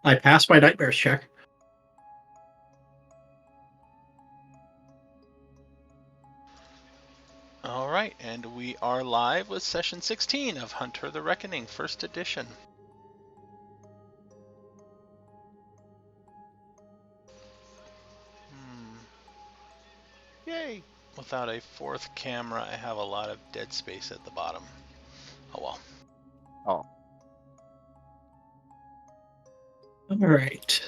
I passed my nightmares check. All right, and we are live with session 16 of Hunter the Reckoning, first edition. Yay! Without a fourth camera, I have a lot of dead space at the bottom. Oh well. Oh. All right.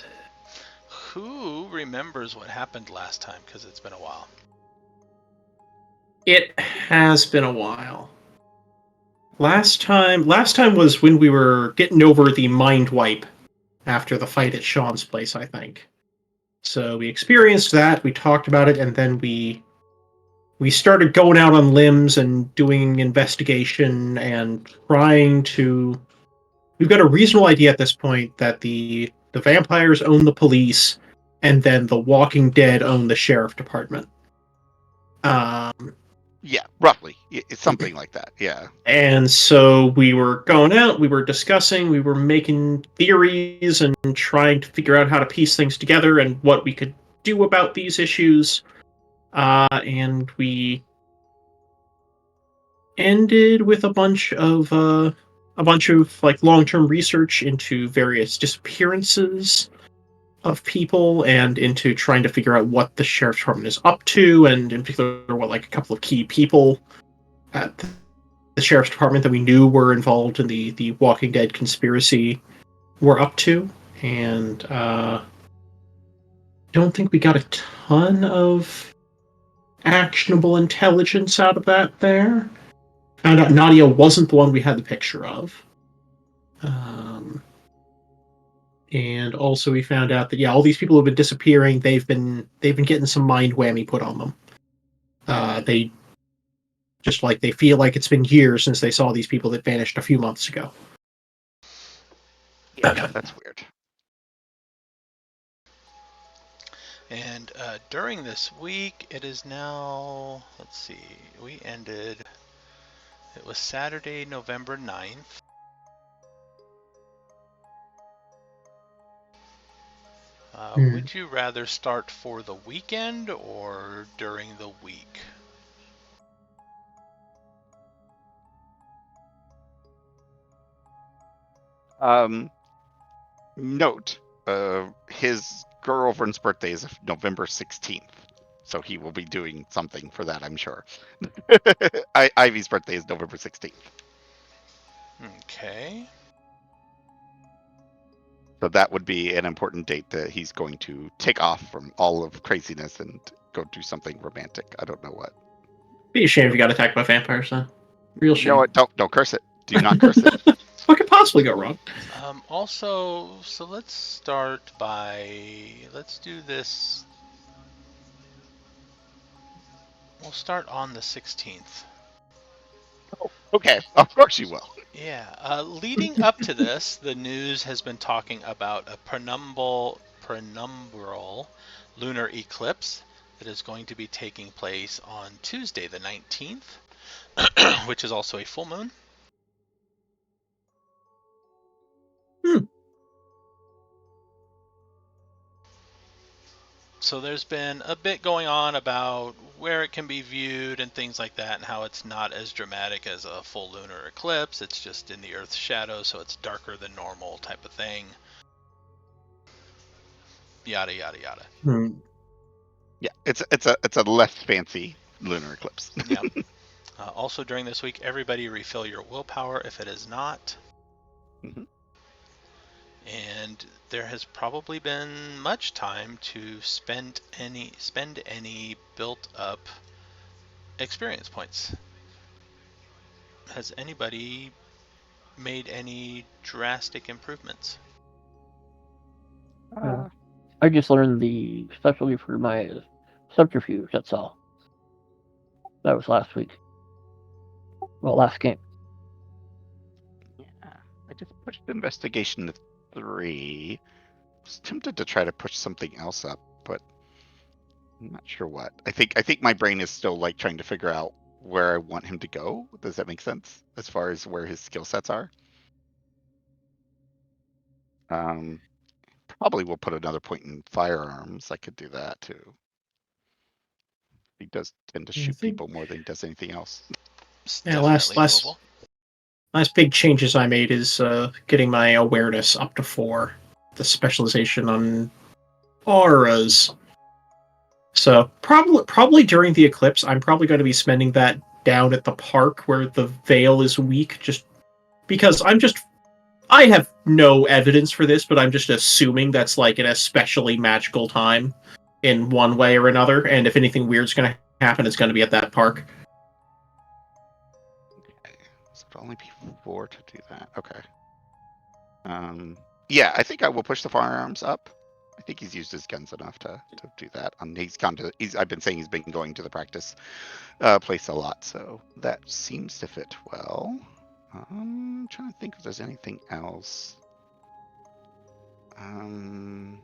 Who remembers what happened last time? Because it's been a while. It has been a while. Last time was when we were getting over the mind wipe after the fight at Sean's place, I think. So we experienced that, we talked about it, and then we started going out on limbs and doing investigation and trying to. We've got a reasonable idea at this point that the vampires own the police, and then the Walking Dead own the sheriff department. Yeah, roughly. It's something like that. Yeah. And so we were going out, we were discussing, we were making theories and trying to figure out how to piece things together and what we could do about these issues. And we ended with a bunch of like long-term research into various disappearances of people and into trying to figure out what the sheriff's department is up to, and in particular what like a couple of key people at the sheriff's department that we knew were involved in the Walking Dead conspiracy were up to. And don't think we got a ton of actionable intelligence out of that there. Found out Nadia wasn't the one we had the picture of. And also we found out that all these people who've been disappearing, they've been getting some mind whammy put on them. They just like they feel like it's been years since they saw these people that vanished a few months ago. Yeah, that's weird. And during this week, it is now, let's see, we ended, it was Saturday, November 9th. Would you rather start for the weekend or during the week? Note, his girlfriend's birthday is November 16th. So he will be doing something for that, I'm sure. Ivy's birthday is November 16th. Okay. So that would be an important date that he's going to take off from all of craziness and go do something romantic. I don't know what. Be a shame if you got attacked by vampires, then. Real shame. No, don't curse it. Do not curse it. What could possibly go wrong? Also, so let's start by, let's do this. We'll start on the 16th. Oh, okay, of course you will. Yeah, leading up to this, the news has been talking about a penumbral lunar eclipse that is going to be taking place on Tuesday the 19th, which is also a full moon. So there's been a bit going on about where it can be viewed and things like that, and how it's not as dramatic as a full lunar eclipse. It's just in the Earth's shadow, so it's darker than normal type of thing. Yada yada yada. Yeah, it's a less fancy lunar eclipse. Yeah. Also during this week, everybody refill your willpower if it is not. Mhm. And there has probably been much time to spend any built up experience points. Has anybody made any drastic improvements? I just learned the specialty for my subterfuge, that's all. That was last week. Well, last game. Yeah, I just pushed investigation to 3. I was tempted to try to push something else up, but I'm not sure what. I think my brain is still like trying to figure out where I want him to go. Does that make sense as far as where his skill sets are? probably will put another point in firearms. I could do that too. He does tend to Yeah, I shoot think- people more than he does anything else. It's Yeah, definitely last doable. big changes I made is getting my awareness up to 4. The specialization on auras. So probably during the eclipse, I'm probably going to be spending that down at the park where the veil is weak, just because I have no evidence for this, but I'm just assuming that's like an especially magical time in one way or another, and if anything weird's going to happen, it's going to be at that park. Okay, so it'll only be 4 to do that. Okay. Yeah, I think I will push the firearms up. I think he's used his guns enough to do that. I've been saying he's been going to the practice place a lot, so that seems to fit well. I'm trying to think if there's anything else. He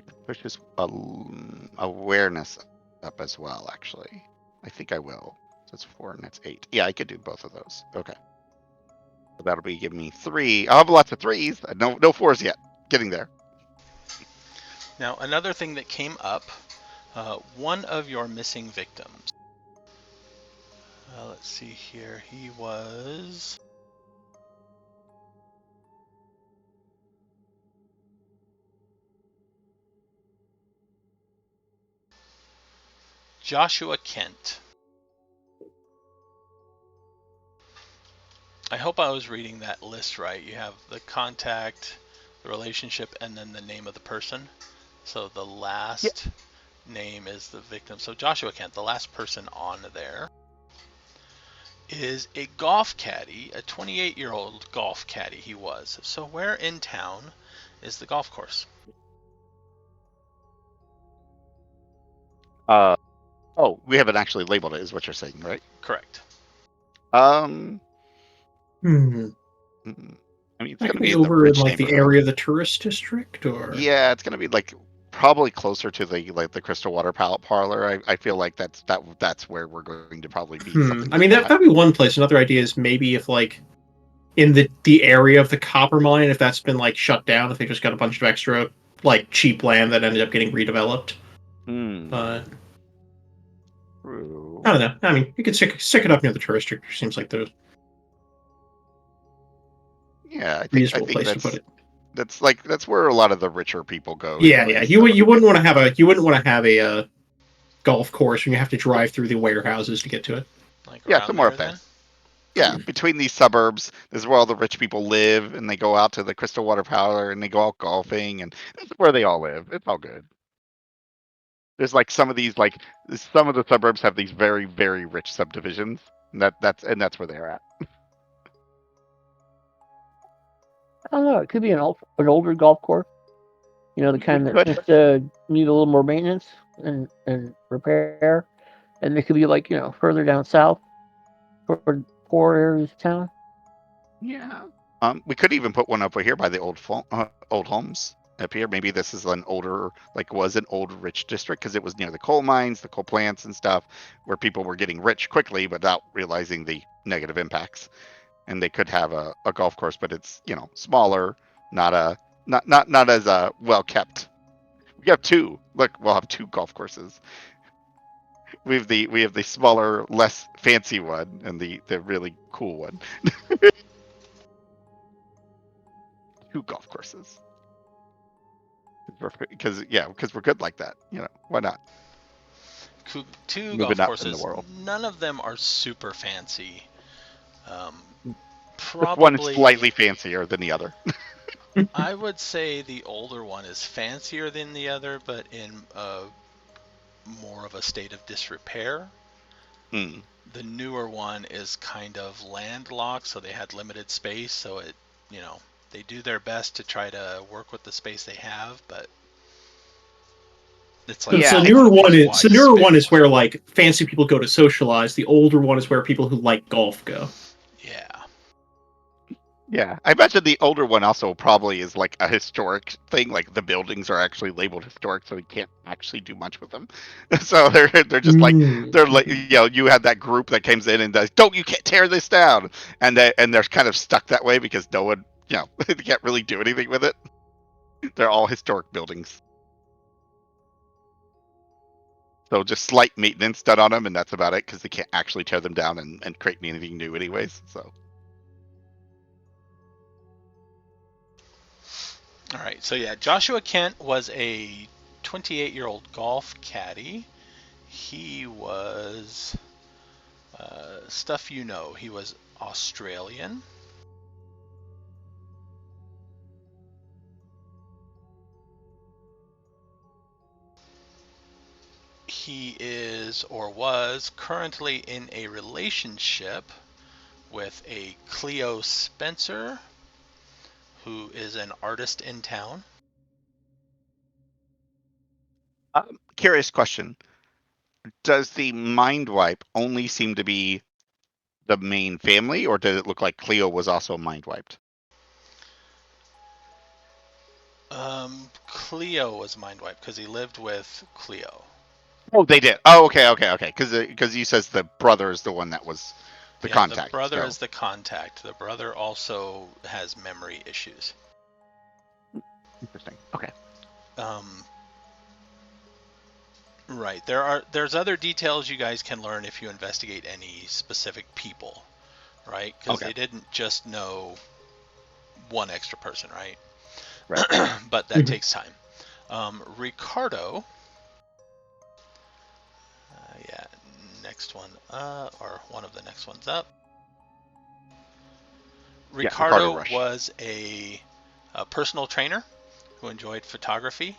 could push his awareness up as well, actually. I think I will. So that's 4 and that's 8. Yeah, I could do both of those. Okay. So that'll be giving me 3. I'll have lots of 3s. No 4s yet. Getting there. Now, another thing that came up, one of your missing victims. Let's see here. He was... Joshua Kent. I hope I was reading that list right. You have the contact, the relationship, and then the name of the person. So the last name is the victim. So Joshua Kent, the last person on there, is a golf caddy, a 28-year-old golf caddy he was. So where in town is the golf course? Oh, we haven't actually labeled it, is what you're saying, right? Correct. Um, Hmm. I mean, it's That going to could be be in the over in rich like the neighborhood. area of the tourist district, or Yeah, it's going to be like probably closer to the Crystal Water Parlor. I feel like that's where we're going to probably be. Something I like mean that. that'd be one place. Another idea is maybe if like in the area of the copper mine, if that's been like shut down, if they just got a bunch of extra like cheap land that ended up getting redeveloped. But True. I don't know. I mean, you could stick it up near the tourist district. Seems like the Yeah, I reasonable think place to put it. that's where a lot of the richer people go. Yeah, Anyways, yeah. so. You wouldn't want to have a golf course when you have to drive through the warehouses to get to it. Like Yeah, around somewhere there up there. then? Yeah, between these suburbs, this is where all the rich people live, and they go out to the Crystal Water Parlor and they go out golfing, and this is where they all live. It's all good. There's like some of the suburbs have these very, very rich subdivisions. And that's where they're at. I don't know. It could be an older golf course. You know, the kind that just need a little more maintenance and repair. And it could be like, you know, further down south toward poor areas of town. Yeah. We could even put one over here by the old homes up here. Maybe this is an older, was an old rich district because it was near the coal mines, the coal plants and stuff, where people were getting rich quickly without realizing the negative impacts. And they could have a golf course, but it's smaller, not as well kept. We have 2. Look, we'll have 2 golf courses. We have the smaller, less fancy one, and the really cool one. 2 golf courses. Because we're good like that. Why not? 2 Moving golf up courses. in the world. None of them are super fancy. Just one is Probably slightly fancier than the other. I would say the older one is fancier than the other, but in more of a state of disrepair. Hmm. The newer one is kind of landlocked, so they had limited space, so they do their best to try to work with the space they have, but it's like So Yeah, newer one is where like fancy people go to socialize. The older one is where people who like golf go. Yeah. Yeah, I imagine the older one also probably is like a historic thing. Like the buildings are actually labeled historic, so you can't actually do much with them. So they're just you have that group that comes in and does, you can't tear this down, and they're kind of stuck that way because no one they can't really do anything with it. They're all historic buildings. So just slight maintenance done on them, and that's about it, because they can't actually tear them down and create anything new anyways. So All right, so yeah, Joshua Kent was a 28-year-old golf caddy. He was stuff you know. He was Australian. He is or was currently in a relationship with a Cleo Spencer, who is an artist in town. curious question. Does the mind wipe only seem to be the main family, or did it look like Cleo was also mind wiped? Cleo was mind wiped because he lived with Cleo. Oh, they did. Oh, okay. Because he says the brother is the one that was the contact. The brother so. is the contact. The brother also has memory issues. Interesting. Okay. Right. There's other details you guys can learn if you investigate any specific people, right? Because they didn't just know one extra person, right? Right. But that takes time. Ricardo. Next one, or one of the next ones up. Ricardo was a personal trainer who enjoyed photography,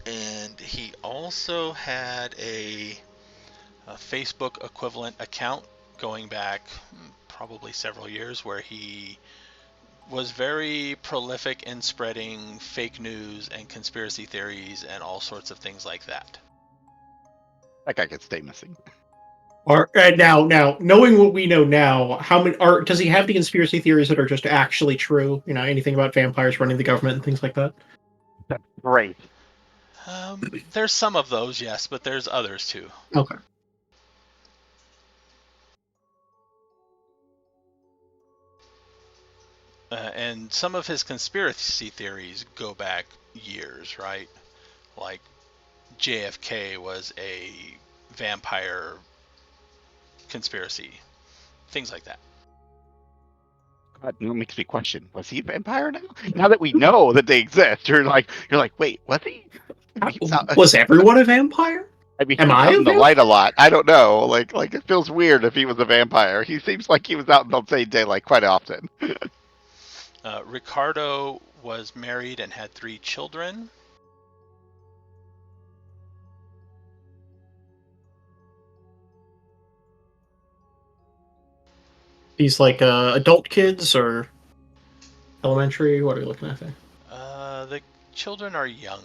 and he also had a Facebook equivalent account going back probably several years, where he was very prolific in spreading fake news and conspiracy theories and all sorts of things like that. That guy could stay missing. Or now, knowing what we know now, how many does he have the conspiracy theories that are just actually true? You know, anything about vampires running the government and things like that? That's great. There's some of those, yes, but there's others too. Okay. And some of his conspiracy theories go back years, right? Like JFK was a vampire conspiracy, things like that. God, it makes me question: was he a vampire now? Now that we know that they exist, you're like, wait, was he? Was everyone a vampire? I mean, Am he's I out a in the vampire? light a lot. I don't know. Like it feels weird if he was a vampire. He seems like he was out in the daylight quite often. Ricardo was married and had 3 children. These like adult kids or elementary? What are we looking at there? The children are young.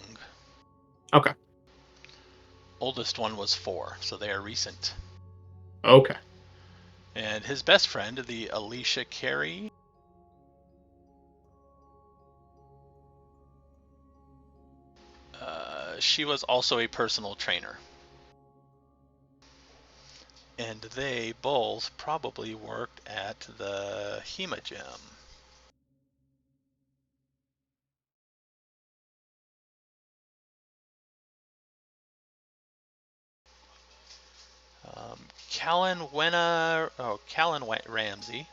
Okay. Oldest one was 4, so they are recent. Okay. And his best friend, the Alicia Carey, she was also a personal trainer. And they both probably worked at the Hema Gym. Callan Ramsey.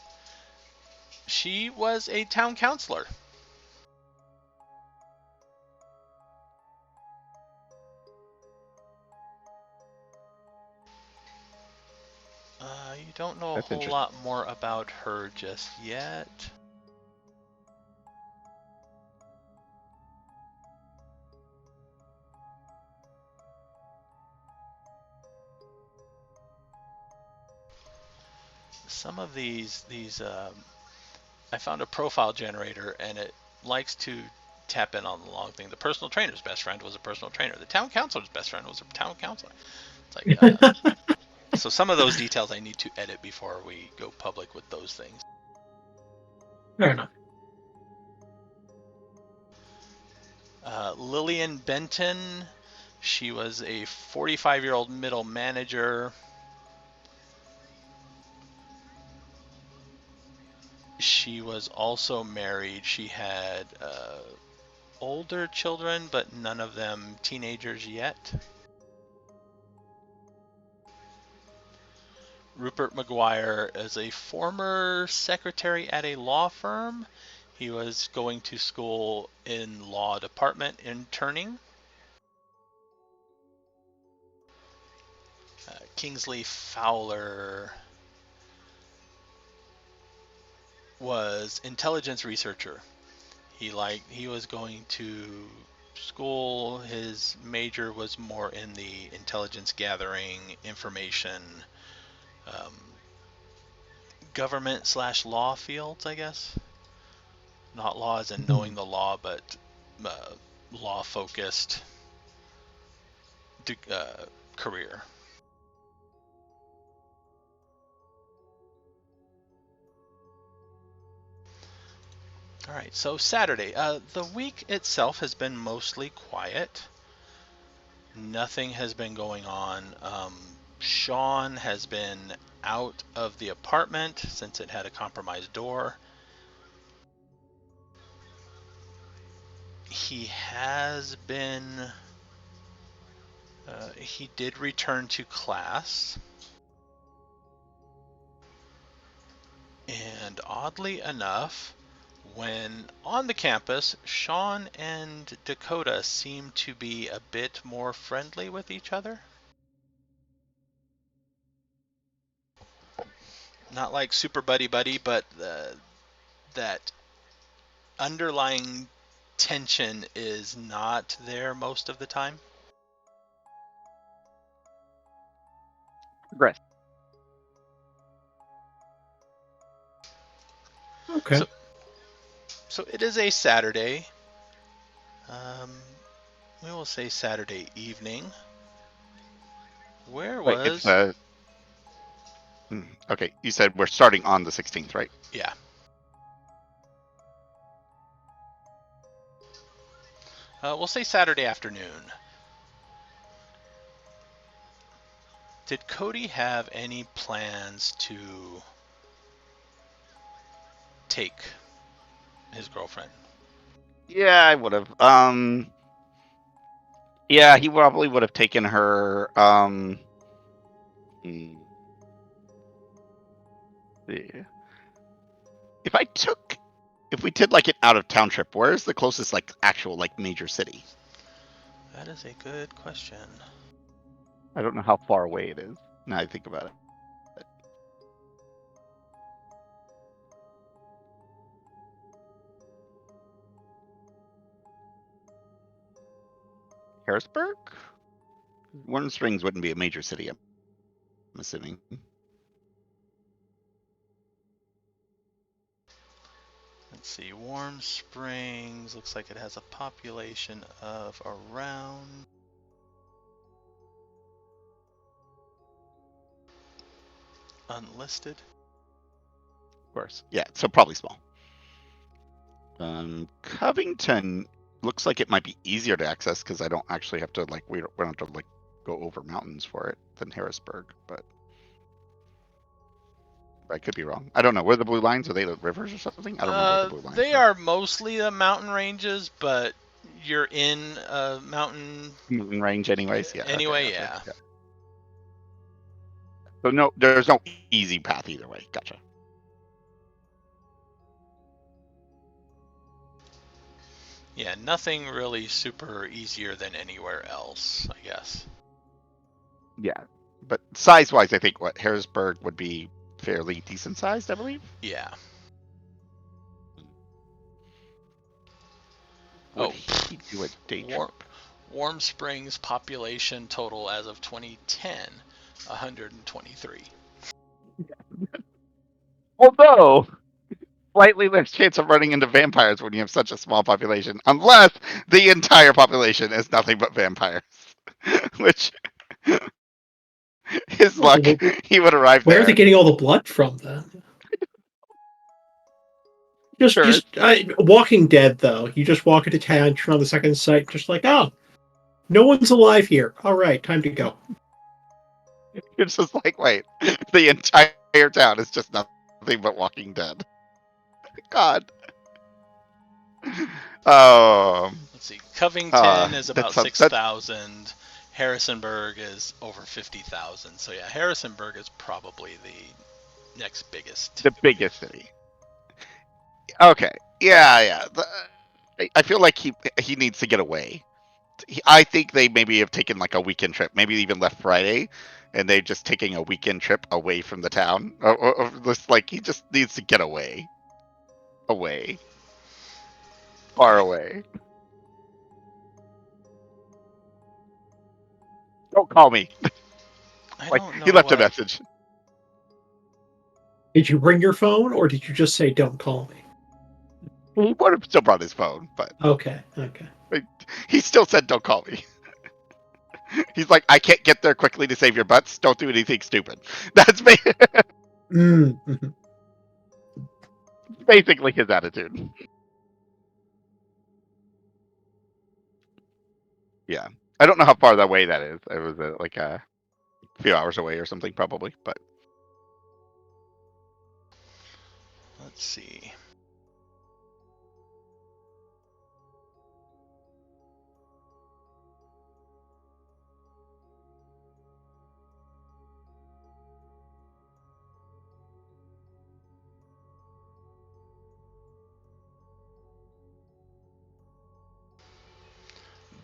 She was a town councilor. You don't know a whole lot more about her just yet. Some of these I found a profile generator, and it likes to tap in on the long thing. The personal trainer's best friend was a personal trainer. The town councilor's best friend was a town councilor. It's like, so some of those details I need to edit before we go public with those things. Fair enough. Lillian Benton, she was a 45-year-old middle manager. She was also married. She had older children, but none of them teenagers yet. Rupert McGuire is a former secretary at a law firm. He was going to school in law department interning. Kingsley Fowler was intelligence researcher. He was going to school. His major was more in the intelligence gathering, information, government/law fields, I guess. Not law as in knowing the law, but law focused career. All right, so Saturday. The week itself has been mostly quiet. Nothing has been going on. Sean has been out of the apartment since it had a compromised door. He has been... he did return to class. And oddly enough, when on the campus, Sean and Dakota seem to be a bit more friendly with each other. Not like super buddy-buddy, but that underlying tension is not there most of the time. Progress. Okay. So it is a Saturday. We will say Saturday evening. Where Wait, was... Okay, you said we're starting on the 16th, right? Yeah. We'll say Saturday afternoon. Did Cody have any plans to take his girlfriend? Yeah, I would have. Yeah, he probably would have taken her. Yeah. If we did like an out of town trip, where's the closest like actual like major city? That is a good question. I don't know how far away it is. Now I think about it. Harrisburg? Warm Springs wouldn't be a major city, I'm assuming. Let's see. Warm Springs looks like it has a population of around... unlisted. Of course. Yeah, so probably small. Covington looks like it might be easier to access because I don't actually have to like we don't have to like go over mountains for it than Harrisburg, but I could be wrong. I don't know. Where are the blue lines? Are they the rivers or something? I don't know where the blue lines They are mostly the mountain ranges, but you're in a mountain range anyways. Yeah. Anyway, okay, yeah. yeah. So no, there's no easy path either way. Gotcha. Yeah, nothing really super easier than anywhere else, I guess. Yeah, but size-wise, I think what Harrisburg would be fairly decent sized, I believe. Yeah. Would he do a day trip? Warm Springs population total as of 2010, 123. Although, slightly less chance of running into vampires when you have such a small population, unless the entire population is nothing but vampires, which his luck, he would arrive there. Where are they getting all the blood from then? Just Walking Dead, though. You just walk into town, turn on the second sight, just like, oh, no one's alive here. All right, time to go. You're just like, wait, the entire town is just nothing but Walking Dead. God. Let's see. Covington is about That's 6,000. Harrisonburg is over 50,000. So yeah, Harrisonburg is probably the next biggest. the biggest city. Okay. Yeah. I feel like he needs to get away. I think they maybe have taken like a weekend trip, maybe even left Friday, and they're just taking a weekend trip away from the town. Or just like he just needs to get away, far away. Don't call me. I Like don't know he left a what. message. Did you ring your phone, or did you just say "Don't call me"? He would have still brought his phone, but Okay. he still said, "Don't call me." He's like, I can't get there quickly to save your butts. Don't do anything stupid. That's Mm-hmm. basically his attitude. Yeah, I don't know how far that way that is. It was like a few hours away or something, probably. But Let's see.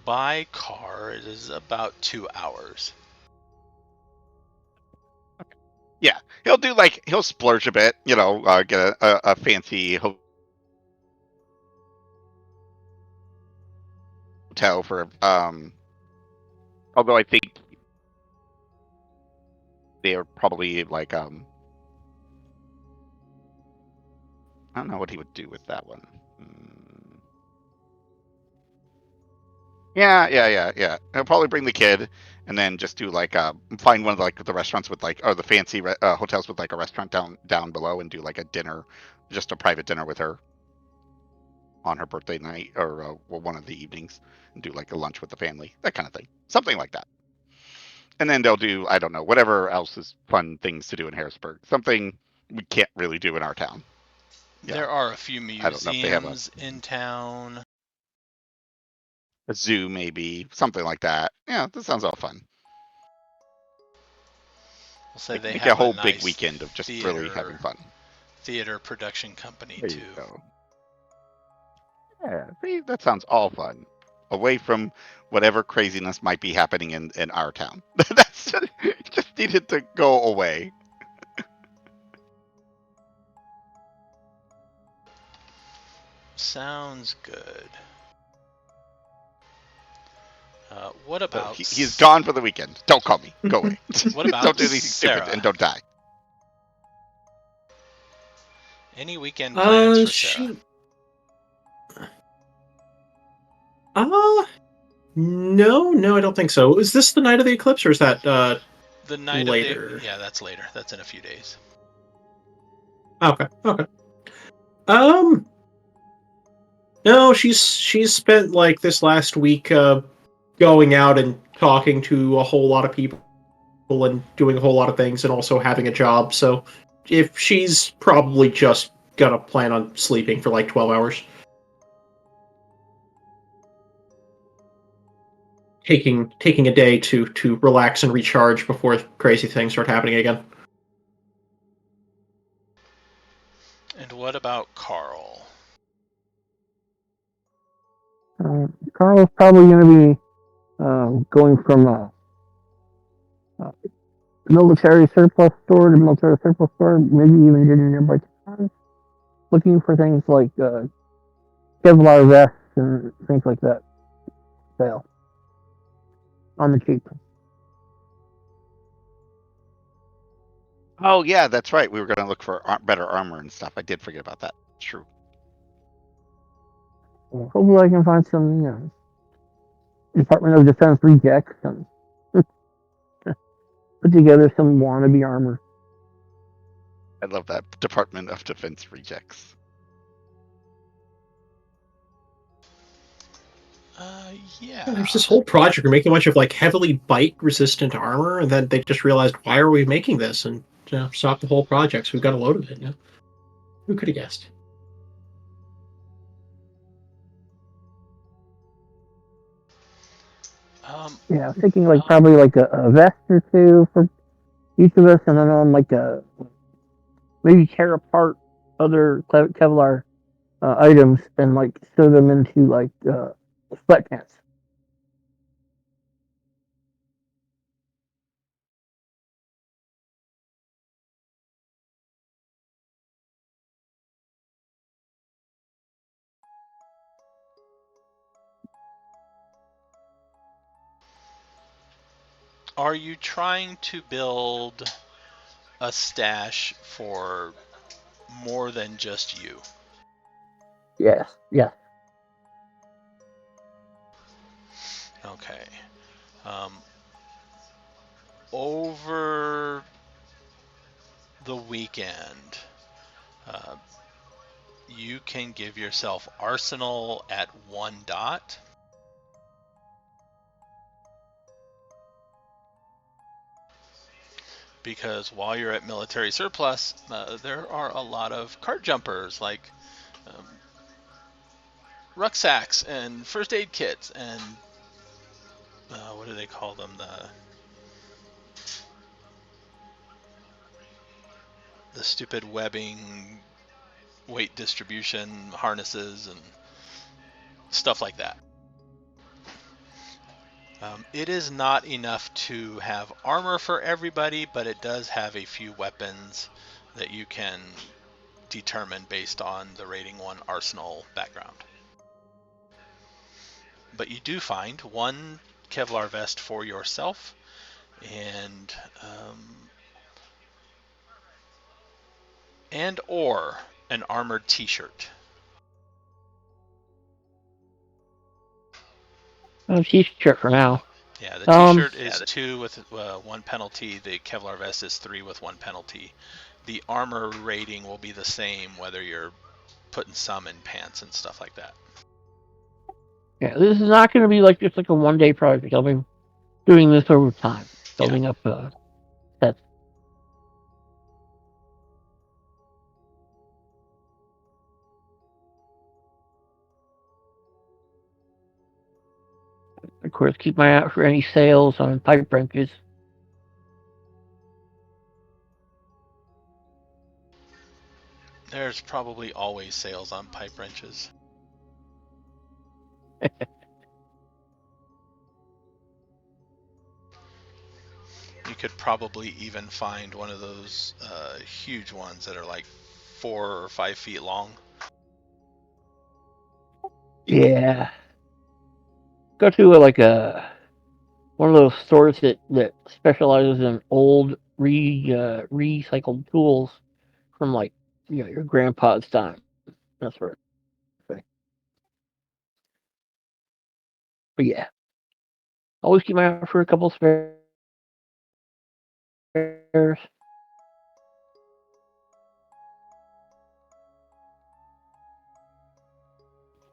By car, it is about 2 hours. yeah, he'll splurge a bit, get a fancy hotel for although I think they are probably like I don't know what he would do with that one. Yeah. He'll probably bring the kid and then just do like find one of like the restaurants with like or the fancy hotels with like a restaurant down below and do like a dinner, just a private dinner with her on her birthday night or one of the evenings and do like a lunch with the family, that kind of thing, something like that. And then they'll do I don't know whatever else is fun things to do in Harrisburg, something we can't really do in our town. There are a few I don't know if they have museums in town. a zoo maybe, something like that. Yeah, that sounds all fun. We'll say Like, they make have a whole a big nice weekend of just really having fun. theater production company There too. you go. Yeah, see, that sounds all fun. Away from whatever craziness might be happening in our town. That's just needed to go away. Sounds good. What about He's gone for the weekend. Don't call me. Go away. What about Don't do anything stupid Sarah? and don't die. Any weekend plans for Sarah? No, I don't think so. Is this the night of the eclipse, or is that The night later? of the yeah, that's later. That's in a few days. Okay. No, she's spent like this last week going out and talking to a whole lot of people and doing a whole lot of things and also having a job. So if she's probably just gonna plan on sleeping for like 12 hours. Taking a day to relax and recharge before crazy things start happening again. And what about Carl? Carl's probably going to be going from military surplus store to military surplus store, maybe even getting nearby towns, looking for things like Kevlar vests and things like that. Sale on the cheap. Oh yeah, that's right. We were going to look for better armor and stuff. I did forget about that. True. Hopefully, I can find some, Department of Defense rejects and put together some wannabe armor. I love that Department of Defense rejects. Yeah. There's this whole project. We're making a bunch of like heavily bite-resistant armor, and then they just realized, why are we making this? And stopped the whole project. So we've got a load of it. Who could have guessed? Yeah, I was thinking like probably like a vest or two for each of us, and then on like a maybe tear apart other Kevlar items and like sew them into like sweatpants. Are you trying to build a stash for more than just you? Yes, yes. Okay. Over the weekend, uh, you can give yourself arsenal at 1 dot. Because while you're at military surplus, there are a lot of cart jumpers like um, rucksacks and first aid kits and what do they call them? The stupid webbing, weight distribution harnesses and stuff like that. It is not enough to have armor for everybody, but it does have a few weapons that you can determine based on the rating 1 arsenal background. But you do find 1 Kevlar vest for yourself and or an armored t-shirt. T-shirt for now. Yeah, the t-shirt is 2 with 1 penalty. The Kevlar vest is 3 with 1 penalty. The armor rating will be the same whether you're putting some in pants and stuff like that. Yeah, this is not going to be like just like a one-day project. I'll be doing this over time, building up sets. Of course, keep my eye out for any sales on pipe wrenches. There's probably always sales on pipe wrenches. You could probably even find one of those huge ones that are like 4 or 5 feet long. Yeah. Go to like one of those stores that specializes in old recycled tools from like your grandpa's time. That sort of thing. But yeah, always keep my eye out for a couple spares.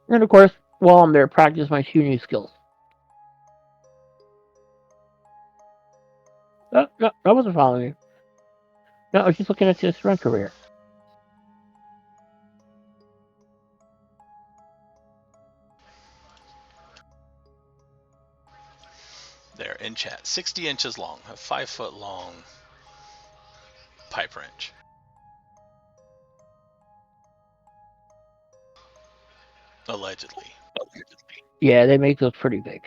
And of course, while I'm there, practice my 2 new skills. No, I wasn't following you. No, I was just looking at this rent career. There in chat, 60 inches long, a 5-foot long pipe wrench. Allegedly. Yeah, they make those pretty big.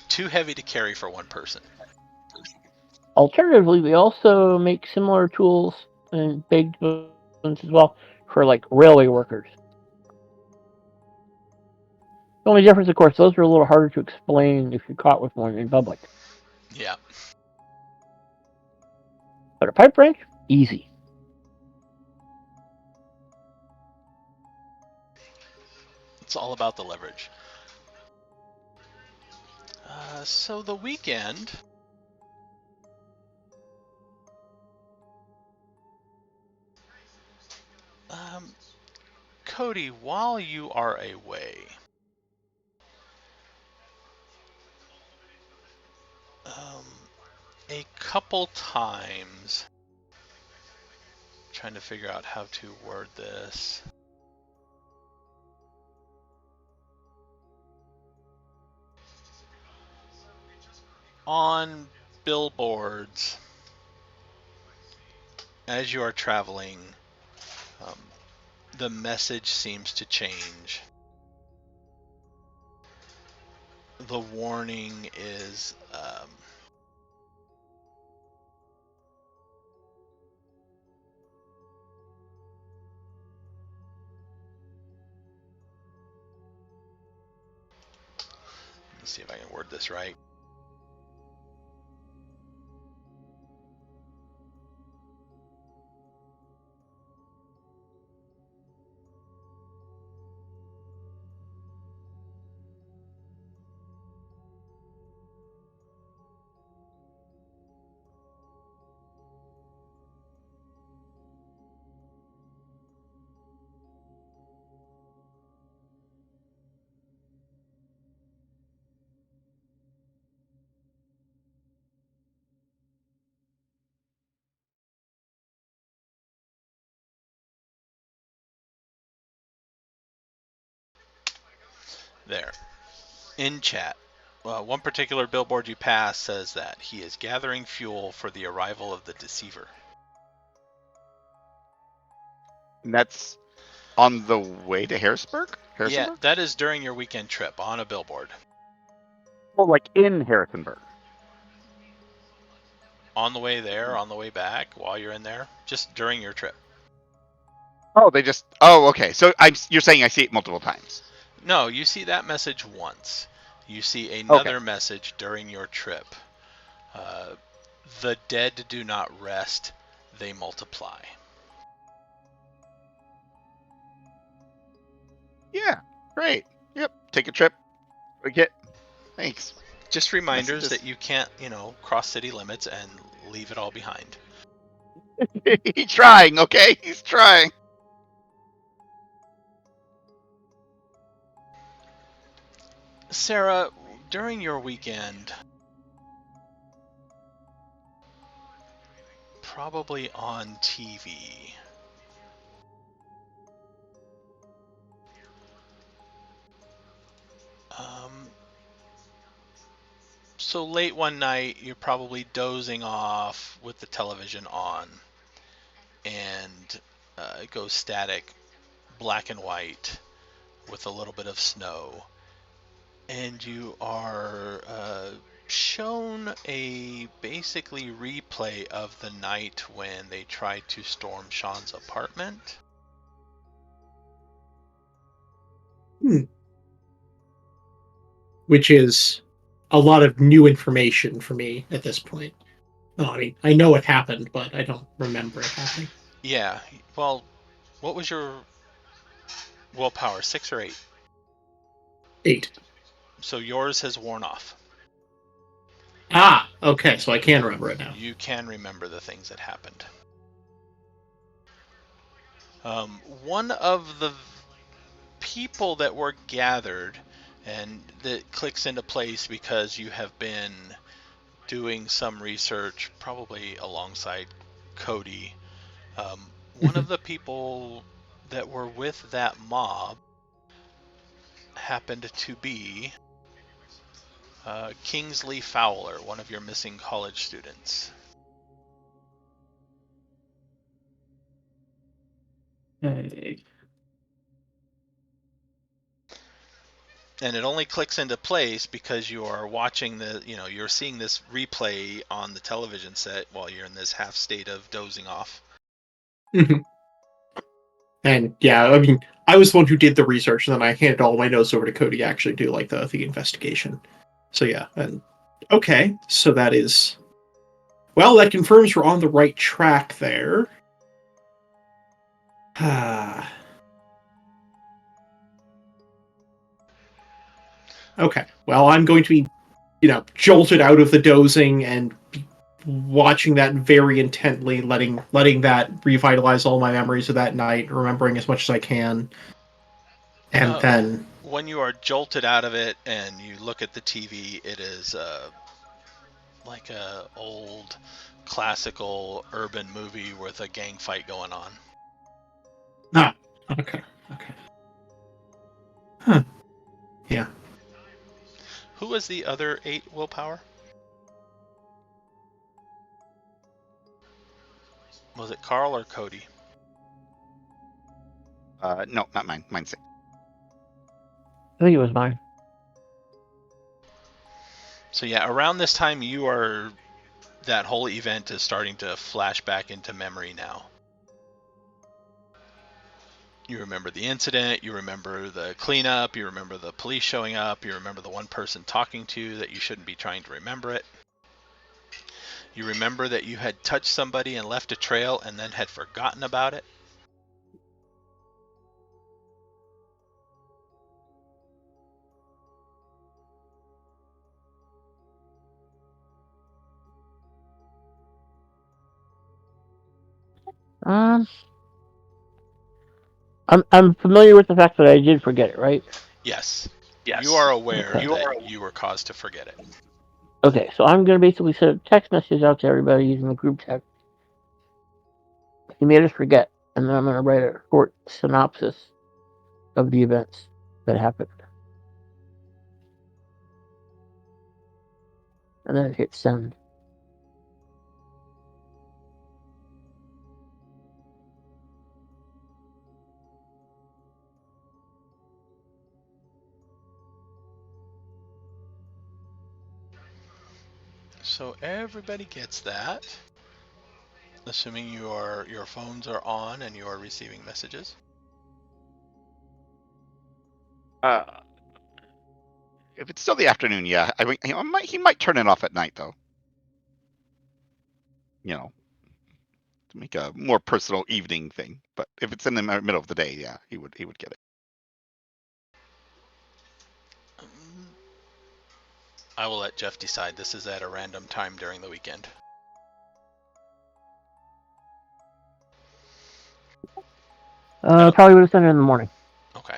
Too heavy to carry for 1 person. Alternatively, they also make similar tools and big ones as well for like railway workers. The only difference, of course, those are a little harder to explain if you're caught with one in public. Yeah. But a pipe wrench, easy. It's all about the leverage. So the weekend... Cody, while you are away, a couple times, trying to figure out how to word this. on billboards, as you are traveling, the message seems to change. The warning is let me see if I can word this right. There. In chat, one particular billboard you pass says that he is gathering fuel for the arrival of the Deceiver. And that's on the way to Harrisburg? Yeah, that is during your weekend trip on a billboard. Oh, like in Harrisonburg. On the way there, on the way back, while you're in there, just during your trip. Oh, they just. Oh, okay. So you're saying I see it multiple times. No, you see that message once. You see another message during your trip. The dead do not rest, they multiply. Yeah, great. Yep, take a trip. Forget. Thanks. Just reminders that you can't, cross city limits and leave it all behind. He's trying, okay? He's trying. Sarah, during your weekend, probably on TV, so late one night, you're probably dozing off with the television on, and it goes static, black and white, with a little bit of snow, and you are shown a basically replay of the night when they tried to storm Sean's apartment. Which is a lot of new information for me at this point. No, I mean, I know it happened, but I don't remember it happening. Yeah, well, what was your willpower, 6 or 8? 8. So yours has worn off. Ah, okay, so I can remember it now. You can remember the things that happened. One of the people that were gathered, and that clicks into place because you have been doing some research, probably alongside Cody. One of the people that were with that mob happened to be Kingsley Fowler, one of your missing college students. Hey. And it only clicks into place because you are watching you're seeing this replay on the television set while you're in this half state of dozing off. And yeah, I mean, I was the one who did the research, and then I handed all my notes over to Cody to actually do like the investigation. So yeah, and okay, so that is, well, that confirms you're on the right track there. Okay, well, I'm going to be, jolted out of the dozing and watching that very intently, letting that revitalize all my memories of that night, remembering as much as I can, and then when you are jolted out of it and you look at the TV, it is like a old classical urban movie with a gang fight going on. Okay. Huh. Yeah. Who was the other 8 willpower? Was it Carl or Cody? No, not mine. Mine's 6. I think it was mine. So yeah, around this time that whole event is starting to flash back into memory now. You remember the incident, you remember the cleanup, you remember the police showing up, you remember the one person talking to you that you shouldn't be trying to remember it. You remember that you had touched somebody and left a trail and then had forgotten about it. I'm familiar with the fact that I did forget it, right? Yes. You are aware Okay. that you were caused to forget it. Okay, so I'm going to basically send a text message out to everybody using the group text. You made us forget, and then I'm going to write a short synopsis of the events that happened. And then hit send. So everybody gets that. Assuming your phones are on and you are receiving messages. If it's still the afternoon, yeah. I mean, he might turn it off at night, though. You know, to make a more personal evening thing. But if it's in the middle of the day, yeah, he would get it. I will let Jeff decide. This is at a random time during the weekend. Probably would have sent it in the morning. Okay.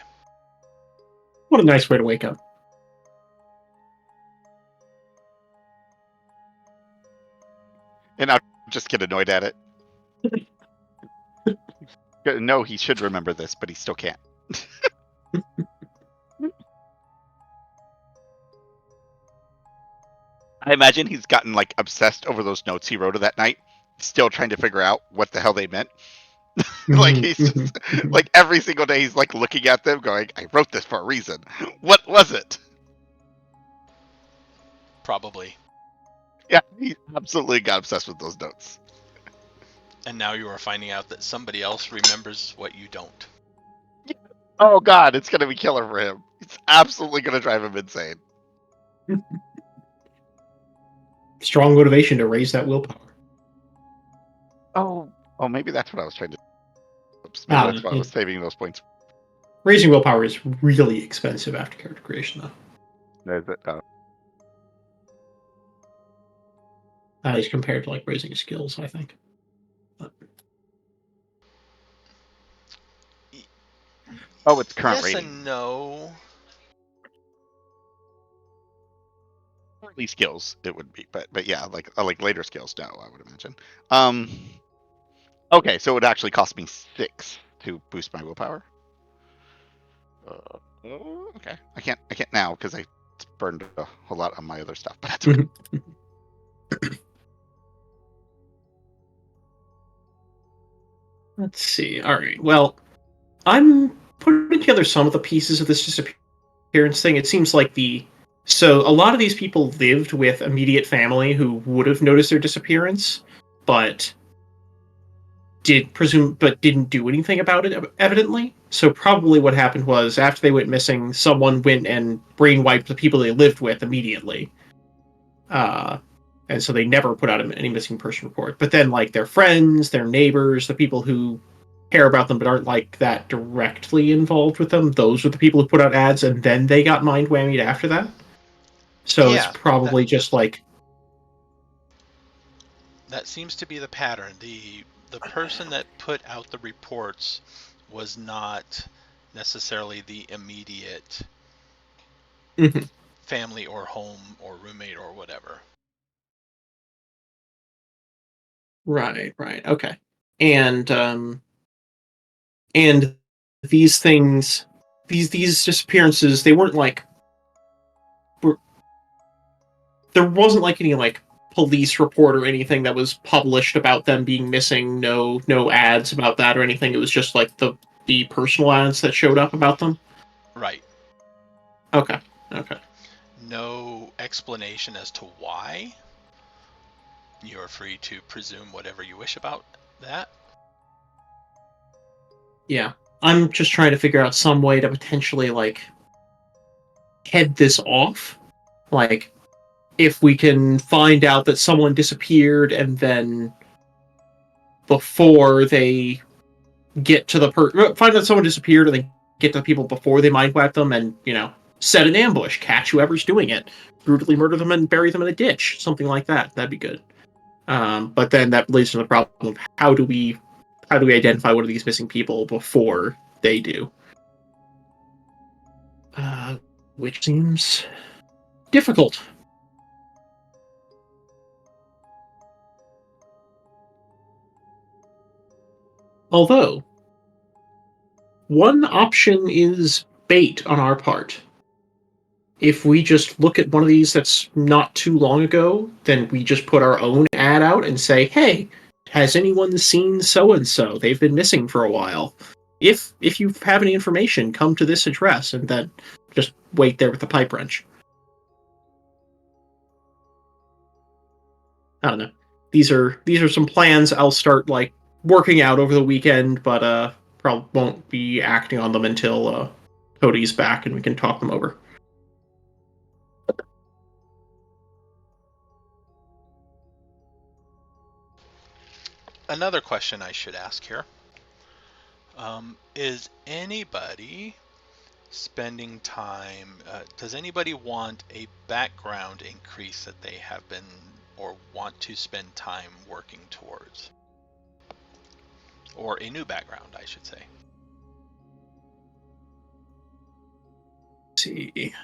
What a nice way to wake up. And I'll just get annoyed at it. No, he should remember this, but he still can't. I imagine he's gotten like obsessed over those notes he wrote that night, still trying to figure out what the hell they meant. Like he's just like every single day he's like looking at them going, I wrote this for a reason. What was it? Probably. Yeah, he absolutely got obsessed with those notes. And now you are finding out that somebody else remembers what you don't. Oh god, it's gonna be killer for him. It's absolutely gonna drive him insane. Strong motivation to raise that willpower. Oh, maybe that's what I was trying to. Oops, maybe that's why I was saving those points. Raising willpower is really expensive after character creation, though. There's it. At least compared to like raising skills, I think. But... Oh, it's current yes rating. and no. Early skills it would be, but yeah, like later skills, no, I would imagine. Okay, so it would actually cost me 6 to boost my willpower. Okay, I can't now because I burned a whole lot on my other stuff, but that's okay. Let's see. All right. Well, I'm putting together some of the pieces of this disappearance thing. It seems like so a lot of these people lived with immediate family who would have noticed their disappearance, but didn't do anything about it, evidently. So probably what happened was after they went missing, someone went and brainwiped the people they lived with immediately. And so they never put out any missing person report. But then, like, their friends, their neighbors, the people who care about them but aren't, like, that directly involved with them, those are the people who put out ads, and then they got mind whammied after that. So Yeah, it's probably just, like... That seems to be the pattern. The person that put out the reports was not necessarily the immediate family or home or roommate or whatever. Right, okay. And these things, these disappearances, they weren't like... there wasn't like any like police report or anything that was published about them being missing. No ads about that or anything. It was just like the personal ads that showed up about them. Right. Okay. No explanation as to why. You're free to presume whatever you wish about that. Yeah. I'm just trying to figure out some way to potentially, like, head this off. Like, if we can find out that someone disappeared and then before they get to the find out someone disappeared and then get to the people before they mind wipe them and, set an ambush, catch whoever's doing it, brutally murder them and bury them in a ditch, something like that. That'd be good. But then that leads to the problem of how do we identify one of these missing people before they do? Which seems difficult. Although, one option is bait on our part. If we just look at one of these that's not too long ago, then we just put our own ad out and say, hey, has anyone seen so-and-so? They've been missing for a while. If you have any information, come to this address, and then just wait there with the pipe wrench. I don't know. These are some plans I'll start, like, working out over the weekend, but probably won't be acting on them until Cody's back and we can talk them over. Another question I should ask here. Is anybody spending time, does anybody want a background increase that they have been or want to spend time working towards? Or a new background, I should say. Let's see.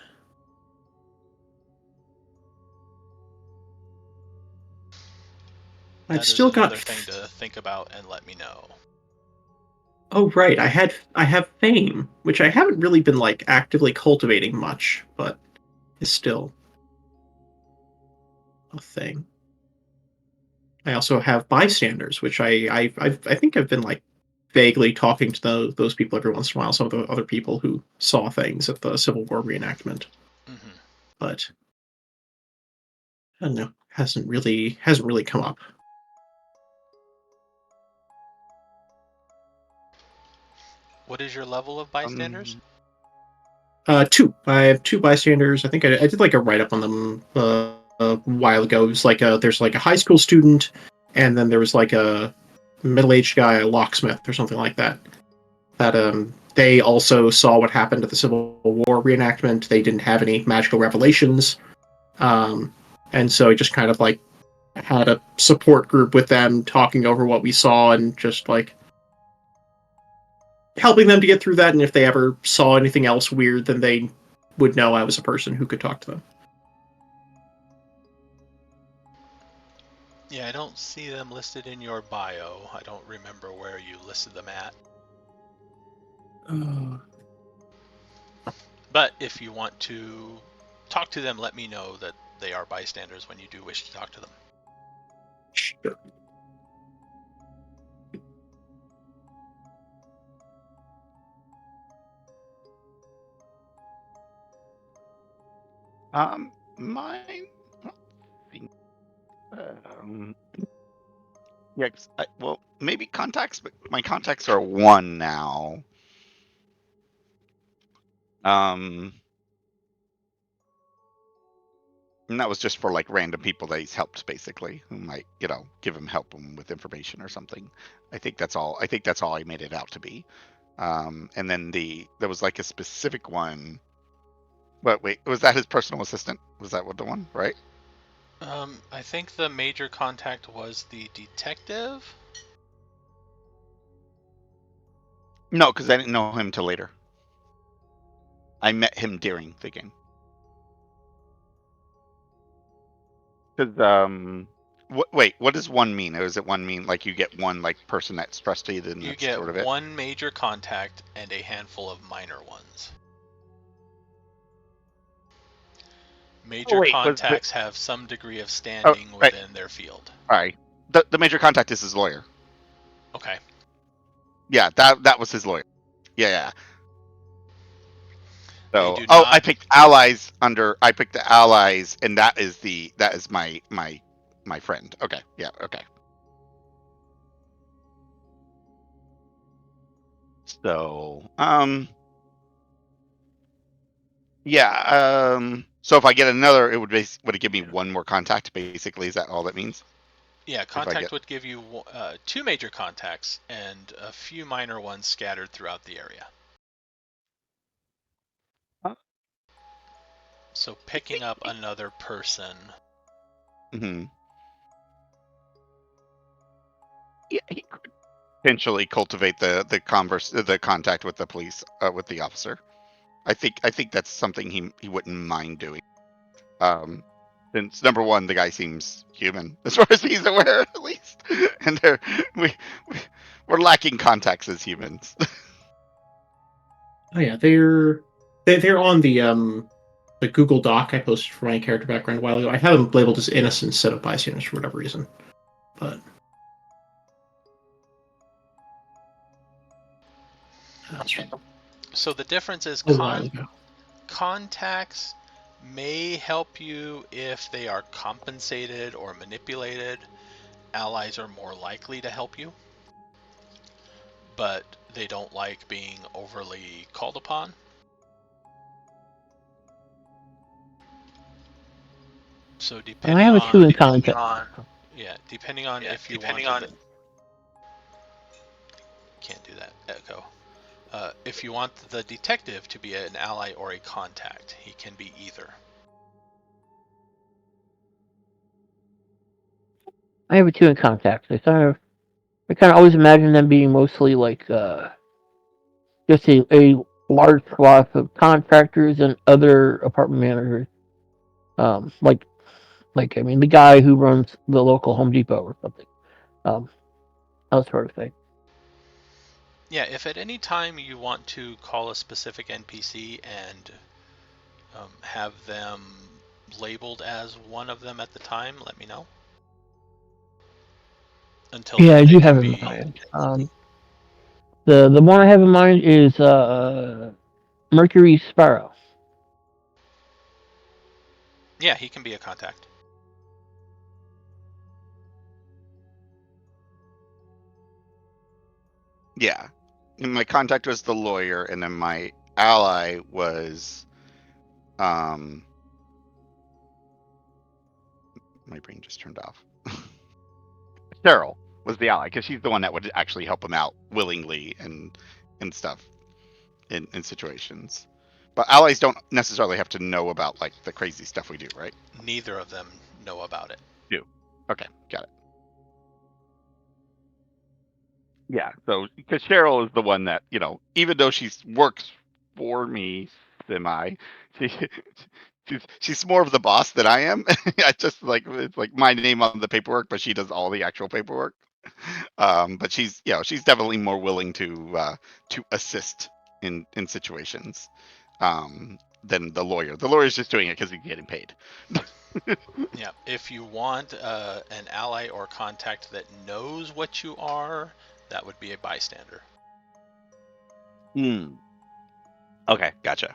I've still got another thing to think about and let me know. Oh right, I have fame, which I haven't really been, like, actively cultivating much, but is still a thing. I also have bystanders, which I think I've been, like, vaguely talking to those people every once in a while. Some of the other people who saw things at the Civil War reenactment, but I don't know, hasn't really come up. What is your level of bystanders? 2. I have 2 bystanders. I think I did, like, a write-up on them a while ago. It was like there's like a high school student, and then there was like a middle-aged guy, a locksmith or something like that. That they also saw what happened at the Civil War reenactment. They didn't have any magical revelations, and so I just kind of, like, had a support group with them, talking over what we saw and just, like, helping them to get through that, and if they ever saw anything else weird, then they would know I was a person who could talk to them. Yeah, I don't see them listed in your bio. I don't remember where you listed them at. But if you want to talk to them, let me know that they are bystanders when you do wish to talk to them. Sure. Mine. Yeah, well, maybe contacts, but my contacts are 1 now. And that was just for, like, random people that he's helped, basically, who might, give him help him with information or something. I think that's all I made it out to be. And then there was, like, a specific one. But wait, was that his personal assistant? Was that what the one, right? I think the major contact was the detective. No, because I didn't know him till later. I met him during the game. Because wait, what does 1 mean? Or does it 1 mean like you get 1, like, person that's trusted and you that's get sort of it? 1 major contact and a handful of minor ones. Major contacts have some degree of standing within their field. All right. The major contact is his lawyer. Okay. Yeah, that was his lawyer. Yeah. So, I picked allies I picked the allies, and that is my friend. Okay. Yeah. Okay. So, yeah. So if I get another, would it give me one more contact? Basically, is that all that means? Yeah, contact would give you 2 major contacts and a few minor ones scattered throughout the area. Huh? So picking up another person. Mm-hmm. Yeah, he could potentially cultivate the contact with the police, with the officer. I think that's something he wouldn't mind doing. Since number one, the guy seems human as far as he's aware, at least, and we're lacking contacts as humans. Oh yeah, they're on the Google Doc I posted for my character background a while ago. I have them labeled as innocent instead of bystanders for whatever reason, but so the difference is contacts may help you if they are compensated or manipulated. Allies are more likely to help you, but they don't like being overly called upon. So depending I have on, a 2 in contact. Depending on if you want can't do that, echo. If you want the detective to be an ally or a contact, he can be either. I have a 2 in contact. I kind of always imagine them being mostly like just a large swath of contractors and other apartment managers. Like I mean, the guy who runs the local Home Depot or something. That sort of thing. Yeah, if at any time you want to call a specific NPC and have them labeled as one of them at the time, let me know. Until Yeah, then, I they do can have be... in mind. The one I have in mind is Mercury Sparrow. Yeah, he can be a contact. Yeah, and my contact was the lawyer, and then my ally was, my brain just turned off. Cheryl was the ally because she's the one that would actually help him out willingly and stuff in situations. But allies don't necessarily have to know about like the crazy stuff we do, right? Neither of them know about it. Okay, got it. Yeah, so because Cheryl is the one that, even though she works for me she she's more of the boss than I am. I just it's like my name on the paperwork, but she does all the actual paperwork. But she's definitely more willing to assist in situations than the lawyer. The lawyer's just doing it because he's getting paid. Yeah, if you want an ally or contact that knows what you are, that would be a bystander. Okay, gotcha.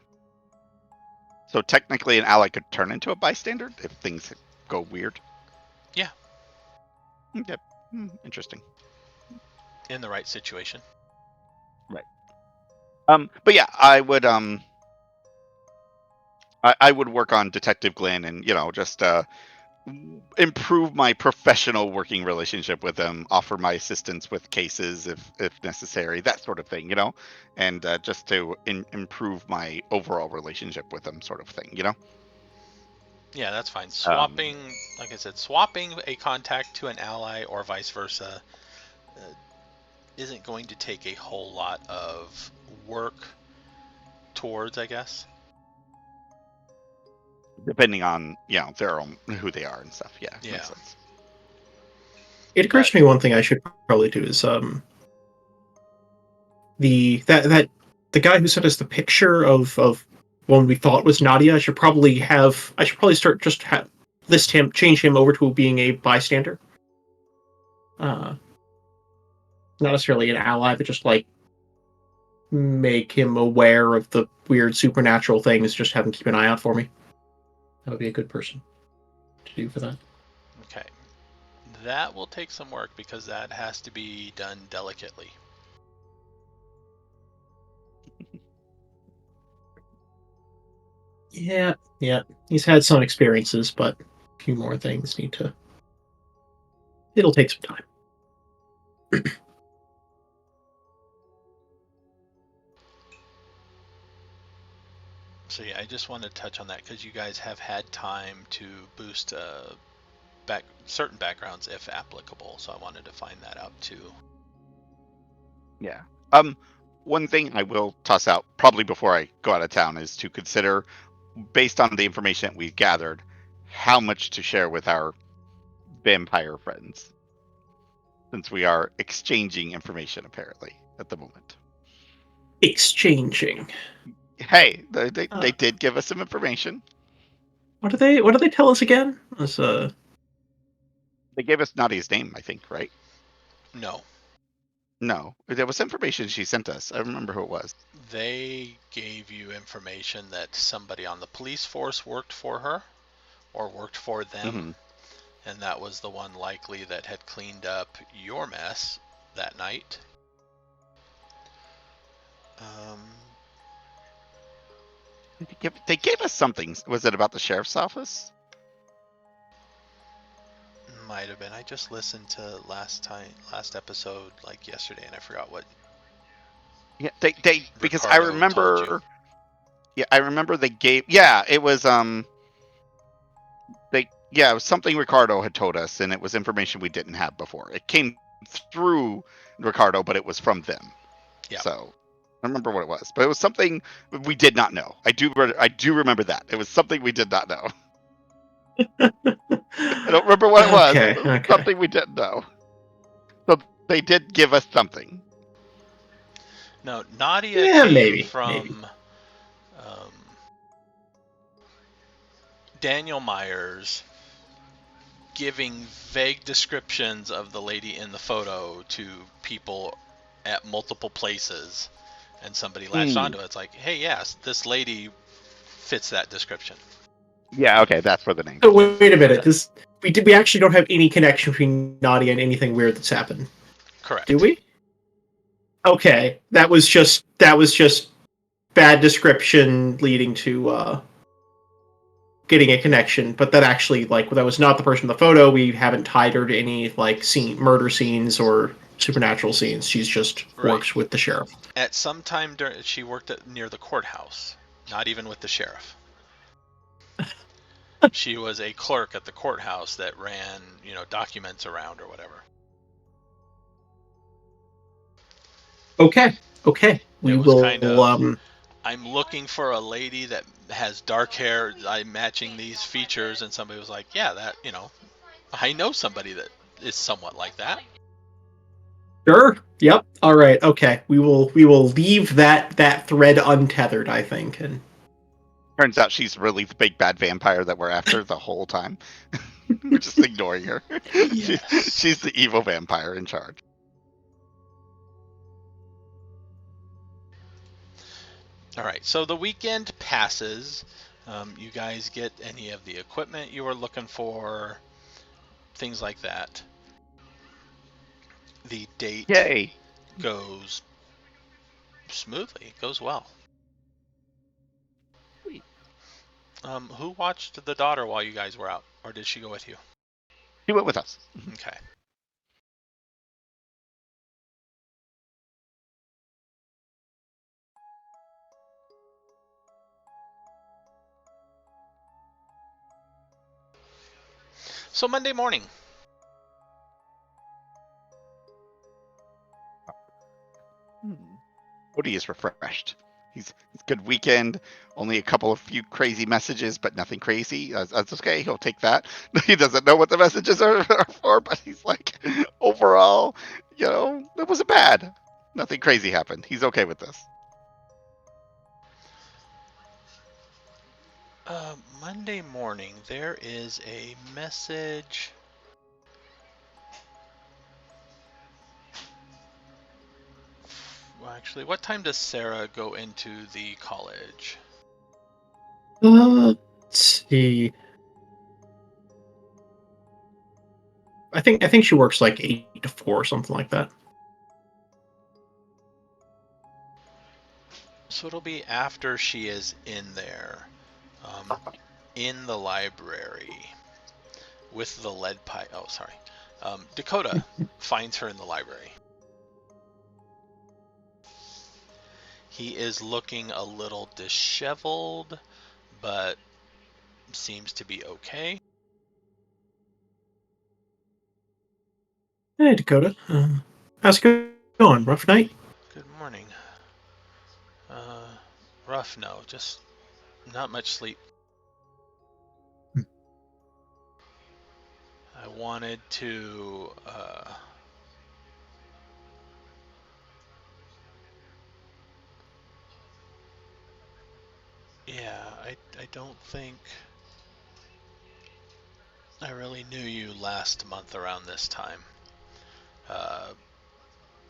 So technically an ally could turn into a bystander if things go weird? Yeah. Okay. Interesting. In the right situation. Right. But yeah, I would I would work on Detective Glenn and, just improve my professional working relationship with him, offer my assistance with cases if necessary, that sort of thing, and just to improve my overall relationship with him, sort of thing, Yeah, that's fine. Swapping, like I said, swapping a contact to an ally or vice versa isn't going to take a whole lot of work towards, I guess. Depending on, their own, who they are and stuff. Yeah. Makes sense. It occurs to me one thing I should probably do is the guy who sent us the picture of one we thought was Nadia. I should probably start list him, change him over to being a bystander. Not necessarily an ally, but just like make him aware of the weird supernatural things. Just have him keep an eye out for me. That would be a good person to do for that. Okay. That will take some work because that has to be done delicately. Yeah. He's had some experiences, but a few more things need to. It'll take some time. So yeah, I just want to touch on that because you guys have had time to boost certain backgrounds if applicable. So I wanted to find that out too. Yeah. One thing I will toss out probably before I go out of town is to consider, based on the information that we've gathered, how much to share with our vampire friends, since we are exchanging information apparently at the moment. Exchanging. Hey, they did give us some information. What do they tell us again? They gave us Nadia's name, I think, right? No, there was information she sent us. I remember who it was. they gave you information that somebody on the police force worked for her or worked for them, and that was the one likely that had cleaned up your mess that night. They gave us something. Was it about the sheriff's office? Might have been. I just listened to last episode like yesterday, and I forgot what. Yeah, they because I Ricardo told you. remember. Yeah, I remember they gave. Yeah, it was it was something Ricardo had told us, and it was information we didn't have before. It came through Ricardo, but it was from them. Yeah. So I remember what it was, but it was something we did not know. I do remember that it was something we did not know. I don't remember what it was. Okay, It was something we didn't know. So they did give us something. No, Nadia came from Daniel Myers giving vague descriptions of the lady in the photo to people at multiple places, and somebody latched onto it. It's like, hey, yes, this lady fits that description. Yeah, okay, that's where the name. So wait a minute. We actually don't have any connection between Nadia and anything weird that's happened. Correct. Do we? Okay, that was just bad description leading to getting a connection, but that actually that was not the person in the photo. We haven't tied her to any murder scenes or supernatural scenes. She's just works with the sheriff. At some time she worked near the courthouse, not even with the sheriff. She was a clerk at the courthouse that ran, documents around or whatever. Okay. We will. I'm looking for a lady that has dark hair. I'm matching these features, and somebody was like, "Yeah, that I know somebody that is somewhat like that." Sure. Yep. All right. Okay. We will leave that thread untethered, I think. And turns out she's really the big bad vampire that we're after the whole time. We're just ignoring her. Yes. She's the evil vampire in charge. All right. So the weekend passes. You guys get any of the equipment you were looking for, things like that. The date goes smoothly. It goes well. Sweet. Who watched the daughter while you guys were out, or did she go with you? She went with us. Okay. So Monday morning. Odie is refreshed. He's good weekend. Only a couple of few crazy messages, but nothing crazy. That's okay. He'll take that. He doesn't know what the messages are for, but he's like, overall, it wasn't bad. Nothing crazy happened. He's okay with this. Monday morning, there is a message. Well, actually, what time does Sarah go into the college? Let's see. I think she works like 8 to 4, something like that. So it'll be after she is in there, in the library, with the lead pipe. Oh, sorry. Dakota finds her in the library. He is looking a little disheveled, but seems to be okay. Hey, Dakota. How's it going? Rough night? Good morning. Rough, no, just not much sleep. I wanted to, yeah, I don't think I really knew you last month around this time.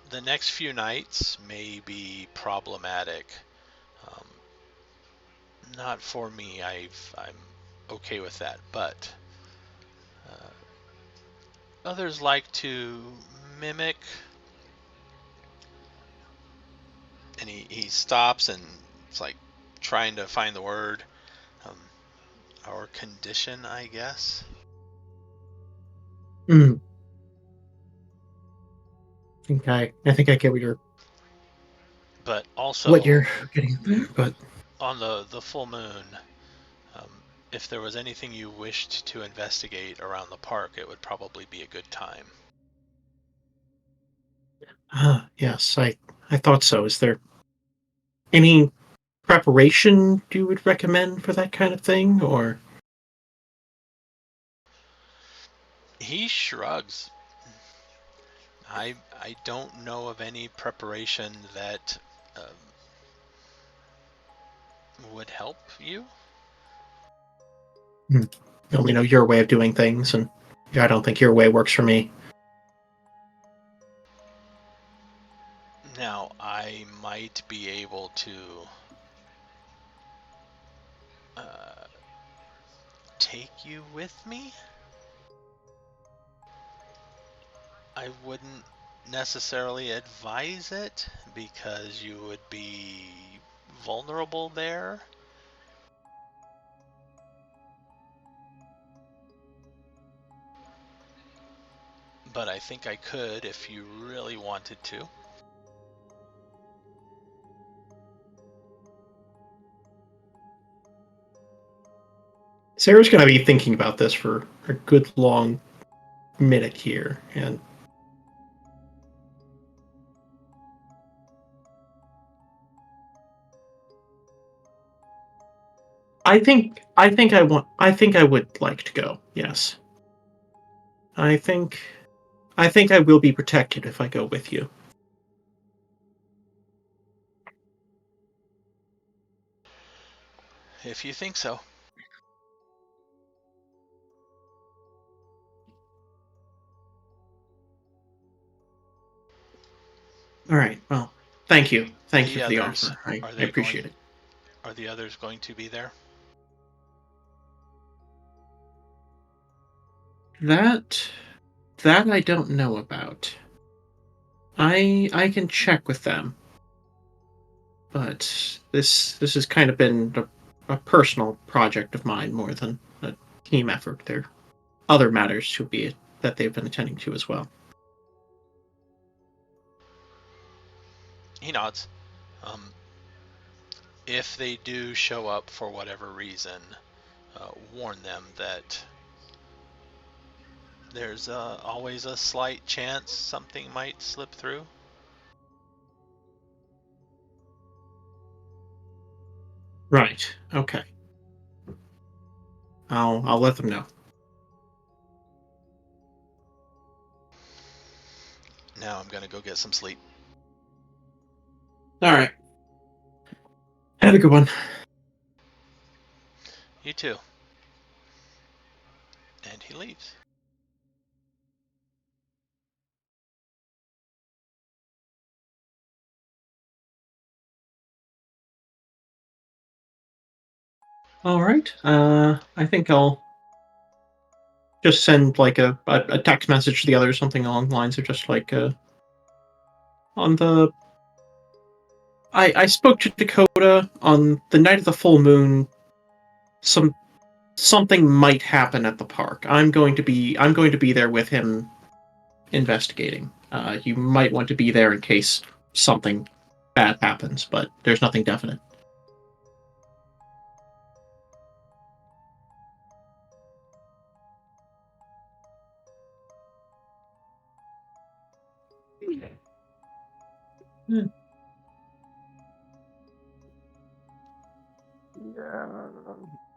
The next few nights may be problematic. Um, Not for me. I'm okay with that, but others like to mimic. And he stops and it's like trying to find the word. Um, our condition, I guess. Mm. I think I get But what also you're getting there, but on the full moon, um, if there was anything you wished to investigate around the park, it would probably be a good time. yes, I thought so. Is there any preparation you would recommend for that kind of thing, or? He shrugs. I don't know of any preparation that would help you. I only know your way of doing things, and I don't think your way works for me. Now, I might be able to uh, take you with me. I wouldn't necessarily advise it because you would be vulnerable there. But I think I could if you really wanted to. Sarah's going to be thinking about this for a good long minute here, and I think I would like to go. Yes. I think I will be protected if I go with you. If you think so. All right. Well, thank you. Thank you The for the others, offer. are I they going appreciate it. are the others going to be there? That I don't know about. I can check with them, but this has kind of been a personal project of mine more than a team effort. There are other matters to be that they've been attending to as well. He nods. Um, if they do show up for whatever reason, warn them that there's always a slight chance something might slip through. Right. Okay. I'll let them know. Now I'm gonna go get some sleep. All right. Have a good one. You too. too. And he leaves. All right. I think I'll just send like a text message to the others, something along the lines of just like on the. I spoke to Dakota on the night of the full moon. Something might happen at the park. I'm going to be there with him investigating. You might want to be there in case something bad happens, but there's nothing definite. Yeah,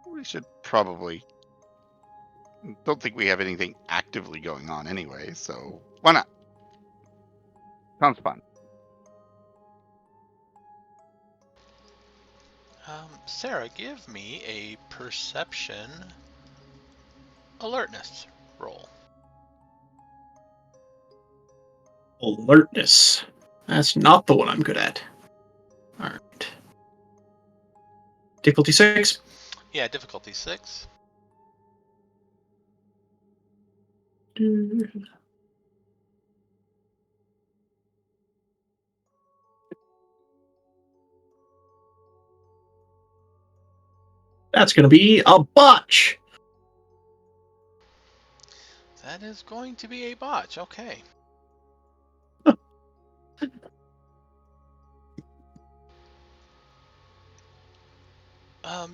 we should probably. Don't think we have anything actively going on anyway, so why not? Sounds fun. Sarah, give me a perception alertness roll. Alertness. That's not the one I'm good at. All right. Difficulty 6. Yeah, difficulty 6. That's going to be a botch. That is going to be a botch. Okay.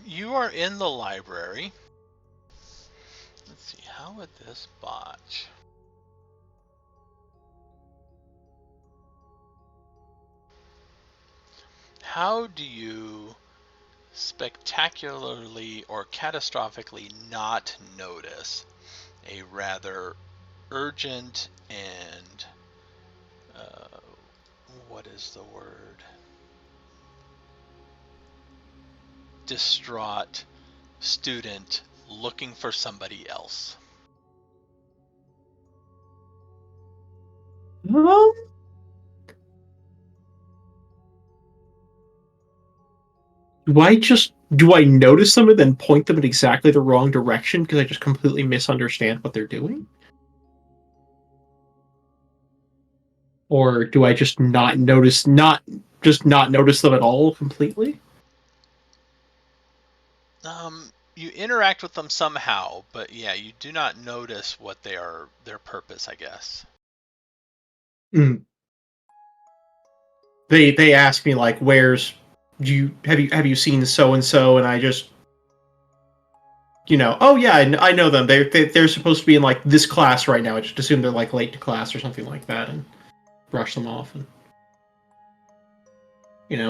You are in the library. Let's see, how would this botch? How do you spectacularly or catastrophically not notice a rather urgent and what is the word? Distraught student looking for somebody else? Do I notice them and then point them in exactly the wrong direction because I just completely misunderstand what they're doing? Or do I just not notice them at all completely? You interact with them somehow, but yeah, you do not notice what their purpose, I guess. Mm. They ask me like, "Where's have you seen so and so?" And I just, oh yeah, I know them. They're supposed to be in like this class right now. I just assume they're like late to class or something like that, and brush them off. And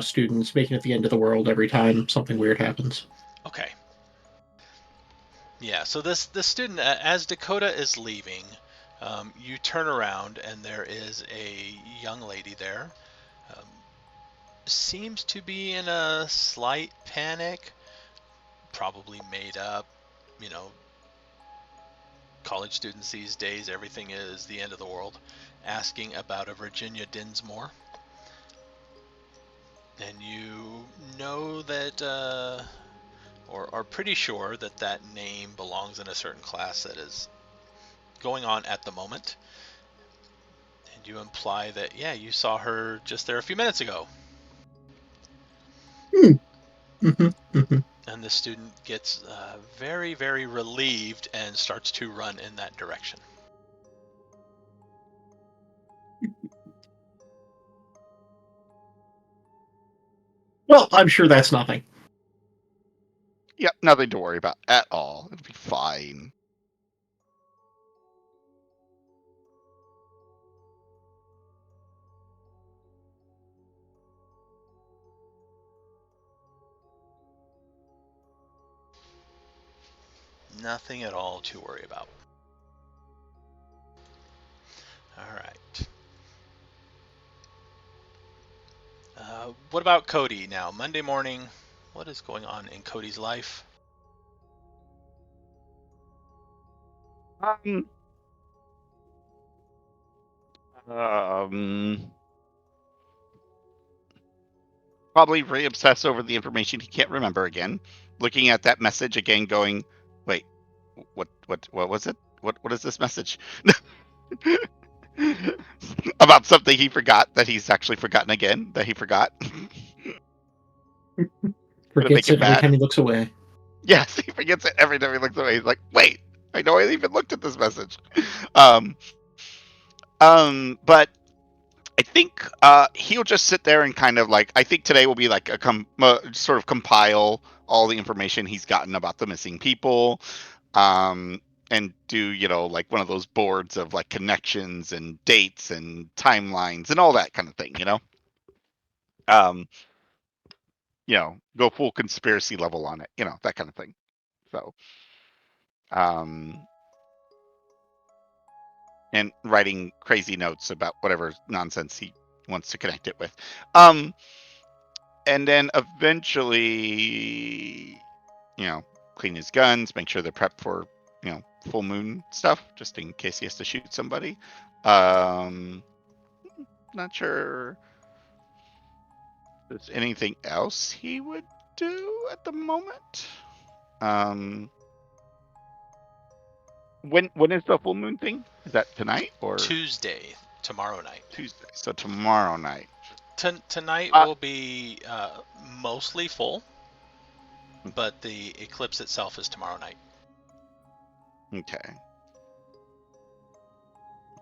students making it the end of the world every time something weird happens. Okay. Yeah, so this student, as Dakota is leaving, you turn around and there is a young lady there. Seems to be in a slight panic, probably made up. You know, college students these days, everything is the end of the world. Asking about a Virginia Dinsmore. And you know that, or are pretty sure that that name belongs in a certain class that is going on at the moment. And you imply that, yeah, you saw her just there a few minutes ago. And the student gets very, very relieved and starts to run in that direction. Well, I'm sure that's nothing. Yep, nothing to worry about at all. It'll be fine. Nothing at all to worry about. All right. What about Cody now? Monday morning, what is going on in Cody's life? Probably re-obsess over the information he can't remember again. Looking at that message again, going, "Wait, what was it? What is this message?" About something he forgot that he's actually forgotten again that he forgot. Forgets it every time he looks away. Yes, he forgets it every time he looks away. He's like, "Wait, I know I even looked at this message." But I think he'll just sit there and kind of like, I think today will be like sort of compile all the information he's gotten about the missing people, and do, like one of those boards of like connections and dates and timelines and all that kind of thing, go full conspiracy level on it, that kind of thing. So, and writing crazy notes about whatever nonsense he wants to connect it with. And then eventually, clean his guns, make sure they're prepped for, full moon stuff, just in case he has to shoot somebody. Not sure if there's anything else he would do at the moment. When is the full moon thing? Is that tonight or Tuesday, tomorrow night? Tuesday. So tomorrow night. Tonight will be mostly full, but the eclipse itself is tomorrow night. Okay.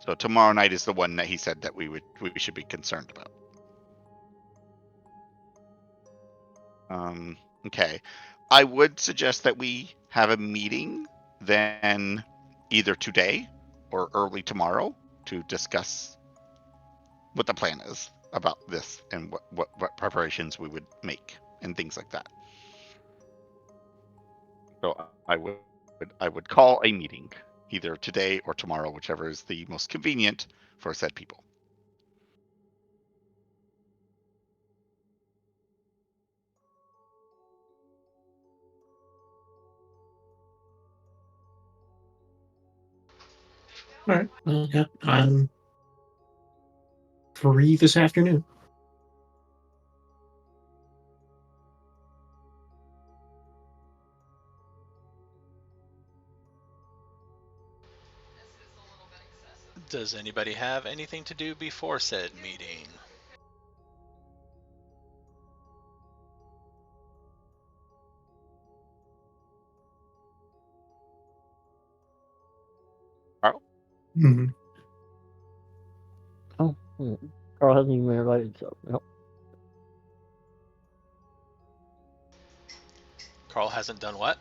So tomorrow night is the one that he said that we should be concerned about. Okay. I would suggest that we have a meeting then either today or early tomorrow to discuss what the plan is about this and what preparations we would make and things like that. So I would call a meeting either today or tomorrow, whichever is the most convenient for said people. All right. Well, yeah, I'm free this afternoon. Does anybody have anything to do before said meeting? Carl? Mm-hmm. Oh, Carl hasn't even been invited, so no. Carl hasn't done what?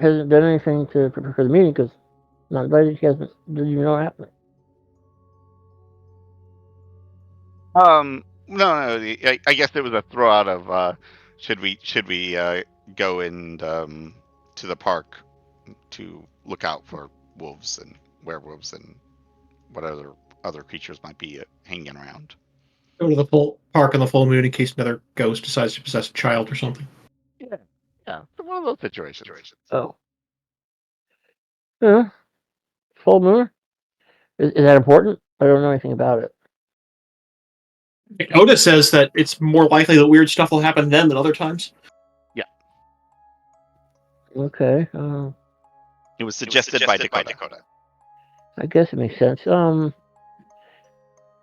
Hasn't done anything to prepare for the meeting because not invited. He doesn't even know what happened. No. I guess it was a throw out of should we go and to the park to look out for wolves and werewolves and what other creatures might be hanging around. Go to the full park on the full moon in case another ghost decides to possess a child or something. Yeah, one of those situations. Oh. Yeah. Full moon? Is that important? I don't know anything about it. Oda says that it's more likely that weird stuff will happen then than other times. Yeah. Okay. It was suggested by Dakota. I guess it makes sense. Do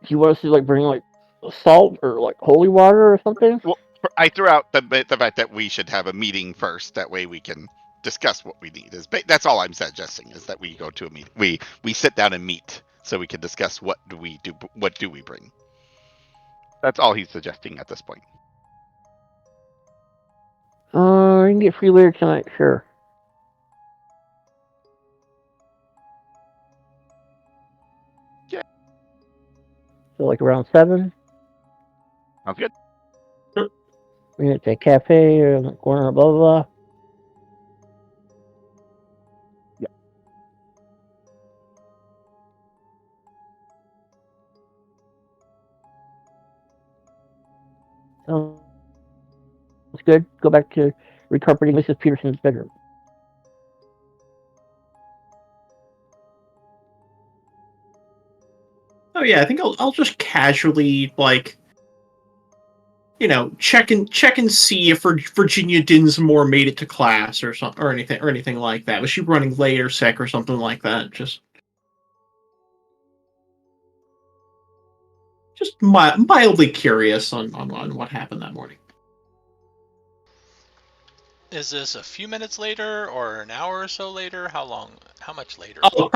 you want us to like bring like salt or like holy water or something? Well, I threw out the fact that we should have a meeting first. That way we can discuss what we need. That's all I'm suggesting is that we go to a meeting. We sit down and meet so we can discuss what do we do. What do we bring? That's all he's suggesting at this point. You can get free later tonight, sure. Yeah. So like around 7? Sounds good. We're gonna to a cafe or in the corner, blah blah blah. Yeah. Sounds good. Go back to recarpeting Mrs. Peterson's bedroom. Oh yeah, I think I'll just casually check and see if Virginia Dinsmore made it to class or something or anything like that. Was she running late or sick or something like that? Just mildly curious on what happened that morning. Is this a few minutes later or an hour or so later? How long? How much later? Oh,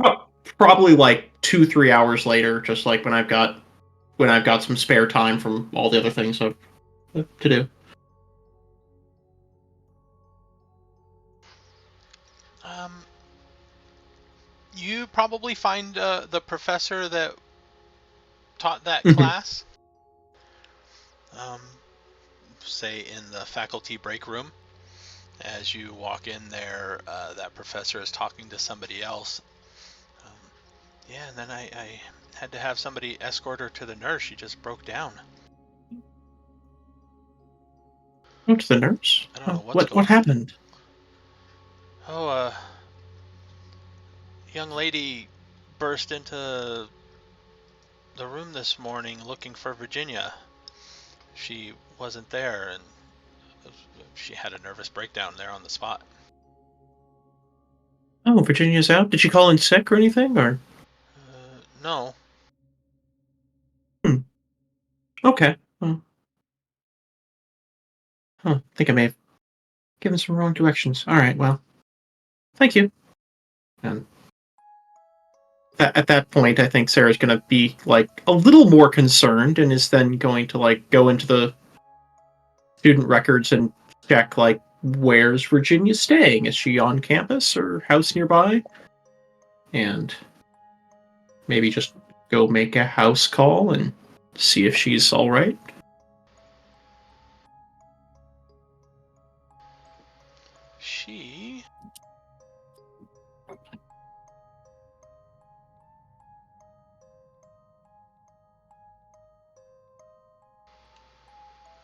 probably like 2-3 hours later, just like when I've got some spare time from all the other things to do. You probably find the professor that taught that Mhm. class. Say in the faculty break room. As you walk in there, that professor is talking to somebody else. Yeah, and then I had to have somebody escort her to the nurse. She just broke down. Oh, to the nurse? I don't know what's What going. happened? Oh, young lady burst into the room this morning looking for Virginia. She wasn't there, and she had a nervous breakdown there on the spot. Oh, Virginia's out? Did she call in sick or anything? Or No. Okay. Well, I think I may have given some wrong directions. All right. Well, thank you. And at that point, I think Sarah's going to be a little more concerned, and is then going to go into the student records and check where's Virginia staying? Is she on campus or house nearby? And maybe just go make a house call and see if she's all right. She...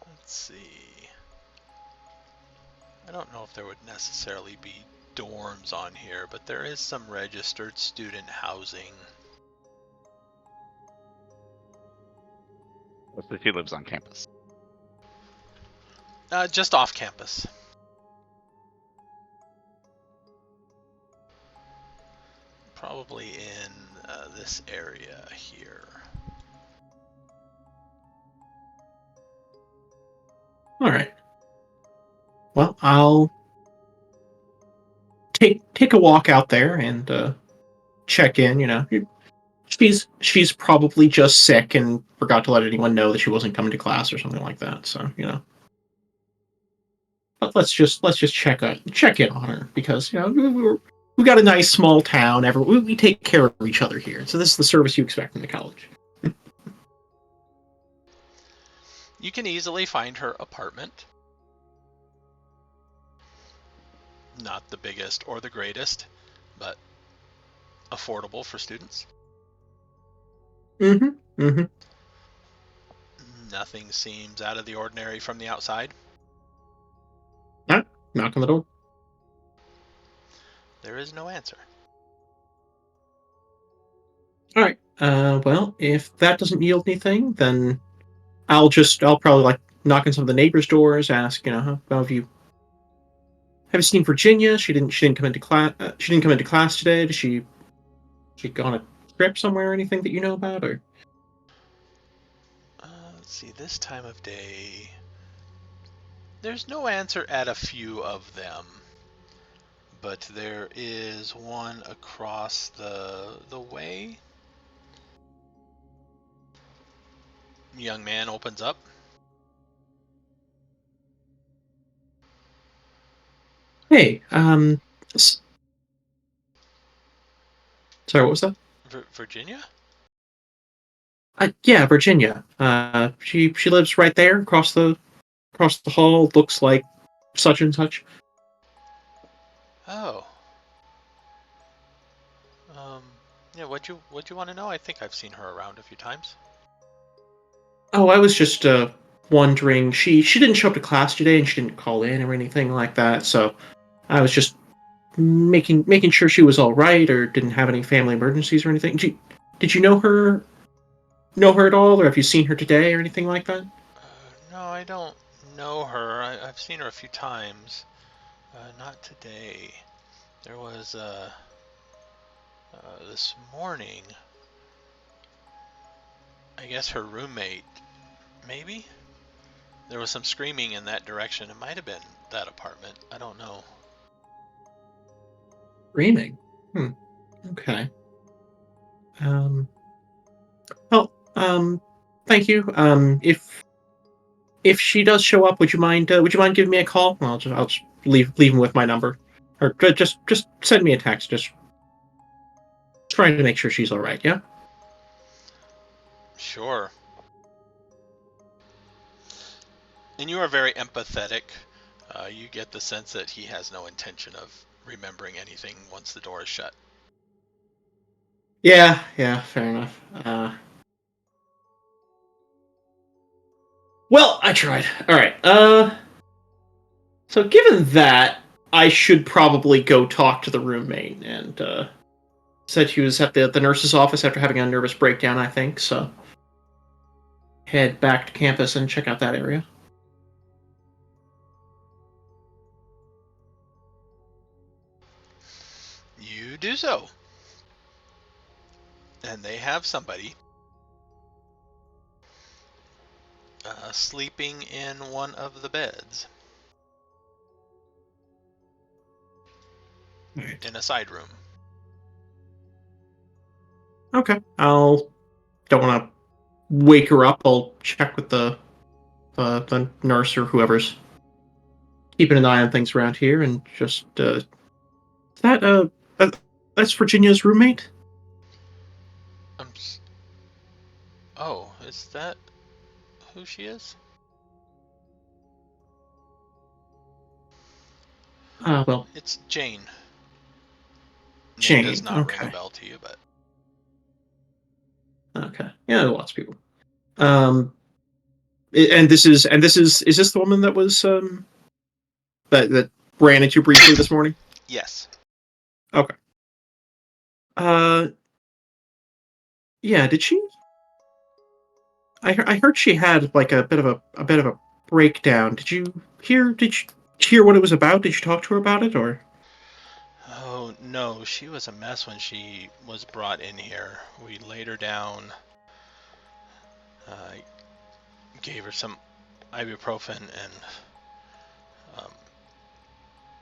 Let's see. I don't know if there would necessarily be dorms on here, but there is some registered student housing. So she lives on campus. Just off campus. Probably in this area here. All right. Well, I'll take a walk out there and check in. She's probably just sick and forgot to let anyone know that she wasn't coming to class or something like that. So but let's just check in on her because we got a nice small town. We take care of each other here. So this is the service you expect from the college. You can easily find her apartment. Not the biggest or the greatest, but affordable for students. Mm-hmm. Mm-hmm. Nothing seems out of the ordinary from the outside. Knock on the door. There is no answer. All right. Well, if that doesn't yield anything, then I'll probably knock on some of the neighbors' doors, ask, how have you seen Virginia? She didn't come into class. She didn't come into class today. Did she go on a trip somewhere or anything that you know about? Or let's see. This time of day, there's no answer at a few of them, but there is one across the way. Young man opens up. hey, sorry, what was that? Virginia? Yeah, Virginia. She lives right there across the hall. Looks like such and such. Oh. Yeah. What'd you want to know? I think I've seen her around a few times. Oh, I was just wondering. She didn't show up to class today, and she didn't call in or anything like that. So I was just making sure she was all right or didn't have any family emergencies or anything. Did you know her know her at all, or have you seen her today or anything like that? No, I don't know her. I've seen her a few times. Not today. There was this morning. I guess her roommate, maybe? There was some screaming in that direction. It might have been that apartment. I don't know. Screaming. Okay. Well, thank you. If she does show up, would you mind giving me a call? I'll just leave him with my number, or just send me a text. Just trying to make sure she's all right. Yeah. Sure. And you are very empathetic. You get the sense that he has no intention of remembering anything once the door is shut. Yeah. Fair enough. Well, I tried. All right. So given that, I should probably go talk to the roommate, and said she was at the nurse's office after having a nervous breakdown, I think. So head back to campus and check out that area. You do so. And they have somebody sleeping in one of the beds. Right. In a side room. Okay. Don't want to wake her up. I'll check with the nurse or whoever's keeping an eye on things around here, and just that that's Virginia's roommate. Oh, is that who she is? Well, It's Jane. Jane. Name does not ring a Okay. bell to you, but Okay. Yeah, lots of people. And this is this the woman that was that ran into briefly this morning? yes. Okay. Uh, yeah. Did she? I heard she had like a bit of a breakdown. Did you hear? Did you hear what it was about? Did you talk to her about it, or? Oh no, she was a mess when she was brought in here. We laid her down, gave her some ibuprofen and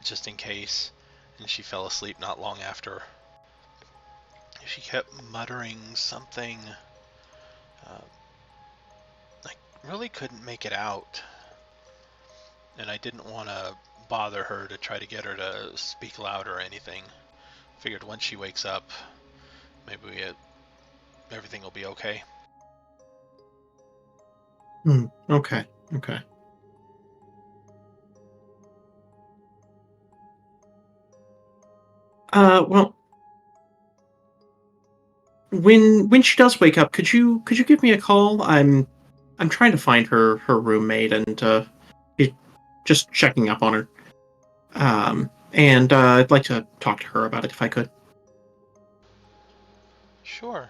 just in case, and she fell asleep not long after. She kept muttering something. I really couldn't make it out, and I didn't want to bother her to try to get her to speak loud or anything. Figured once she wakes up, maybe everything will be okay. Okay. Well, when she does wake up, could you give me a call? I'm trying to find her roommate, and just checking up on her. And I'd like to talk to her about it if I could. Sure.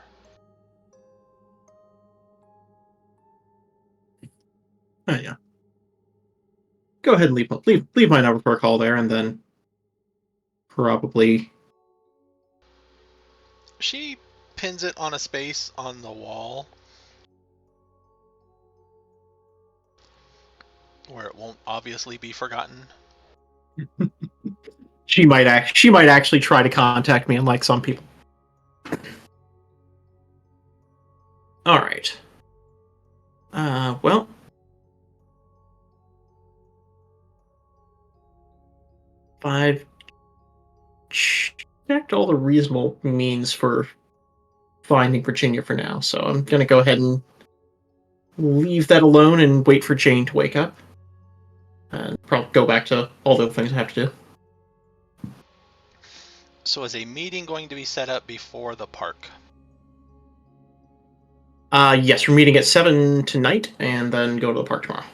Yeah. Go ahead and leave my number for a call there, and then probably. She pins it on a space on the wall where it won't obviously be forgotten. She might actually try to contact me, unlike some people. All right. Well. I've checked all the reasonable means for finding Virginia for now, so I'm gonna go ahead and leave that alone and wait for Jane to wake up. And probably go back to all the other things I have to do. So is a meeting going to be set up before the park? Yes, we're meeting at 7 tonight, and then go to the park tomorrow.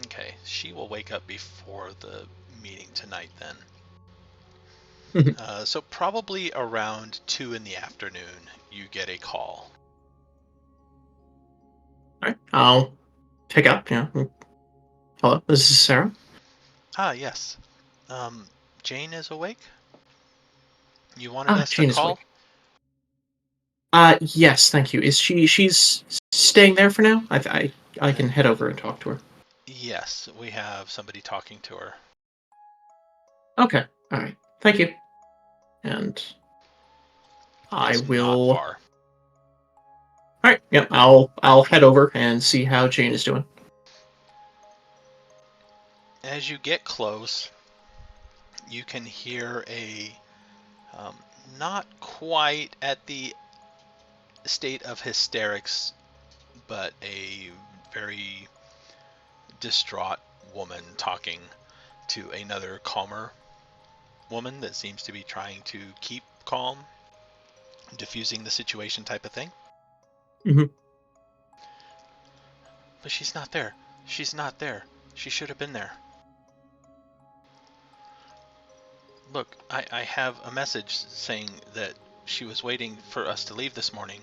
Okay, she will wake up before the meeting tonight then. So probably around 2 in the afternoon, you get a call. All right, I'll pick up. Hello, this is Sarah. Ah, yes. Jane is awake? You wanted us to Jane is call? awake. Yes, thank you. Is she's staying there for now? I can head over and talk to her. Yes, we have somebody talking to her. Okay, all right. Thank you. And I It's will. not far. All right. Yep. I'll head over and see how Jane is doing. As you get close, you can hear a not quite at the state of hysterics, but a very distraught woman talking to another calmer woman that seems to be trying to keep calm, diffusing the situation type of thing. Mm-hmm. But she's not there. She's not there. She should have been there. Look, I have a message saying that she was waiting for us to leave this morning.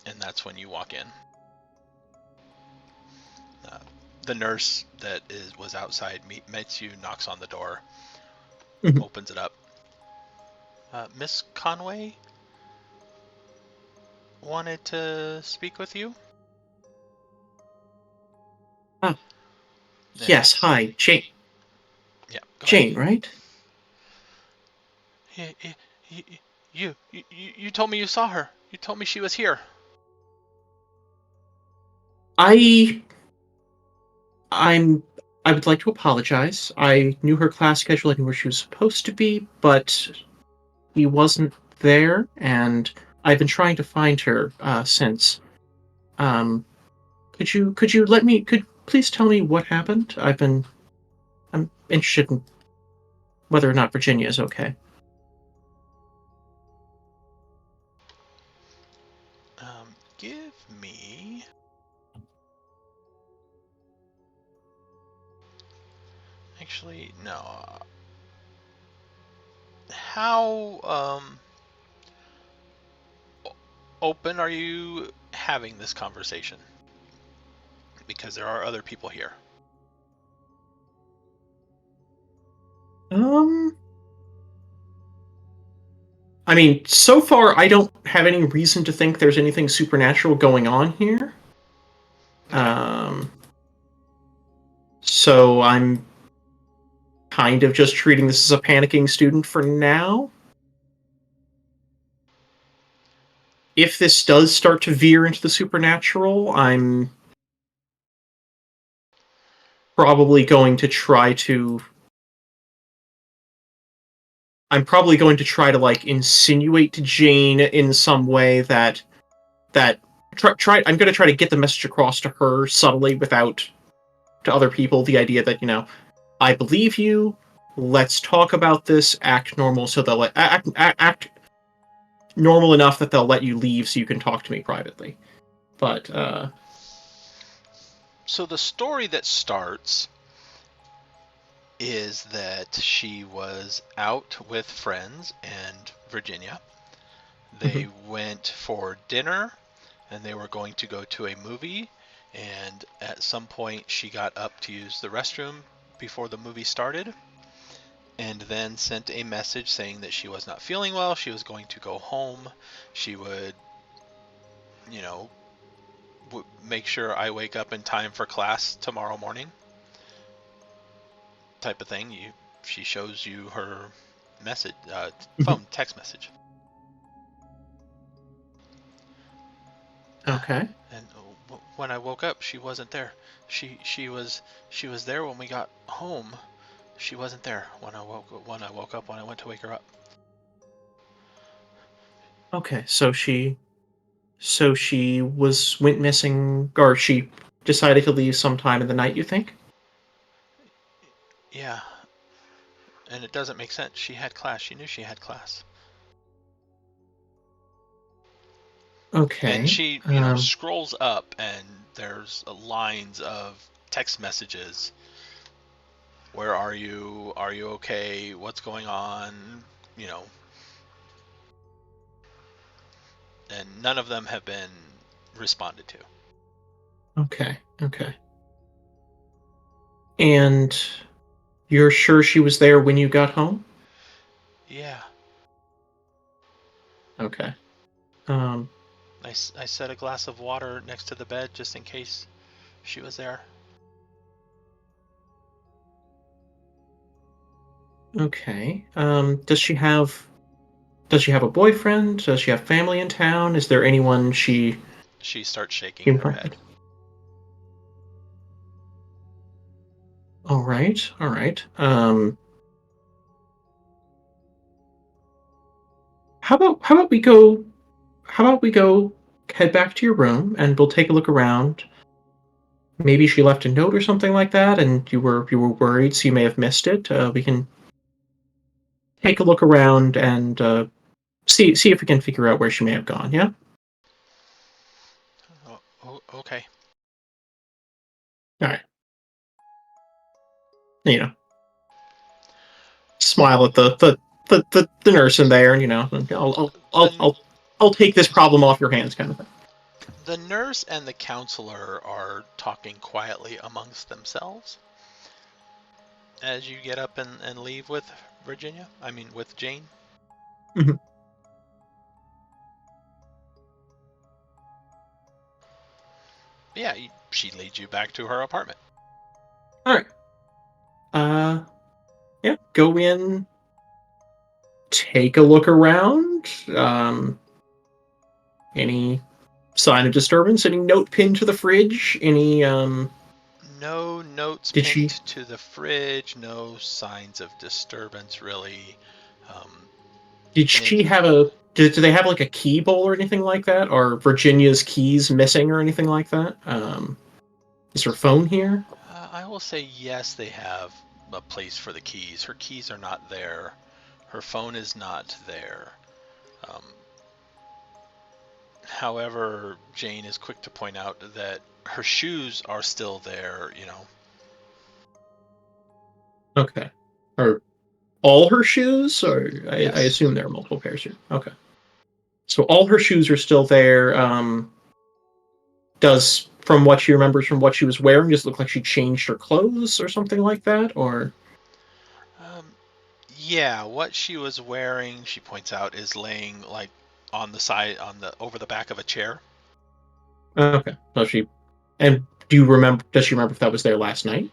And that's when you walk in. The nurse that was outside meets you, knocks on the door, Mhm. opens it up. Miss Conway wanted to speak with you? Yes. Hi, Jane. Yeah, go Jane, right? ahead. You told me you saw her. You told me she was here. I I'm I would like to apologize. I knew her class schedule. I knew where she was supposed to be, but he wasn't there, and I've been trying to find her since. Um, could you let me? Could please tell me what happened? I'm interested in whether or not Virginia is okay. Give me. Actually, no. How open are you having this conversation? Because there are other people here. Um, I mean, so far I don't have any reason to think there's anything supernatural going on here. Okay. So I'm kind of just treating this as a panicking student for now. If this does start to veer into the supernatural, probably going to try to I'm probably going to try to like insinuate to Jane in some way that I'm going to try to get the message across to her subtly without to other people the idea that, I believe you. Let's talk about this. Act normal, so they'll act normal enough that they'll let you leave, so you can talk to me privately. But So the story that starts is that she was out with friends and Virginia. They went for dinner and they were going to go to a movie. And at some point, she got up to use the restroom before the movie started, and then sent a message saying that she was not feeling well. She was going to go home. She would, you know, make sure I wake up in time for class tomorrow morning, type of thing. She shows you her message, text message. okay. And when I woke up, she wasn't there. She was there when we got home. She wasn't there when I woke up when I went to wake her up. Okay, so she went missing, or she decided to leave sometime in the night, you think? Yeah, and it doesn't make sense. She had class. She knew she had class. And Okay. she, scrolls up, and there's lines of text messages. Where are you? Are you okay? What's going on? You know, and none of them have been responded to. Okay. And you're sure she was there when you got home? Yeah. Okay. I set a glass of water next to the bed just in case she was there. Okay. Does she have a boyfriend? Does she have family in town? Is there anyone she She starts shaking can her find? head. All right. How about we go? How about we go head back to your room and we'll take a look around. Maybe she left a note or something like that, and you were worried, so you may have missed it. We can take a look around and see if we can figure out where she may have gone. Yeah. Okay. All right. You know, smile at the nurse in there, and I'll take this problem off your hands, kind of thing. The nurse and the counselor are talking quietly amongst themselves as you get up and leave with with Jane. Mhm. Yeah, she leads you back to her apartment. All right. Yeah. Go in. Take a look around. Any sign of disturbance? Any note pinned to the fridge? Any No notes Did pinned she to the fridge. No signs of disturbance, really. Um, did and she have a do they have like a key bowl or anything like that? Or Virginia's keys missing or anything like that? Is her phone here? I will say yes, they have a place for the keys. Her keys are not there. Her phone is not there. Um, However, Jane is quick to point out that her shoes are still there, Okay. Are all her shoes? Or I Yes. assume there are multiple pairs here. Okay. So all her shoes are still there. Does from what she remembers from what she was wearing, does it look like she changed her clothes or something like that? Or Yeah, what she was wearing, she points out, is laying like on the side, over the back of a chair. okay. So she and do you remember does she remember if that was there last night?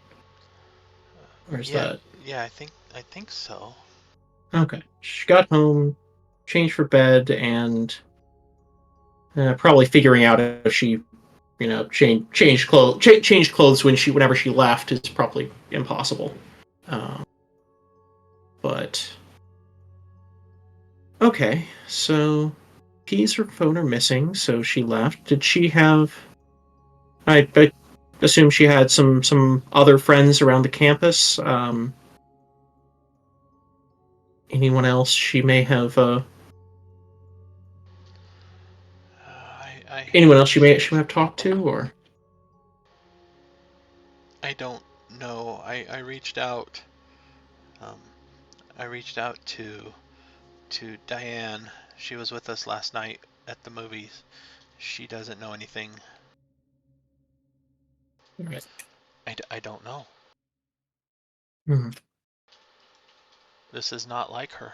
Or is Yeah, that yeah, I think so. okay? She got home, changed for bed, and probably figuring out if she, changed clothes whenever she left is probably impossible. Um, but okay, so keys her phone are missing, so she left. Did she have? I assume she had some other friends around the campus. Anyone else she may have? I Anyone else she may have talked to, or I don't know. I reached out. Um, I reached out to Diane. She was with us last night at the movies. She doesn't know anything. right. I don't know. Hmm. This is not like her.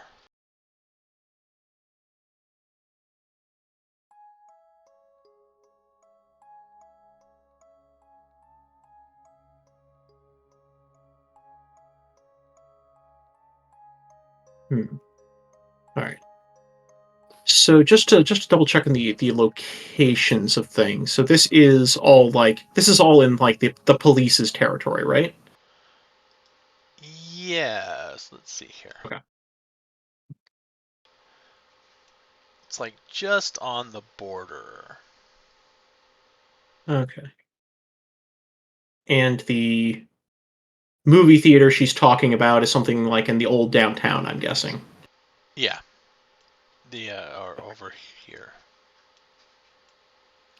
Hmm. All right. So just to double check on the locations of things. So this is all in like the police's territory, right? Yes, let's see here. Okay. It's like just on the border. Okay. And the movie theater she's talking about is something like in the old downtown, I'm guessing. Yeah, the or over here.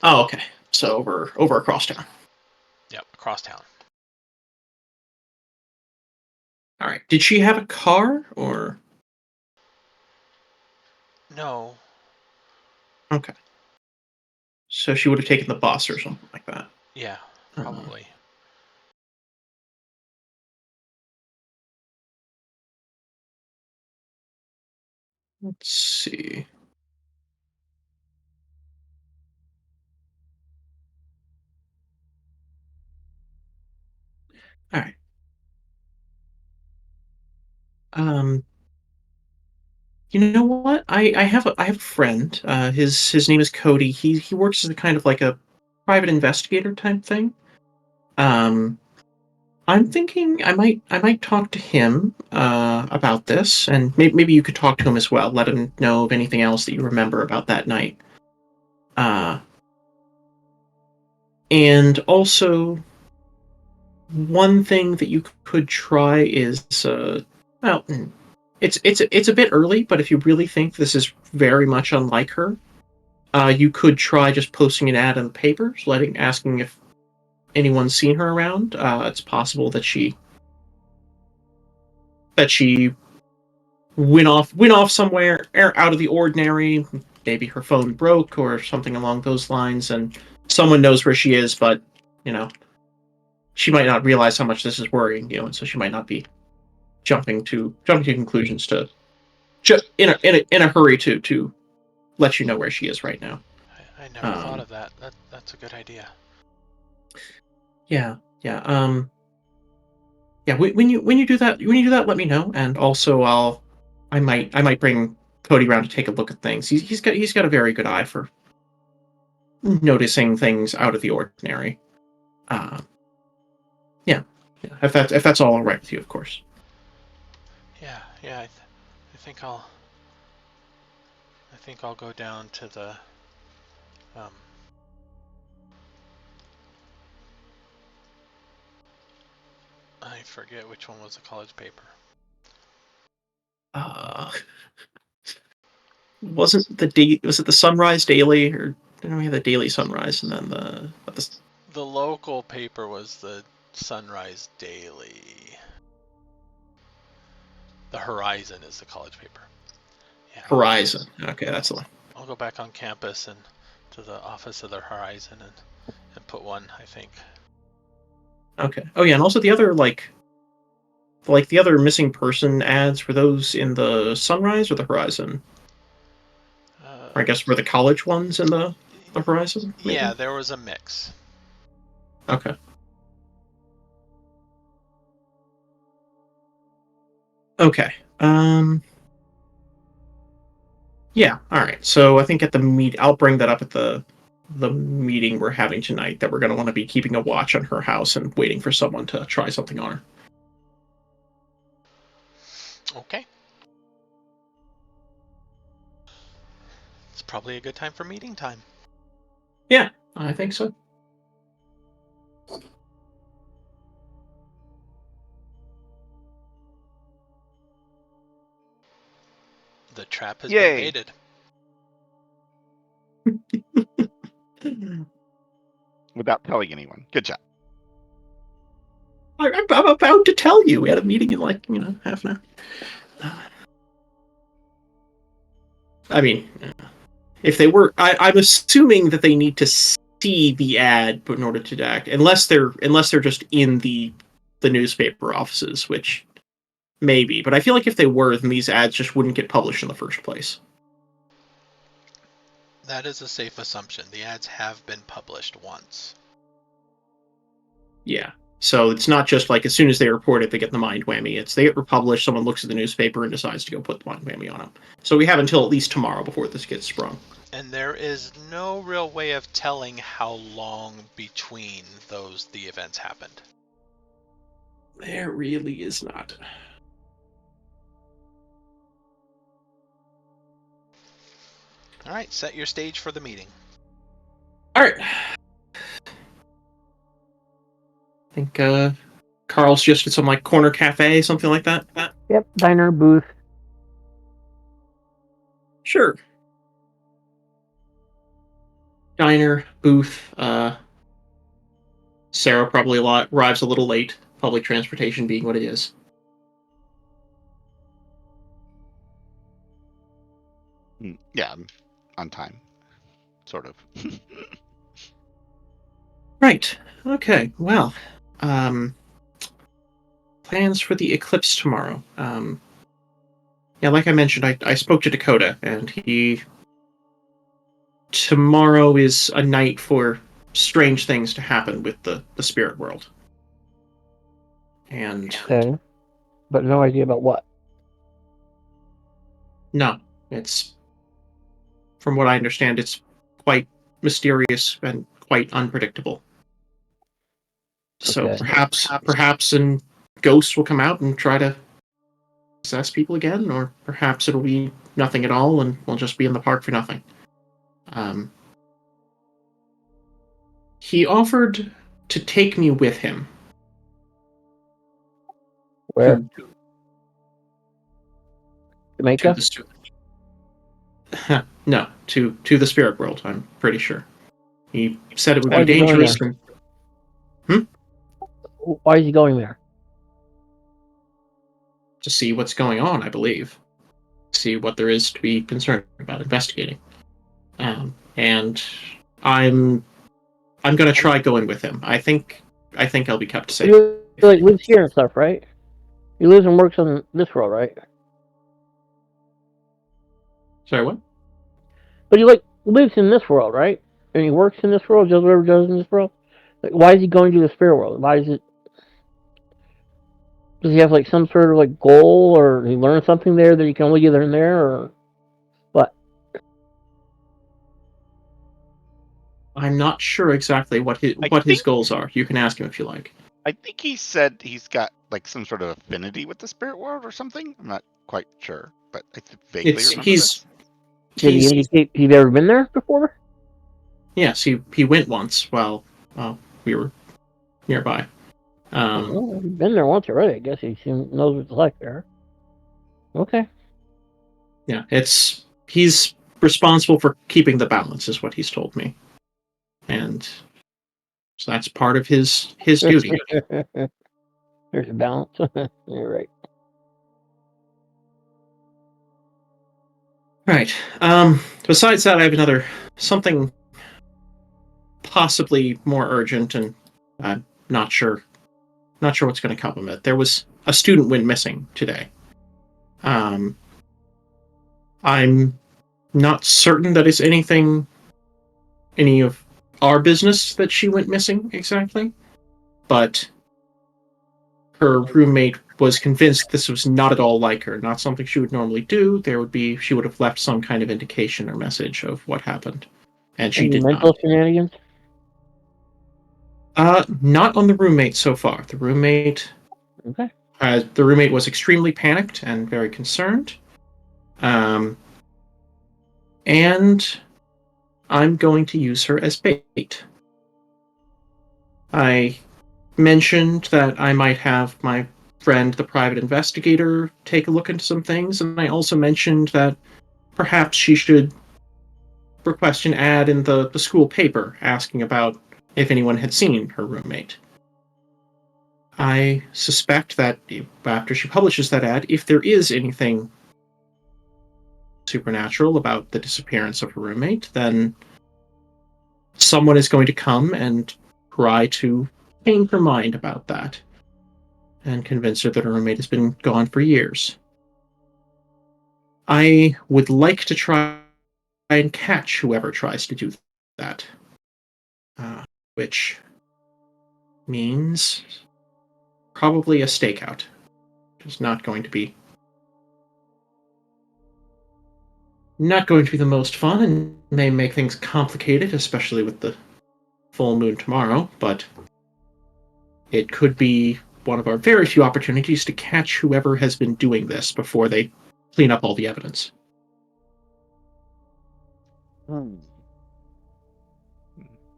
Oh, okay. So over across town. Yep, across town. All right. Did she have a car or? No. Okay. So she would have taken the bus or something like that. Yeah, probably. Let's see. All right. You know what? I have a friend. His name is Cody. He works as a kind of like a private investigator type thing. I'm thinking I might talk to him about this, and maybe you could talk to him as well. Let him know of anything else that you remember about that night. Uh, and also one thing that you could try is well, it's a bit early, but if you really think this is very much unlike her, you could try just posting an ad in the papers, asking if anyone's seen her around. It's possible that she went off somewhere out of the ordinary. Maybe her phone broke or something along those lines, and someone knows where she is, but you know she might not realize how much this is worrying you, and so she might not be jumping to conclusions to in a hurry to let you know where she is right now. I never thought of that. That's a good idea. Yeah, yeah. Yeah. When you do that, let me know, and also I might bring Cody around to take a look at things. He's got a very good eye for noticing things out of the ordinary. Uh, yeah, yeah. If that's all right with you, of course. Yeah. I think I'll go down to the um. I forget which one was the college paper. Wasn't was it the Sunrise Daily, or didn't we have the Daily Sunrise and then the The local paper was the Sunrise Daily. The Horizon is the college paper. Yeah. Horizon? Okay, that's the one. I'll go back on campus and to the office of the Horizon and put one, I think. Okay. Oh yeah, and also the other the other missing person ads, were those in the Sunrise or the Horizon? Or I guess were the college ones in the Horizon? Maybe? Yeah, there was a mix. Okay. Okay. Yeah. All right. So I think at the I'll bring that up at the meeting we're having tonight, that we're going to want to be keeping a watch on her house and waiting for someone to try something on her. Okay. It's probably a good time for meeting time. Yeah, I think so. The trap has Yay. been baited. Without telling anyone. Good job. I'm about to tell you. We had a meeting in half an hour. I mean, if they were, I'm assuming that they need to see the ad in order to act, unless they're just in the newspaper offices, which maybe. But I feel like if they were, then these ads just wouldn't get published in the first place. That is a safe assumption. The ads have been published once. Yeah. So it's not just like as soon as they report it, they get the mind whammy. It's they get republished, someone looks at the newspaper and decides to go put the mind whammy on them. So we have until at least tomorrow before this gets sprung. And there is no real way of telling how long between the events happened. There really is not. All right, set your stage for the meeting. All right. I think Carl's just at some corner cafe, something like that. Yep, diner booth. Sure. Diner booth. Sarah probably arrives a little late. Public transportation being what it is. Yeah, I'm on time, sort of. Right. Okay. Well, plans for the eclipse tomorrow. Yeah, like I mentioned, I spoke to Dakota, and tomorrow is a night for strange things to happen with the spirit world. And Okay. But no idea about what. no, it's from what I understand, it's quite mysterious and quite unpredictable. So Okay. perhaps and ghosts will come out and try to possess people again, or perhaps it'll be nothing at all and we'll just be in the park for nothing. Um, he offered to take me with him. Where? To Jamaica? no, to the spirit world. I'm pretty sure. He said it would Why be is he going dangerous. there? And, Why is he going there? to see what's going on, I believe. See what there is to be concerned about investigating. And I'm gonna try going with him. I think I'll be kept safe. He like lives here and stuff, right? He lives and works on this world, right? Sorry, what? But he like lives in this world, right? And he works in this world, does whatever he does in this world. Like, why is he going to the spirit world? Why is it? Does he have like some sort of like goal, or he learn something there that he can only get in there, or what? I'm not sure exactly what his goals are. You can ask him if you like. I think he said he's got like some sort of affinity with the spirit world or something. I'm not quite sure, but I vaguely remember this. Did he indicate he'd ever been there before? Yes, he went once while we were nearby. Well, he's been there once already. I guess he knows what it's like there. Okay. Yeah, he's responsible for keeping the balance, is what he's told me, and so that's part of his duty. There's a balance. You're right. Right. Besides that, I have something possibly more urgent, and I'm not sure what's going to come of it. There was a student went missing today. I'm not certain that it's any of our business that she went missing exactly, but her roommate was convinced this was not at all like her, not something she would normally do. She would have left some kind of indication or message of what happened, and she Any did mental not. shenanigans? Not on the roommate so far. Okay. The roommate was extremely panicked and very concerned. And I'm going to use her as bait. I mentioned that I might have my friend, the private investigator, take a look into some things, and I also mentioned that perhaps she should request an ad in the school paper asking about if anyone had seen her roommate. I suspect that after she publishes that ad, if there is anything supernatural about the disappearance of her roommate, then someone is going to come and try to change her mind about that and convince her that her roommate has been gone for years. I would like to try and catch whoever tries to do that, which means probably a stakeout. It's not going to be the most fun and may make things complicated, especially with the full moon tomorrow, but it could be one of our very few opportunities to catch whoever has been doing this before they clean up all the evidence.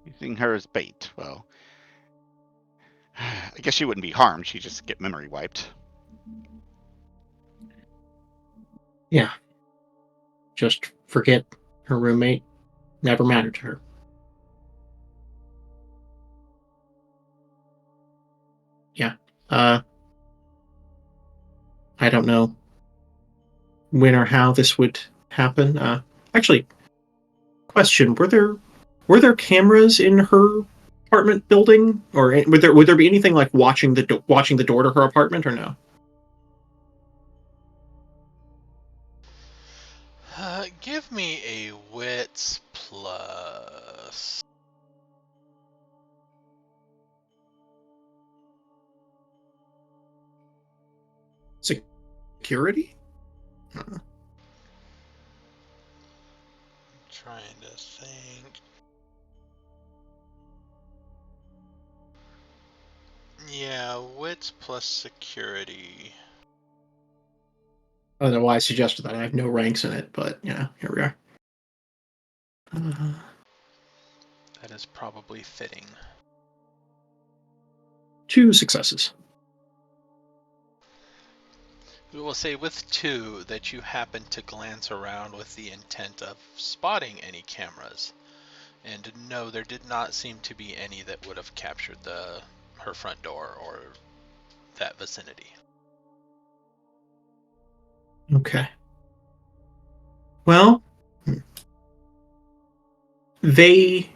Using her as bait. Well, I guess she wouldn't be harmed. She'd just get memory wiped. Yeah. Just forget her roommate never mattered to her. Yeah. I don't know when or how this would happen. Actually, question: were there cameras in her apartment building, or would there be anything like watching the door to her apartment, or no? Give me a wits plus. Security? Trying to think. Yeah, wits plus security. I don't know why I suggested that. I have no ranks in it, but yeah, here we are. That is probably fitting. 2 successes. We will say with 2 that you happen to glance around with the intent of spotting any cameras. And no, there did not seem to be any that would have captured her front door or that vicinity. Okay. Well, they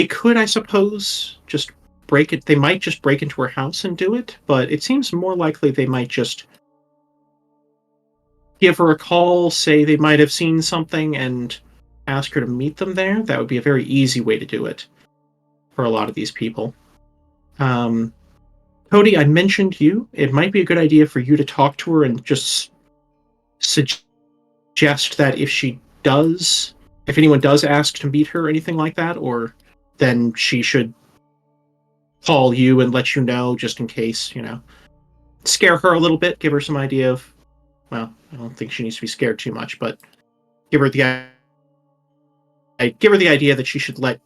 could, I suppose, just break it. They might just break into her house and do it, but it seems more likely they might just give her a call, say they might have seen something, and ask her to meet them there. That would be a very easy way to do it for a lot of these people. Cody, I mentioned you. It might be a good idea for you to talk to her and just suggest that if anyone does ask to meet her or anything like that, or then she should call you and let you know just in case, scare her a little bit, give her some idea of, well, I don't think she needs to be scared too much, but give her the idea that she should let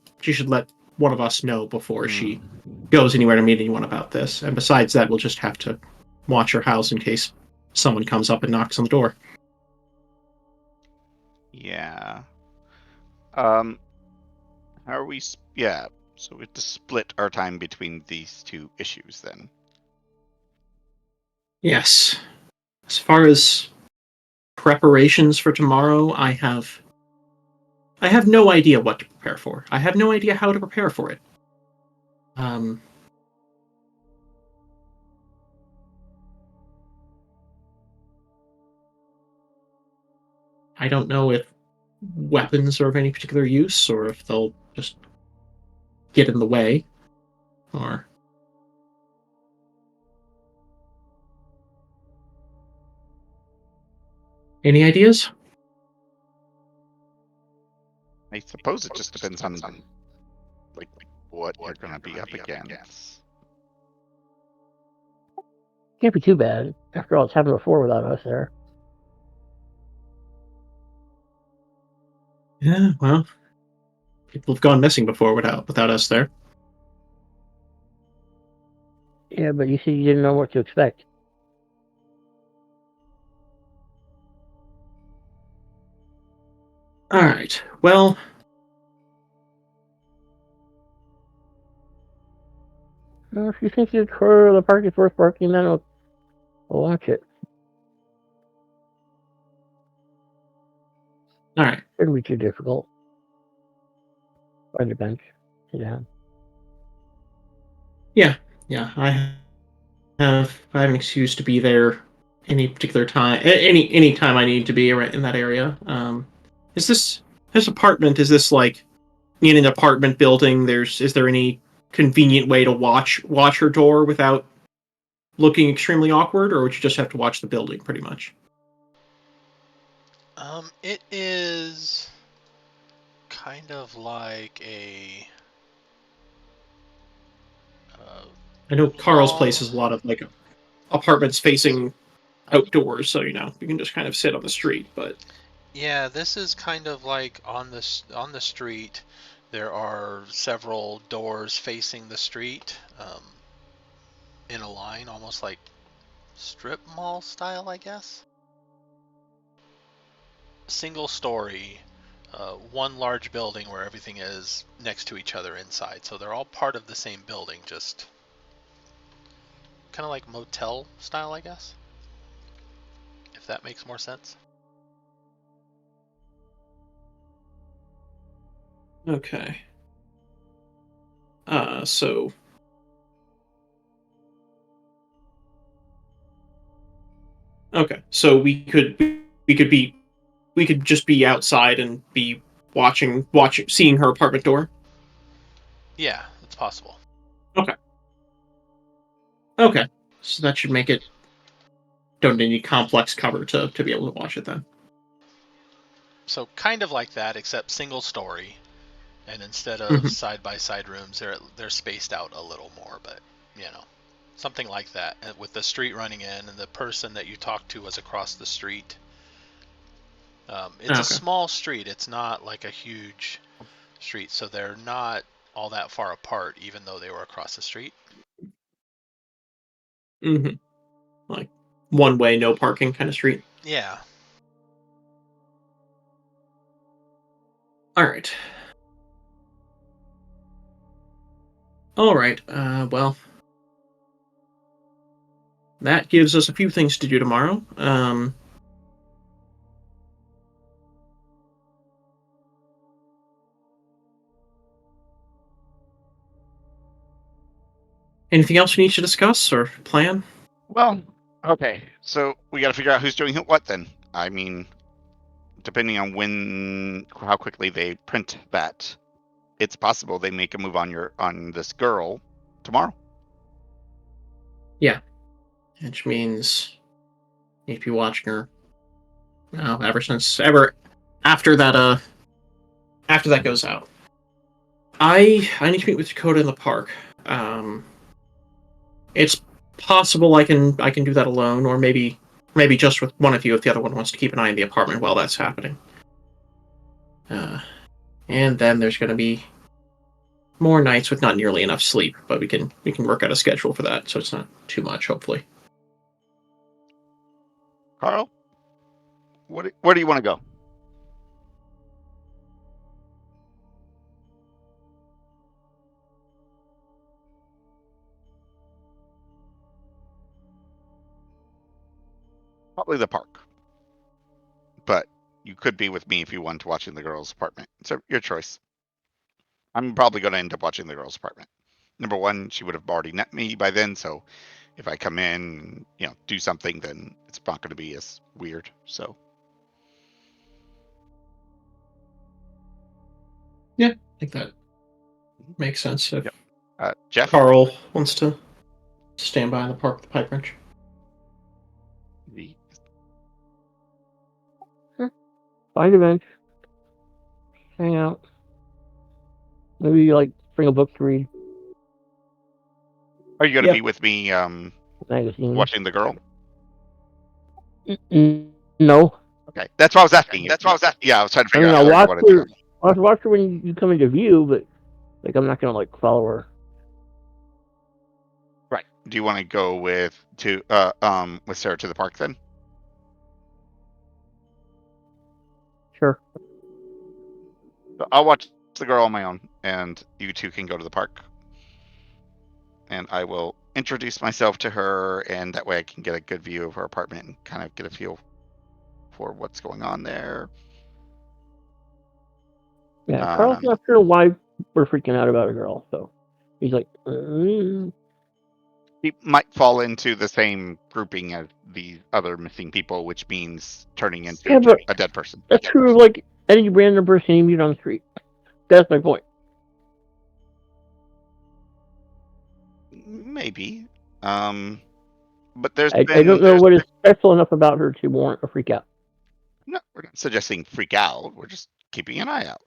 one of us know before she goes anywhere to meet anyone about this. And besides that, we'll just have to watch her house in case someone comes up and knocks on the door. Yeah. How are we? Yeah. So we have to split our time between these 2 issues then. Yes. As far as preparations for tomorrow, I have no idea what to prepare for. I have no idea how to prepare for it. I don't know if weapons are of any particular use, or if they'll just get in the way, or any ideas? I suppose it just depends on like what you're going to be up against. Can't be too bad. After all, it's happened before without us there. Yeah, well, people have gone missing before without us there. Yeah, but you said you didn't know what to expect. All right. Well, If you think the park is worth parking, then we'll watch it. all right. Shouldn't be too difficult. Find a bench. Sit down. Yeah. I have an excuse to be there any particular time, any time I need to be in that area. Is this apartment? Is this like in an apartment building? Is there any convenient way to watch her door without looking extremely awkward, or would you just have to watch the building pretty much? It is kind of like I know Carl's long. place is a lot of like apartments facing outdoors, so you can just kind of sit on the street. But Yeah, this is kind of like on the street. There are several doors facing the street, in a line, almost like strip mall style, I guess. Single story, one large building where everything is next to each other inside. So they're all part of the same building, just kind of like motel style, I guess. If that makes more sense. Okay. So. Okay, so we could just be outside and be watching, seeing her apartment door. Yeah, it's possible. Okay. Okay, so that should make it. Don't need any complex cover to be able to watch it then. So kind of like that, except single story, and instead of Mhm. side by side rooms, they're spaced out a little more, but something like that, with the street running in, and the person that you talked to was across the street. It's a Okay. small street. It's not like a huge street, so they're not all that far apart, even though they were across the street. Mm-hmm. Like one way, no parking kind of street. Yeah. All right. All right. Well, that gives us a few things to do tomorrow. Anything else we need to discuss or plan? Well, okay. So we got to figure out who's doing what then. I mean, depending on how quickly they print that, it's possible they make a move on this girl tomorrow. Yeah, which means need to be watching her. Ever after that goes out. I need to meet with Dakota in the park. It's possible I can do that alone, or maybe just with one of you if the other one wants to keep an eye on the apartment while that's happening. And then there's going to be more nights with not nearly enough sleep, but we can work out a schedule for that, so it's not too much, hopefully. Carl, where do you want to go? Probably the park. But you could be with me if you want to watching the girl's apartment. So your choice. I'm probably going to end up watching the girl's apartment. Number one, she would have already met me by then, so if I come in, do something, then it's not going to be as weird. So Yeah, I think that makes sense. If Jeff, Carl wants to stand by in the park with the pipe wrench. Find a bench, hang out. Maybe like bring a book to read. Are you going to be with me Magazine. watching the girl? No. Okay, that's what I was asking. Yeah, I was trying to figure out how you wanted to go. I'll watch her when you come into view, but like I'm not gonna like follow her. Right. Do you want to go with Sarah to the park then? Sure. So I'll watch the girl on my own, and you two can go to the park. And I will introduce myself to her, and that way I can get a good view of her apartment and kind of get a feel for what's going on there. Yeah, Carl's not sure why we're freaking out about a girl, so he's like, He might fall into the same grouping as the other missing people, which means turning into a dead person. That's true of like any random person you meet on the street. That's my point. Maybe. But there's I don't know what is special enough about her to warrant a freak out. No, we're not suggesting freak out. We're just keeping an eye out.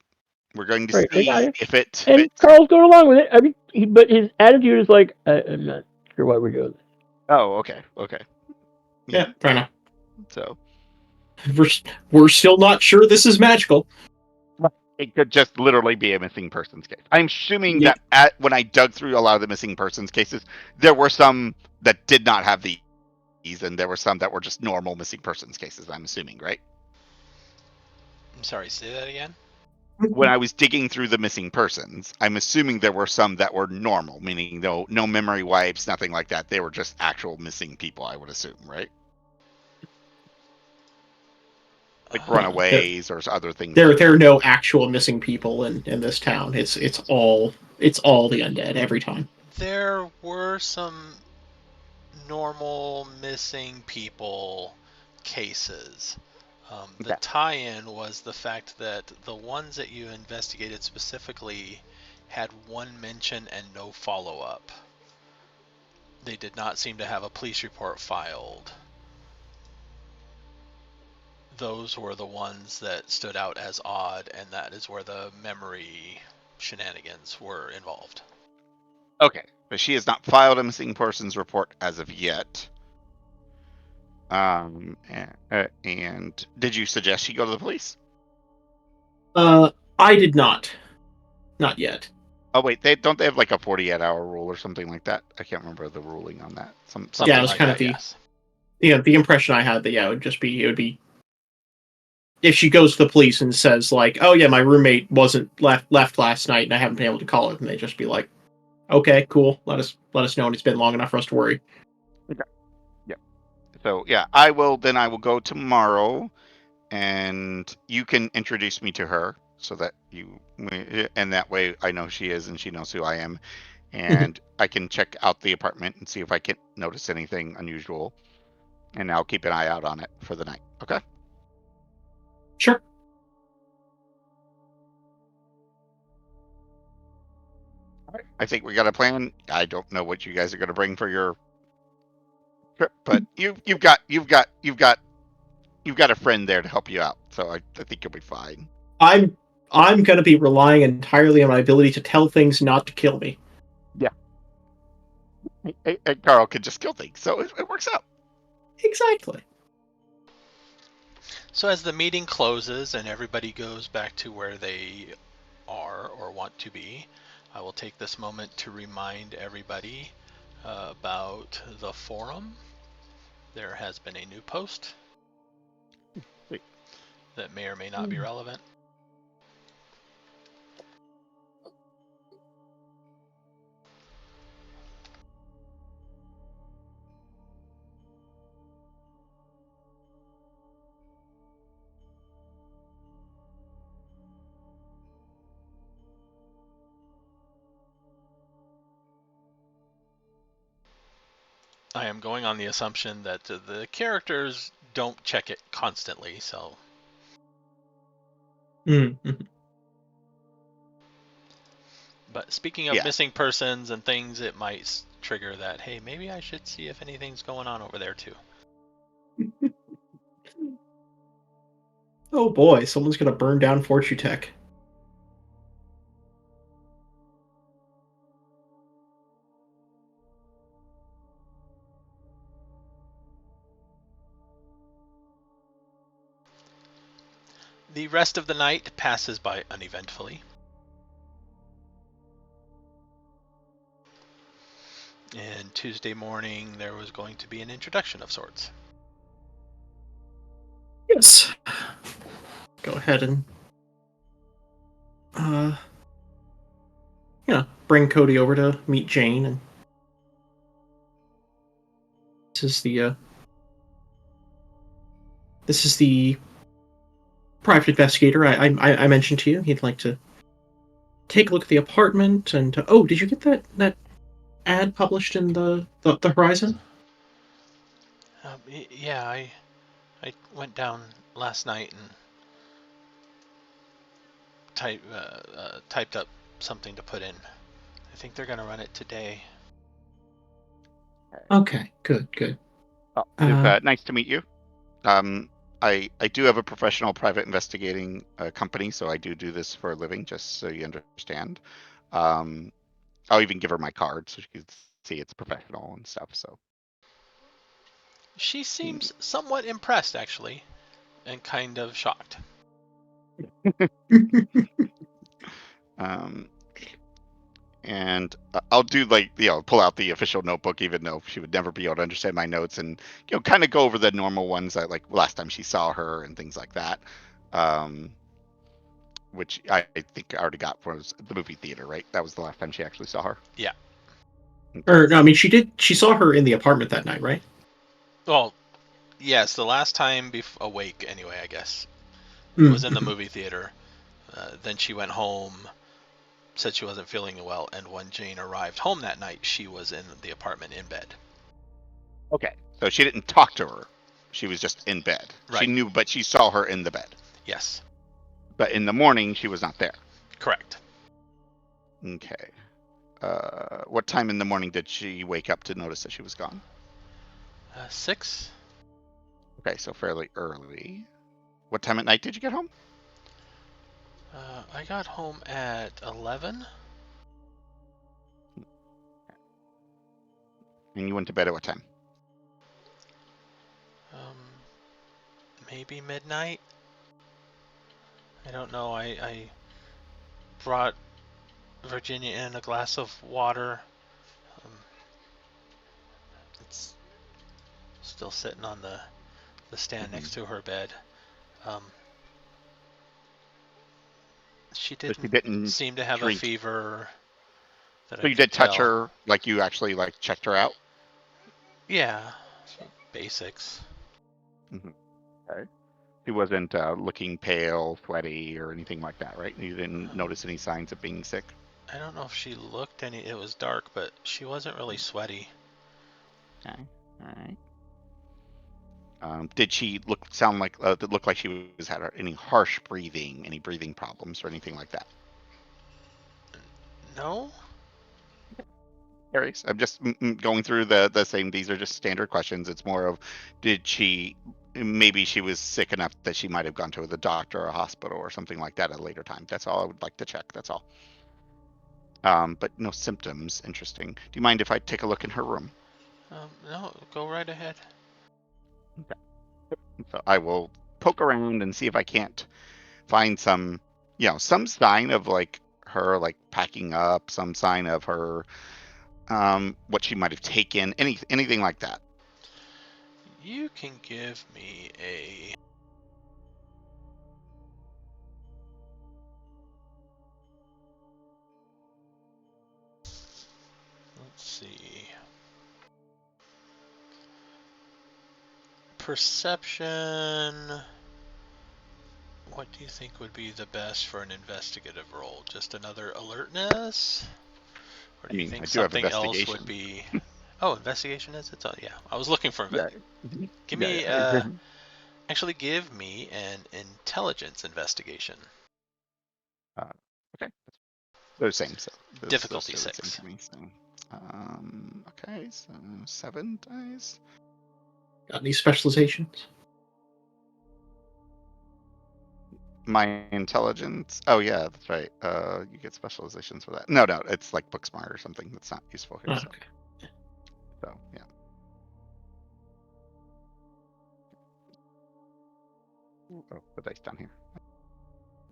We're going to Right, see if it. And Carl's going along with it. I mean, but his attitude is like, I'm not sure why we're doing this. Oh, okay. Yeah, fair enough. So we're still not sure this is magical. It could just literally be a missing persons case. I'm assuming that when I dug through a lot of the missing persons cases, there were some that did not have these, and there were some that were just normal missing persons cases. I'm assuming, right? I'm sorry, say that again? When I was digging through the missing persons, I'm assuming there were some that were normal, meaning no memory wipes, nothing like that. They were just actual missing people, I would assume, right? Like runaways or other things. There are no actual missing people in this town. It's all the undead every time. There were some normal missing people cases. The Okay. tie-in was the fact that the ones that you investigated specifically had one mention and no follow-up. They did not seem to have a police report filed. Those were the ones that stood out as odd, and that is where the memory shenanigans were involved. Okay, but she has not filed a missing persons report as of yet. And did you suggest she go to the police? I did not. Not yet. Oh wait, they have like a 48-hour rule or something like that. I can't remember the ruling on that. Something Yeah, it was like kind that, of the yes. the impression I had that it would be if she goes to the police and says like, oh yeah, my roommate wasn't left last night and I haven't been able to call it, and they just be like, okay, cool, let us know when it's been long enough for us to worry. Okay. Yeah. So yeah, I will go tomorrow, and you can introduce me to her so that and that way I know who she is and she knows who I am, and I can check out the apartment and see if I can notice anything unusual, and I'll keep an eye out on it for the night. Okay. Sure. All right. I think we got a plan. I don't know what you guys are going to bring for your trip, but you've got a friend there to help you out, so I think you'll be fine. I'm going to be relying entirely on my ability to tell things not to kill me. Yeah. And Carl can just kill things, so it works out. Exactly. So as the meeting closes and everybody goes back to where they are or want to be, I will take this moment to remind everybody about the forum. There has been a new post that may or may not be relevant. I am going on the assumption that the characters don't check it constantly, so. Mm-hmm. But speaking of missing persons and things, it might trigger that, hey, maybe I should see if anything's going on over there too. Oh boy, someone's going to burn down Fortutech. The rest of the night passes by uneventfully. And Tuesday morning, there was going to be an introduction of sorts. Yes. Go ahead and bring Cody over to meet Jane, and this is the private investigator I mentioned to you. He'd like to take a look at the apartment, and oh, did you get that ad published in the Horizon? Yeah, I went down last night and typed up something to put in. I think they're gonna run it today. Okay, good. Nice to meet you. I do have a professional private investigating company, so I do this for a living, just so you understand. I'll even give her my card so she can see it's professional and stuff. So she seems somewhat impressed, actually, and kind of shocked. And I'll do pull out the official notebook, even though she would never be able to understand my notes, and kind of go over the normal ones that like last time she saw her and things like that. Which I think I already got for the movie theater, right? That was the last time she actually saw her. Yeah. Okay. Or no, I mean she saw her in the apartment that night, right? Well, yes, the last time awake anyway, I guess. was in the movie theater. Then she went home, said she wasn't feeling well, and when Jane arrived home that night, she was in the apartment in bed. Okay, so she didn't talk to her. She was just in bed. Right. She knew, but she saw her in the bed. Yes. But in the morning, she was not there. Correct. Okay. What time in the morning did she wake up to notice that she was gone? 6. Okay, so fairly early. What time at night did you get home? I got home at 11. And you went to bed at what time? Maybe midnight. I don't know. I brought Virginia in a glass of water. It's still sitting on the stand next to her bed. She didn't seem to have drink. a fever. So you did touch her, like you actually like checked her out? Yeah, basics. Okay. She wasn't looking pale, sweaty, or anything like that, right? You didn't notice any signs of being sick? I don't know if she looked any. It was dark, but she wasn't really sweaty. Okay. All right. Did she look like she was had any harsh breathing, any breathing problems, or anything like that? No. Aries, I'm just going through the same. These are just standard questions. It's more of, maybe she was sick enough that she might have gone to the doctor or a hospital or something like that at a later time. That's all I would like to check. That's all. But no symptoms. Interesting. Do you mind if I take a look in her room? No, go right ahead. Okay. So I will poke around and see if I can't find some sign of like her like packing up, some sign of her what she might have taken, anything like that. You can give me a. Let's see. Perception. What do you think would be the best for an investigative roll? Just another alertness? Or do you think something else would be... Oh, investigation is? It's yeah. I was looking for... Give me... Actually, give me an intelligence investigation. Okay. They're the same. So difficulty 6. Me, so. Okay, so 7 dice. Got any specializations? My intelligence. Oh yeah, that's right. You get specializations for that. No, it's like book smart or something that's not useful here. Okay. So yeah. Oh, the dice down here.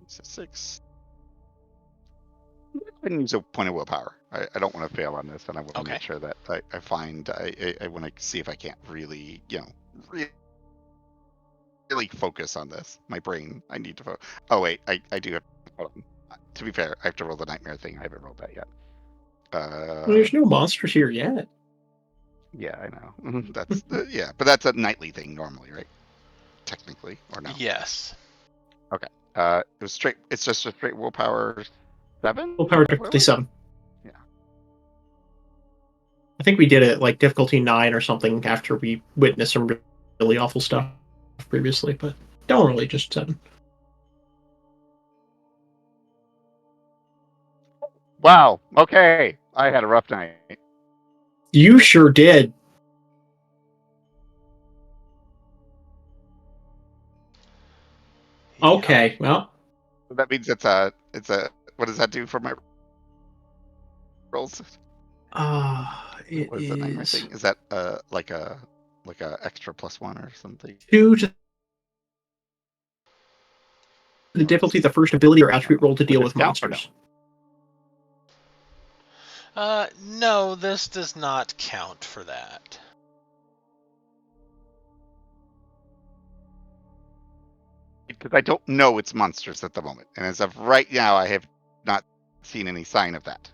So 6. I can use a point of willpower. I don't want to fail on this, and I want to make sure that I find. I want to see if I can't really, really focus on this. My brain. I need to focus. Oh wait, I do have. To be fair, I have to roll the nightmare thing. I haven't rolled that yet. Well, there's no monsters here yet. Yeah, I know. That's yeah, but that's a nightly thing normally, right? Technically, or no? Yes. Okay. It was straight. It's just a straight willpower 7. Willpower difficulty 7. Yeah. I think we did it like difficulty 9 or something after we witnessed some really awful stuff previously, but don't really just 7. Wow. Okay. I had a rough night. You sure did. Yeah. Okay. Well, so that means it's a. What does that do for my rolls? It what is the nightmare thing? Is that like a extra +1 or something? 2 to the difficulty of the first ability or attribute roll to deal with monsters. No, this does not count for that. Because I don't know it's monsters at the moment, and as of right now, I have not seen any sign of that.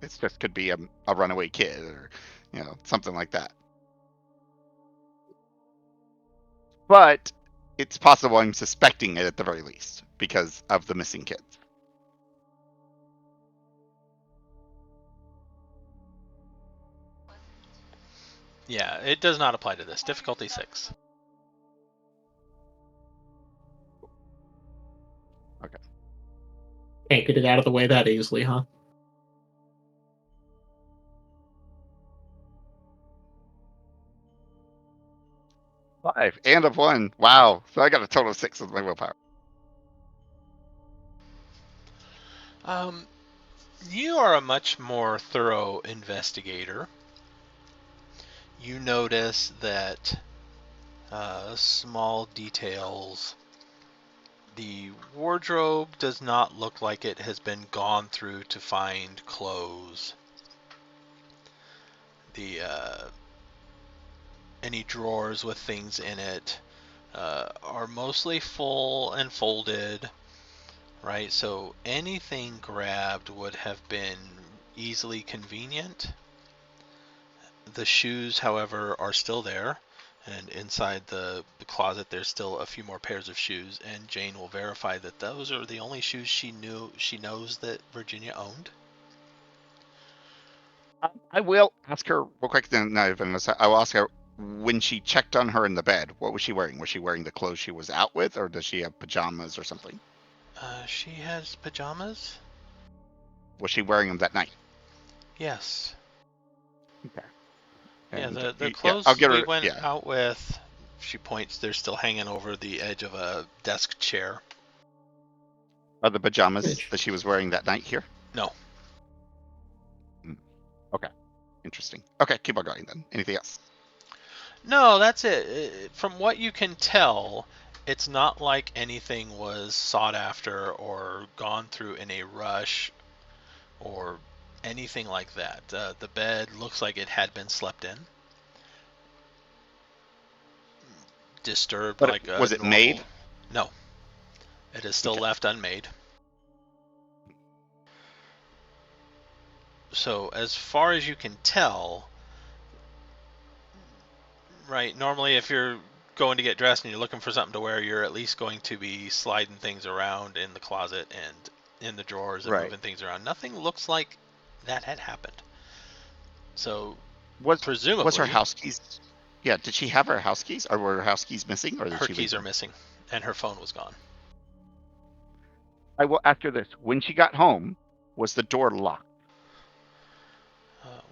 It just could be a runaway kid or something like that. But it's possible I'm suspecting it at the very least because of the missing kids. Yeah, it does not apply to this. Difficulty 6. Can't get it out of the way that easily, huh? Five and of 1. Wow. So I got a total of 6 with my willpower. You are a much more thorough investigator. You notice that small details. The wardrobe does not look like it has been gone through to find clothes. The any drawers with things in it are mostly full and folded, right? So anything grabbed would have been easily convenient. The shoes, however, are still there, and inside the closet there's still a few more pairs of shoes, and Jane will verify that those are the only shoes she knows that Virginia owned. I will ask her real quick. Then I will ask her when she checked on her in the bed. What was she wearing? Was she wearing the clothes she was out with, or does she have pajamas or something? She has pajamas? Was she wearing them that night? Yes. Okay. Yeah, And the I'll clothes get her. we went Yeah. out with, she points, they're still hanging over the edge of a desk chair. Are the pajamas Mitch. that she was wearing that night here? No. Okay. Interesting. Okay, keep on going then. Anything else? No, that's it. From what you can tell, it's not like anything was sought after or gone through in a rush or anything like that. The bed looks like it had been slept in. Disturbed But like a was it normal... made? No. It is still left unmade. So as far as you can tell, right, normally if you're going to get dressed and you're looking for something to wear, you're at least going to be sliding things around in the closet and in the drawers and Right. moving things around. Nothing looks like that had happened. So presumably was her house keys? Yeah, did she have her house keys, or were her house keys missing, or did her she keys are missing and her phone was gone. I will after this. When she got home, was the door locked?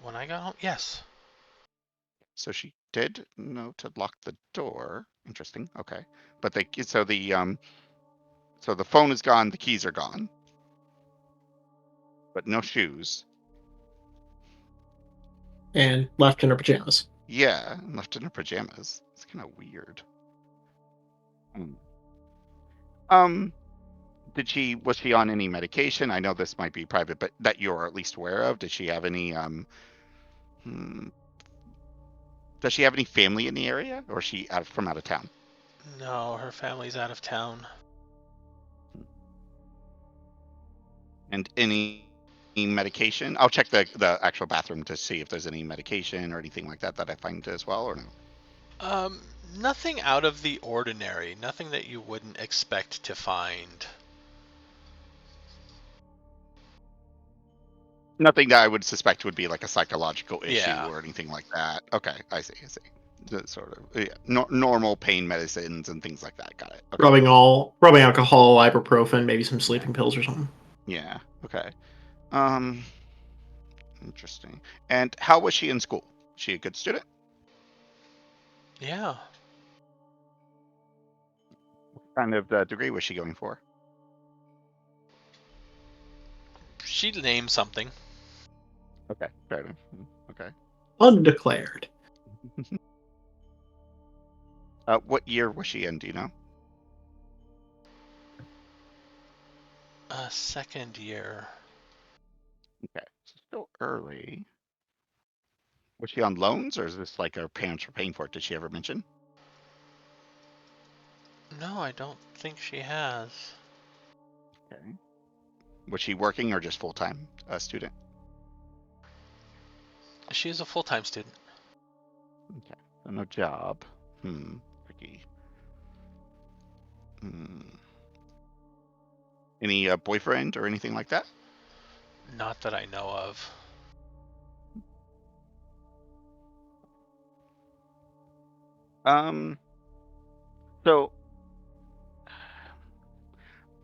When I got home, yes. So she did know to lock the door. Interesting. Okay, but so the phone is gone, the keys are gone, but no shoes. And left in her pajamas. Yeah, left in her pajamas. It's kind of weird. Was she on any medication? I know this might be private, but that you're at least aware of. Did she have any does she have any family in the area, or is she from out of town? No, her family's out of town. And any medication? I'll check the actual bathroom to see if there's any medication or anything like that I find as well, or no? Nothing out of the ordinary. Nothing that you wouldn't expect to find. Nothing that I would suspect would be like a psychological issue Yeah. or anything like that. Okay, I see. The sort of normal pain medicines and things like that. Got it. Okay. Rubbing alcohol, ibuprofen, maybe some sleeping pills or something. Yeah. Okay. Interesting. And how was she in school? Was she a good student? Yeah. What kind of degree was she going for? She named something. Okay, fair enough. Okay. Undeclared. What year was she in? Do you know? Second year. Okay, so still early. Was she on loans, or is this like her parents were paying for it? Did she ever mention? No, I don't think she has. Okay. Was she working or just full-time student? She's a full-time student. Okay, so no job. Tricky. Any boyfriend or anything like that? Not that I know of. So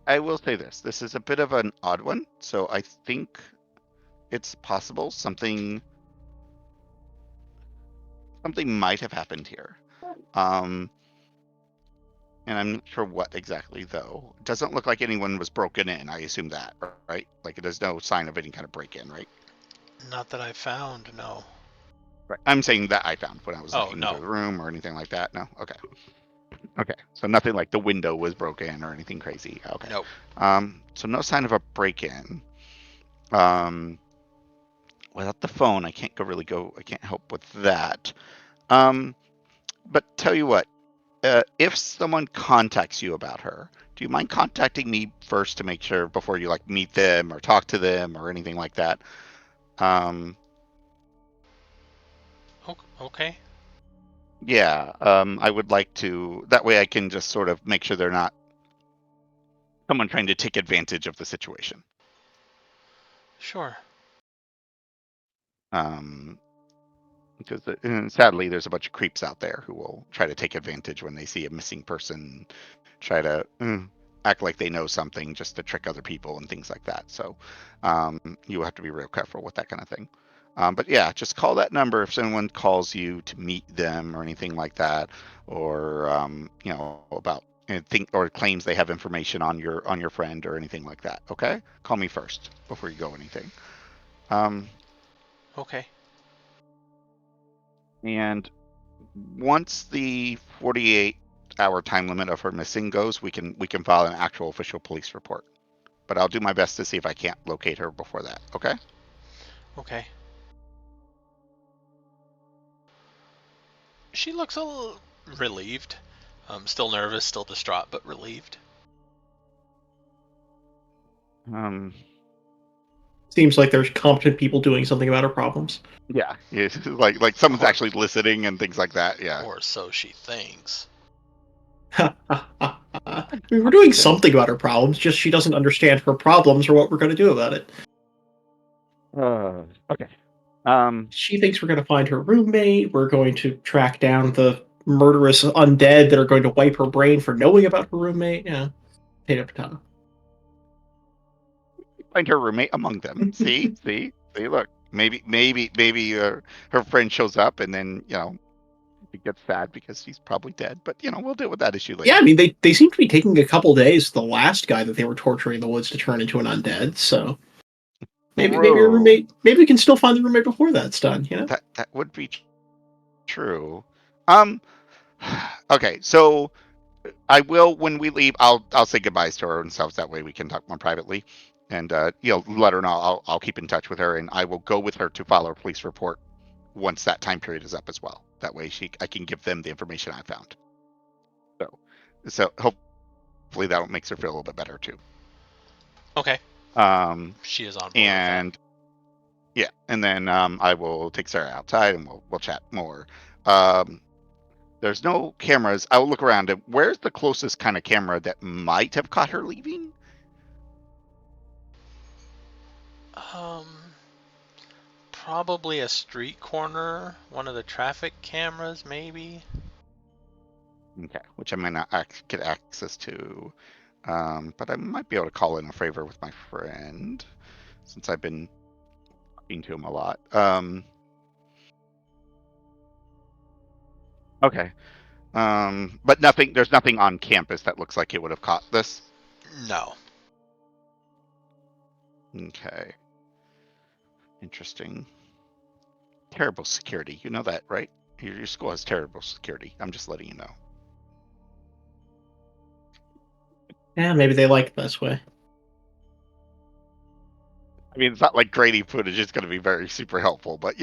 I will say this. This is a bit of an odd one. So I think it's possible something might have happened here. And I'm not sure what exactly, though. It doesn't look like anyone was broken in. I assume that, right? Like, there's no sign of any kind of break-in, right? Not that I found, no. Right. I'm saying that I found when I was Oh, looking no. through the room or anything like that. No? Okay. Okay. So nothing like the window was broken or anything crazy. Okay. Nope. So no sign of a break-in. Without the phone, I can't I can't help with that. But tell you what, if someone contacts you about her, do you mind contacting me first to make sure before you like meet them or talk to them or anything like that? Okay. Yeah, I would like to. That way, I can just sort of make sure they're not someone trying to take advantage of the situation. Sure. Because sadly, there's a bunch of creeps out there who will try to take advantage when they see a missing person, try to act like they know something just to trick other people and things like that. So you have to be real careful with that kind of thing. But yeah, just call that number if someone calls you to meet them or anything like that, or about or claims they have information on your friend or anything like that. Okay, call me first before you go anything. Okay. And once the 48-hour time limit of her missing goes, we can file an actual official police report. But I'll do my best to see if I can't locate her before that. Okay? Okay. She looks a little relieved. Still nervous, still distraught, but relieved. Seems like there's competent people doing something about her problems. Yeah, like someone's Or- actually listening and things like that. Yeah. Or so she thinks. I mean, we're doing something about her problems, just she doesn't understand her problems or what we're going to do about it. Okay. She thinks we're going to find her roommate, we're going to track down the murderous undead that are going to wipe her brain for knowing about her roommate. Yeah. Potato, potato. Find her roommate among them. See. Look, maybe her friend shows up and then she gets sad because she's probably dead. But we'll deal with that issue later. Yeah, I mean, they seem to be taking a couple days, the last guy that they were torturing in the woods, to turn into an undead, so maybe her roommate, maybe we can still find the roommate before that's done, you know? That would be true. Okay, so I will when we leave. I'll say goodbyes to her and stuff. That way we can talk more privately, and let her know. I'll keep in touch with her, and I will go with her to file a police report once that time period is up as well. That way I can give them the information I found. So hopefully that makes her feel a little bit better too. Okay. She is on board and with that. Yeah, and then I will take Sarah outside and we'll chat more. There's no cameras. I'll look around. Where's the closest kind of camera that might have caught her leaving? Probably a street corner, one of the traffic cameras, maybe. Okay, which I might not get access to, but I might be able to call in a favor with my friend since I've been talking to him a lot. Okay, but nothing. There's nothing on campus that looks like it would have caught this. No. Okay. Interesting. Terrible security. You know that, right? Your school has terrible security. I'm just letting you know. Yeah, maybe they like it this way. I mean, it's not like grainy footage is going to be very super helpful, but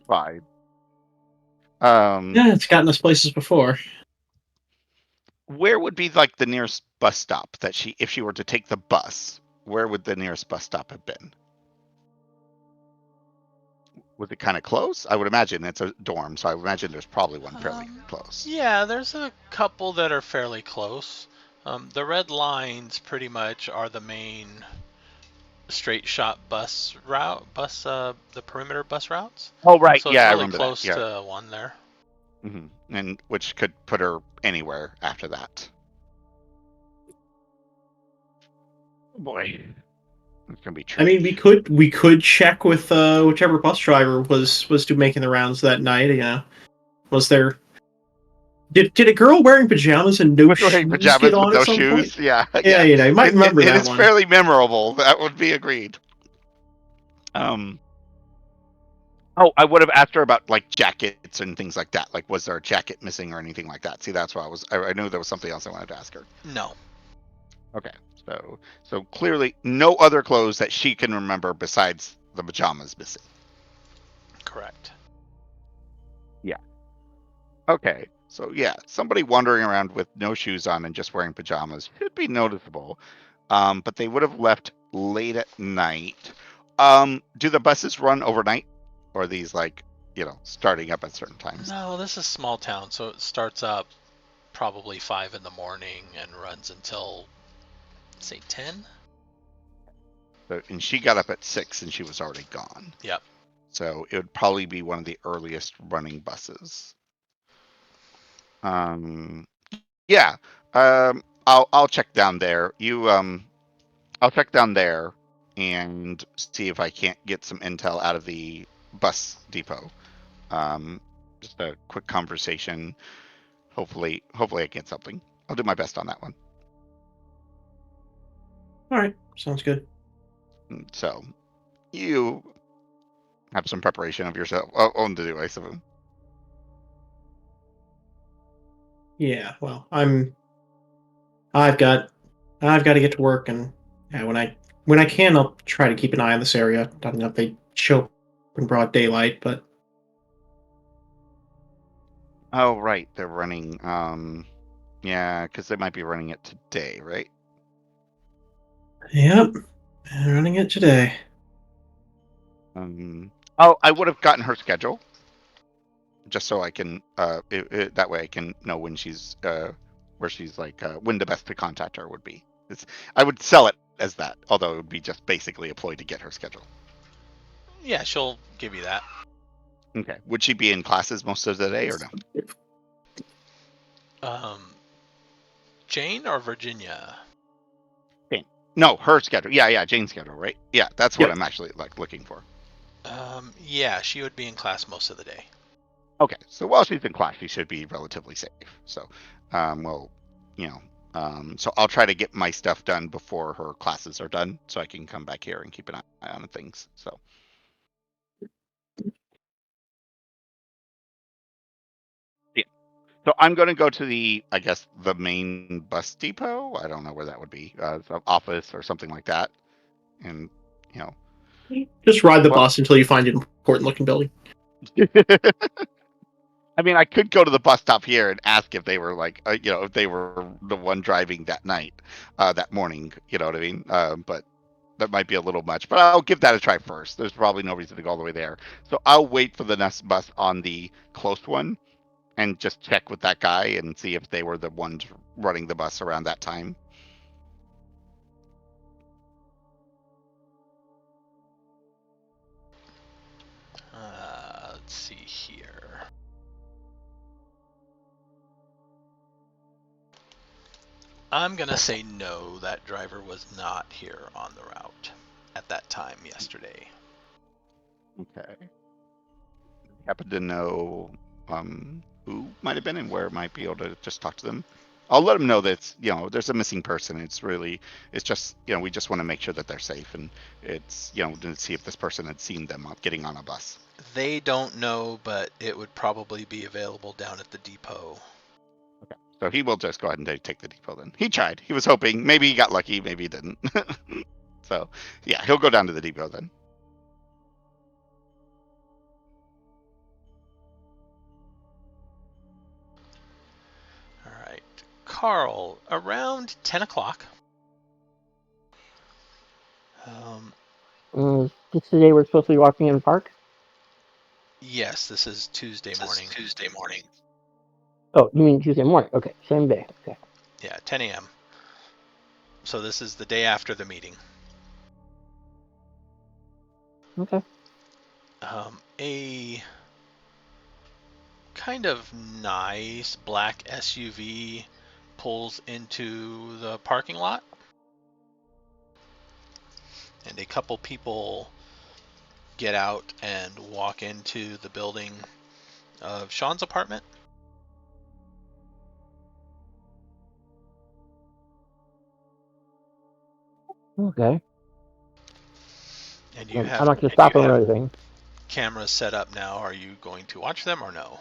fine. Yeah, it's gotten us places before. Where would be like the nearest bus stop that if she were to take the bus, where would the nearest bus stop have been? Was it kind of close? I would imagine it's a dorm, so I would imagine there's probably one fairly close. Yeah, there's a couple that are fairly close. The red lines pretty much are the main straight shot bus route, the perimeter bus routes. Oh, right. So Yeah, it's I really remember close that. Yeah. to one there. And which could put her anywhere after that. Oh boy. It's gonna be tricky. I mean, we could check with whichever bus driver was making the rounds that night. You know, was there did a girl wearing pajamas and no Wearing shoes pajamas get on with at no some shoes. point? Yeah, Yeah, you know, you might remember it that is one. fairly memorable. That would be agreed. Oh, I would have asked her about like jackets and things like that. Like, was there a jacket missing or anything like that? See, that's why I knew there was something else I wanted to ask her. No. Okay, so clearly no other clothes that she can remember besides the pajamas missing. Correct. Yeah. Okay, so yeah, somebody wandering around with no shoes on and just wearing pajamas should be noticeable. But they would have left late at night. Do the buses run overnight, or are these like starting up at certain times? No, this is small town, so it starts up probably 5 in the morning and runs until say 10. And she got up at 6 and she was already gone. Yep. So it would probably be one of the earliest running buses. Yeah. I'll check down there. I'll check down there and see if I can't get some intel out of the bus depot. Just a quick conversation. Hopefully I get something. I'll do my best on that one. All right, sounds good. So you have some preparation of yourself on to do, I suppose. Yeah, well, I've got to get to work, and yeah, when I can, I'll try to keep an eye on this area. I don't know if they show up in broad daylight, but Oh, right, they're running. Yeah, because they might be running it today, right? yep, running it today. Oh, I would have gotten her schedule, just so I can. That way I can know when she's where she's like when the best to contact her would be. I would sell it as that, although it would be just basically a ploy to get her schedule. Yeah, she'll give you that. Okay. Would she be in classes most of the day or no? Jane or Virginia? Jane. No, her schedule. Yeah, Jane's schedule, right? Yeah, that's what Yep. I'm actually like looking for. Yeah, she would be in class most of the day. Okay, so while she's in class, she should be relatively safe. So, well, so I'll try to get my stuff done before her classes are done, so I can come back here and keep an eye on things. So. Yeah. So I'm going to go to I guess, the main bus depot. I don't know where that would be, some office or something like that. And, Just ride the bus until you find an important looking building. I mean, I could go to the bus stop here and ask if they were like, if they were the one driving that night, that morning. You know what I mean? But that might be a little much. But I'll give that a try first. There's probably no reason to go all the way there. So I'll wait for the next bus on the close one and just check with that guy and see if they were the ones running the bus around that time. Let's see here. I'm gonna say no, that driver was not here on the route at that time yesterday. Okay. Happen to know who might have been and where might be able to just talk to them. I'll let them know that there's a missing person. It's just we just want to make sure that they're safe, and it's to see if this person had seen them getting on a bus. They don't know, but it would probably be available down at the depot. Okay, so he will just go ahead and take the depot then. He tried. He was hoping. Maybe he got lucky. Maybe he didn't. So yeah, he'll go down to the depot then. All right, Carl, around 10 o'clock. This is the day we're supposed to be walking in the park? Yes, this is Tuesday morning. Oh, you mean Tuesday morning? Okay, same day. Okay. Yeah, 10 a.m. So this is the day after the meeting. Okay. A kind of nice black SUV pulls into the parking lot, and a couple people get out and walk into the building of Sean's apartment. Okay. And you I'm have not gonna stop them or anything. cameras set up now. Are you going to watch them or no?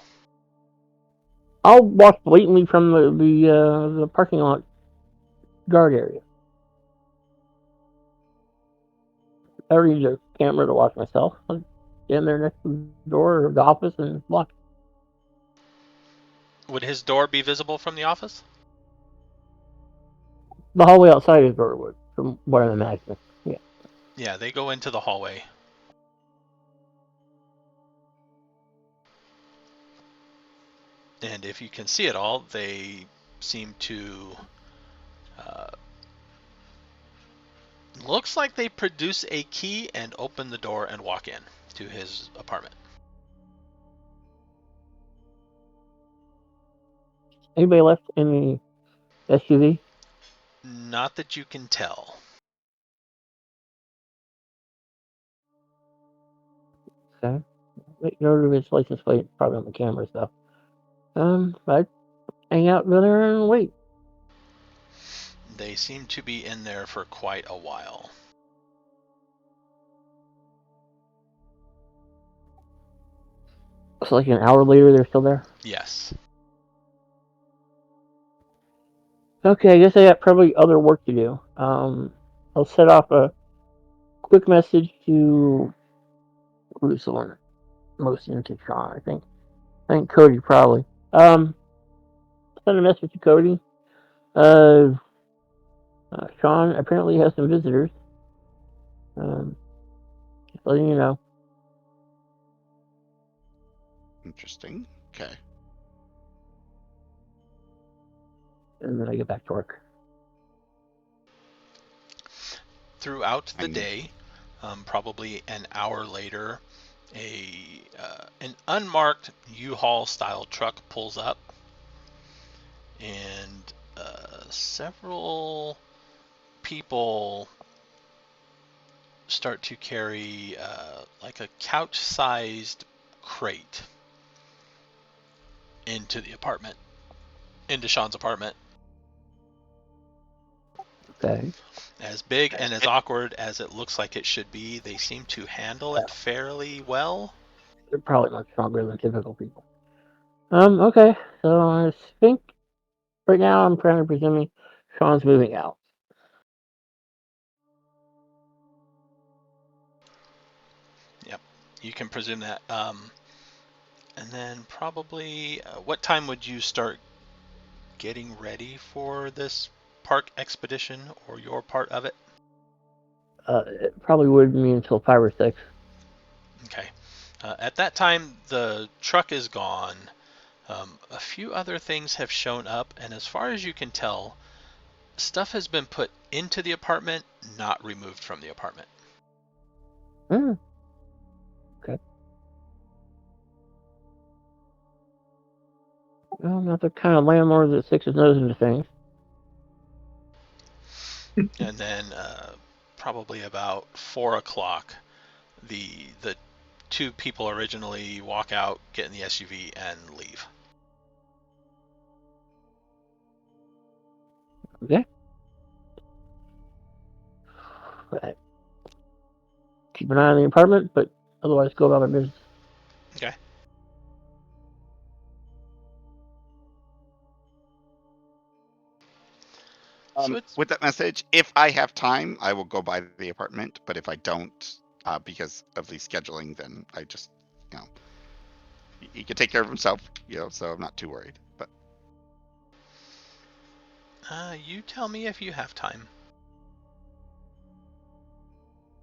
I'll walk blatantly from the parking lot guard area. I don't need a camera to watch myself. I'll stand there next to the door of the office and watch. Would his door be visible from the office? The hallway outside his door would, from what I'm imagining. Yeah. Yeah, they go into the hallway. And if you can see it all, they seem to looks like they produce a key and open the door and walk in to his apartment. Anybody left in the SUV? Not that you can tell. Okay. No to his license plate, probably on the camera stuff. I'd hang out there and wait. They seem to be in there for quite a while. So like an hour later, they're still there. Yes. Okay, I guess I got probably other work to do. I'll set off a quick message to who's the one most into Sean. I think Cody probably. Send a message to Cody. Uh, Sean apparently has some visitors. Just letting you know. Interesting. Okay. And then I get back to work. Throughout the day, probably an hour later, an unmarked U-Haul style truck pulls up, and several people start to carry like a couch-sized crate into the apartment, into Sean's apartment. Okay. As big and as awkward as it looks like it should be, they seem to handle it fairly well. They're probably much stronger than typical people. Okay. So I think right now I'm kind of presuming Sean's moving out. Yep, you can presume that. And then probably, what time would you start getting ready for this park expedition or your part of it? It probably wouldn't be until 5 or 6. Okay. At that time, the truck is gone. A few other things have shown up, and as far as you can tell, stuff has been put into the apartment, not removed from the apartment. Okay. Well, not the kind of landlord that sticks his nose into things. And then probably about 4 o'clock, the two people originally walk out, get in the SUV, and leave. Okay. Right. Keep an eye on the apartment, but otherwise go about my business. Okay. With that message, if I have time, I will go by the apartment. But if I don't, because of the scheduling, then I just, he can take care of himself, so I'm not too worried. But you tell me if you have time.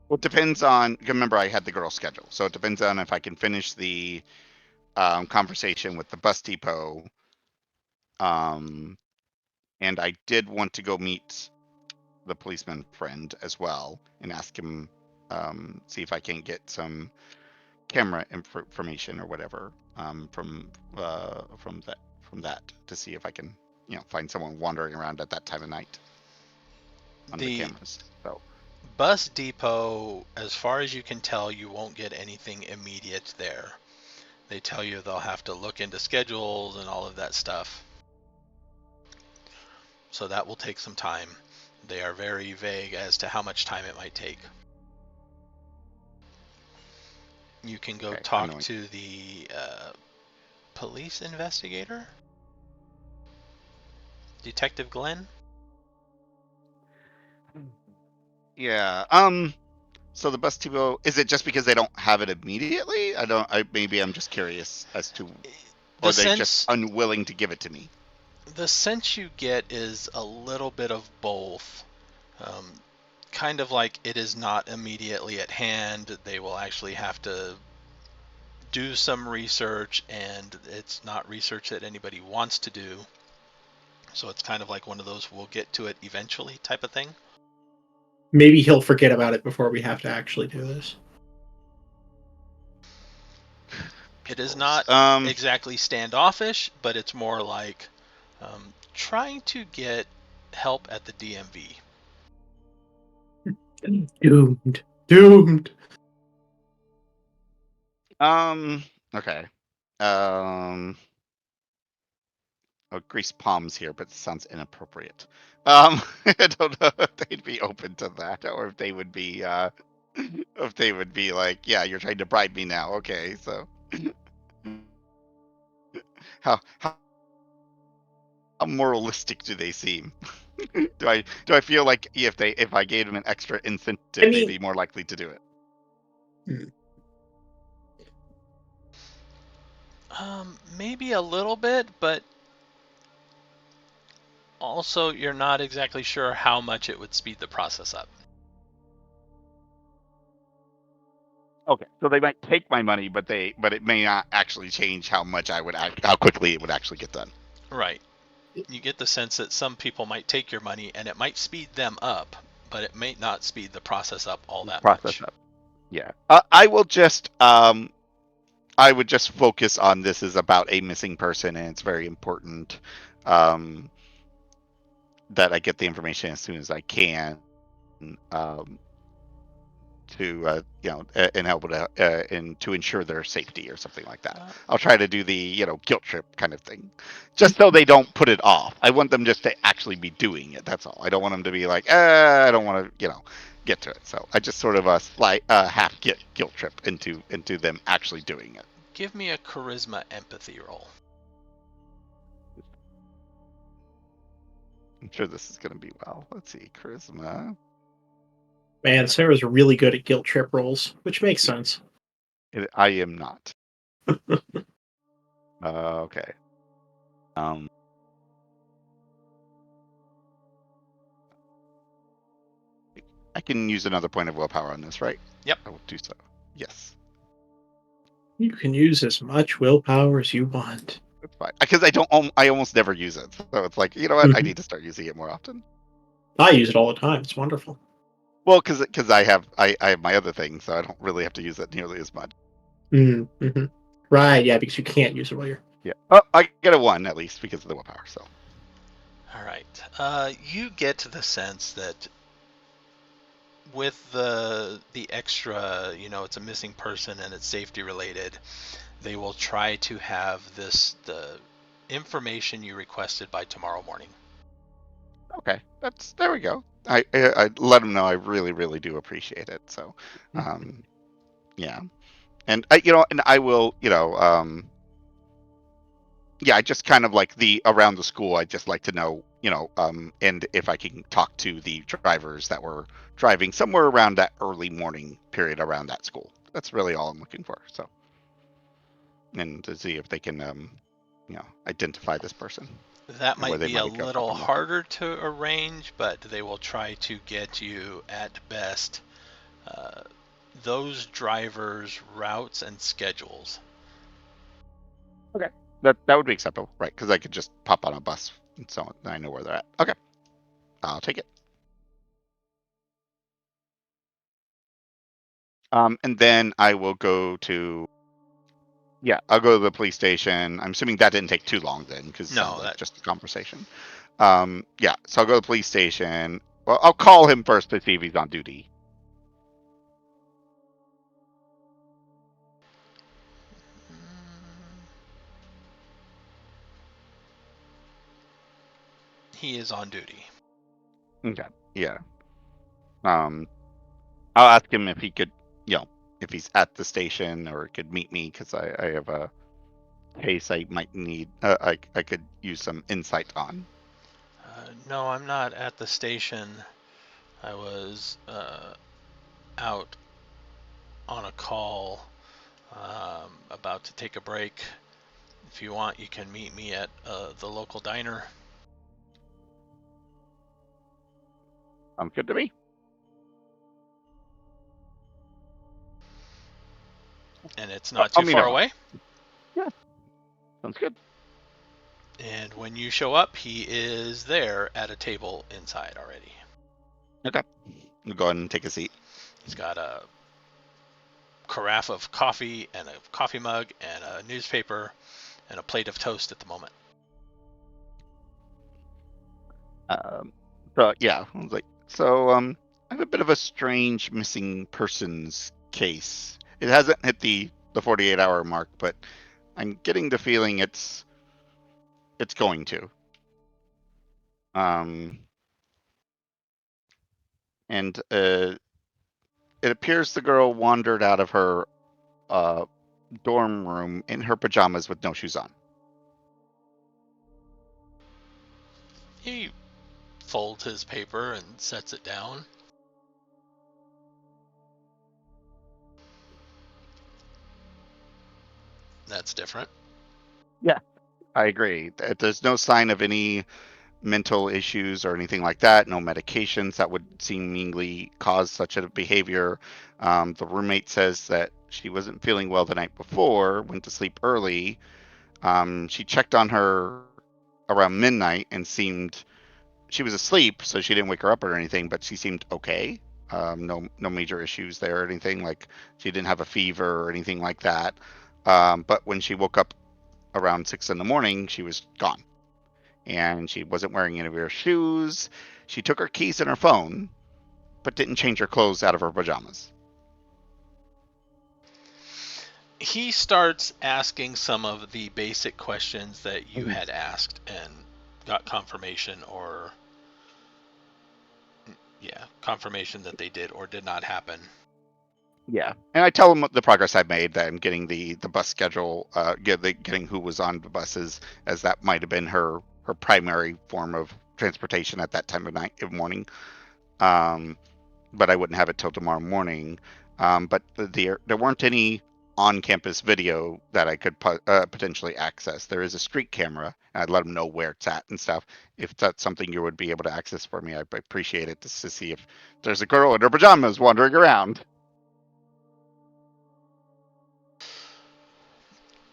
Well, it depends on. Remember, I had the girl schedule, so it depends on if I can finish the conversation with the bus depot. And I did want to go meet the policeman friend as well and ask him, see if I can get some camera information or whatever from that to see if I can find someone wandering around at that time of night on the cameras. So bus depot, as far as you can tell, you won't get anything immediate there. They tell you they'll have to look into schedules and all of that stuff. So that will take some time. They are very vague as to how much time it might take. You can go talk to the police investigator, Detective Glenn. Yeah. So the bus depot, is it just because they don't have it immediately? Maybe I'm just curious as to, or they're just unwilling to give it to me. The sense you get is a little bit of both. Kind of like it is not immediately at hand. They will actually have to do some research, and it's not research that anybody wants to do. So it's kind of like one of those we'll get to it eventually type of thing. Maybe he'll forget about it before we have to actually do this. It is not exactly standoffish, but it's more like trying to get help at the DMV. Doomed. Okay. Oh, grease palms here, but it sounds inappropriate. I don't know if they'd be open to that, or if they would be, like, yeah, you're trying to bribe me now. Okay, so how moralistic do they seem? do I feel like if I gave them an extra incentive, they'd be more likely to do it? Maybe a little bit, but also you're not exactly sure how much it would speed the process up. Okay, so they might take my money, but it may not actually change how quickly it would actually get done. Right. You get the sense that some people might take your money and it might speed them up, but it may not speed the process up all that much. Yeah. I will just I would just focus on this is about a missing person, and it's very important that I get the information as soon as I can to and help and to ensure their safety or something like that. I'll try to do the guilt trip kind of thing, just so they don't put it off. I want them just to actually be doing it. That's all. I don't want them to be like, I don't want to get to it. So I just sort of half guilt trip into them actually doing it. Give me a charisma empathy roll. I'm sure this is going to be well. Let's see, charisma. Man, Sarah's really good at guilt trip rolls, which makes sense. I am not. Okay. I can use another point of willpower on this, right? Yep. I will do so. Yes. You can use as much willpower as you want. That's fine. Because I almost never use it. So it's like, you know what? I need to start using it more often. I use it all the time. It's wonderful. Well, because I have my other thing, so I don't really have to use it nearly as much. Mm-hmm. Right, yeah, because you can't use it while you're... Yeah. Oh, I get a 1 at least because of the willpower, so. All right. You get the sense that with the extra, it's a missing person and it's safety related, they will try to have the information you requested by tomorrow morning. Okay, there we go. I let them know I really, really do appreciate it. So, yeah, and I will, yeah, I just kind of like around the school. I just like to know, and if I can talk to the drivers that were driving somewhere around that early morning period around that school. That's really all I'm looking for. So, and to see if they can, identify this person. That might be a little harder to arrange, but they will try to get you at best those drivers' routes and schedules. That would be acceptable, right? Because I could just pop on a bus and so on. I know where they're at. Okay, I'll take it. And then I will go to. Yeah, I'll go to the police station. I'm assuming that didn't take too long then, because it No, sounds like that- just a conversation. Yeah, so I'll go to the police station. Well, I'll call him first to see if he's on duty. He is on duty. Okay. Yeah. I'll ask him if he could, if he's at the station or could meet me because I have a case I might need. I could use some insight on. No, I'm not at the station. I was out on a call, about to take a break. If you want, you can meet me at the local diner. Sounds good to me. And it's not I'll too meet far him. away. Yeah, sounds good. And when you show up, he is there at a table inside already. Okay. I'll go ahead and take a seat. He's got a carafe of coffee and a coffee mug and a newspaper and a plate of toast at the moment. So yeah, I was like, I have a bit of a strange missing persons case. It hasn't hit the 48-hour mark, but I'm getting the feeling it's going to. And it appears the girl wandered out of her dorm room in her pajamas with no shoes on. He folds his paper and sets it down. That's different. Yeah, I agree. There's no sign of any mental issues or anything like that. No medications that would seemingly cause such a behavior. The roommate says that she wasn't feeling well the night before, went to sleep early. She checked on her around midnight and she was asleep, so she didn't wake her up or anything, but she seemed okay. No major issues there or anything. Like she didn't have a fever or anything like that. But when she woke up around 6 in the morning, she was gone. And she wasn't wearing any of her shoes. She took her keys and her phone, but didn't change her clothes out of her pajamas. He starts asking some of the basic questions that you had asked and got confirmation confirmation that they did or did not happen. Yeah, and I tell him the progress I've made, that I'm getting the bus schedule, getting who was on the buses, as that might have been her primary form of transportation at that time of morning. But I wouldn't have it till tomorrow morning. But there weren't any on-campus video that I could potentially access. There is a street camera, and I'd let them know where it's at and stuff. If that's something you would be able to access for me, I'd appreciate it, just to see if there's a girl in her pajamas wandering around.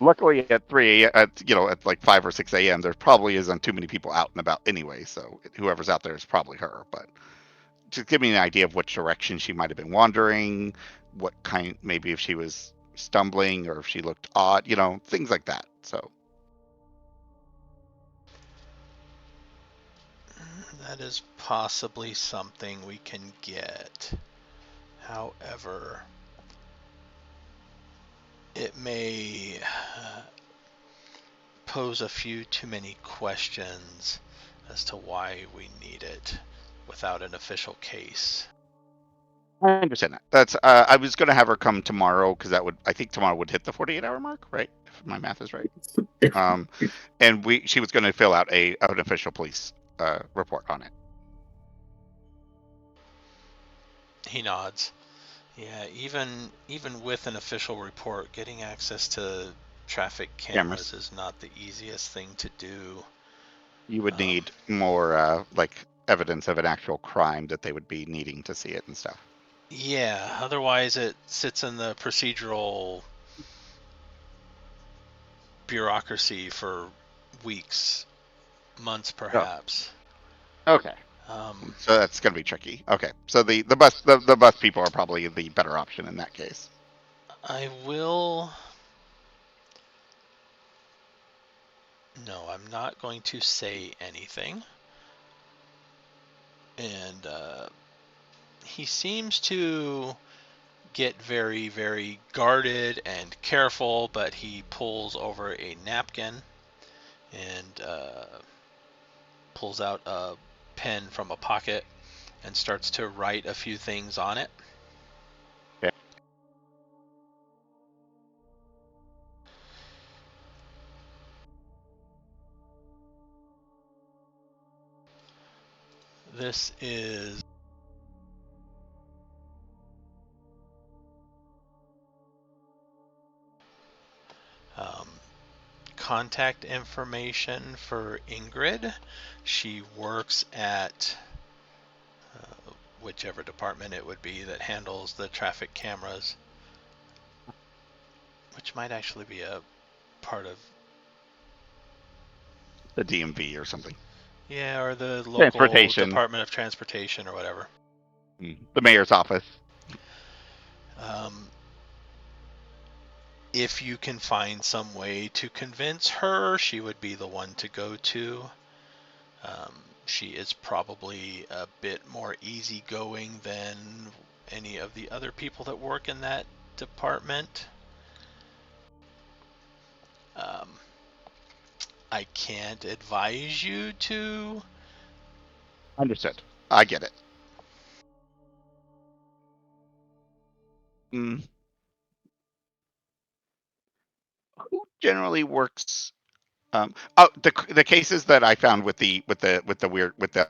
Luckily, at at like 5 or 6 a.m., there probably isn't too many people out and about anyway. So whoever's out there is probably her. But just give me an idea of which direction she might have been wandering, what kind, maybe if she was stumbling or if she looked odd, things like that. So That is possibly something we can get. However, it may pose a few too many questions as to why we need it without an official case. I understand that. That's I was going to have her come tomorrow, because I think tomorrow would hit the 48-hour mark, right? If my math is right. And she was going to fill out an official police report on it. He nods. Yeah, even with an official report, getting access to traffic cameras is not the easiest thing to do. You would need more like evidence of an actual crime that they would be needing to see it and stuff. Yeah, otherwise it sits in the procedural bureaucracy for weeks, months perhaps. Okay. So that's gonna be tricky. Okay. So the bus people are probably the better option in that case. I will. No, I'm not going to say anything. And he seems to get very, very guarded and careful, but he pulls over a napkin and pulls out a pen from a pocket and starts to write a few things on it. Okay. This is contact information for Ingrid. She works at whichever department it would be that handles the traffic cameras, which might actually be a part of The DMV or something. yeah, or the local Transportation. Department of Transportation or whatever. The mayor's office. If you can find some way to convince her, she would be the one to go to. She is probably a bit more easygoing than any of the other people that work in that department. I can't advise you to. Understood. I get it. Who generally works? The cases that I found with the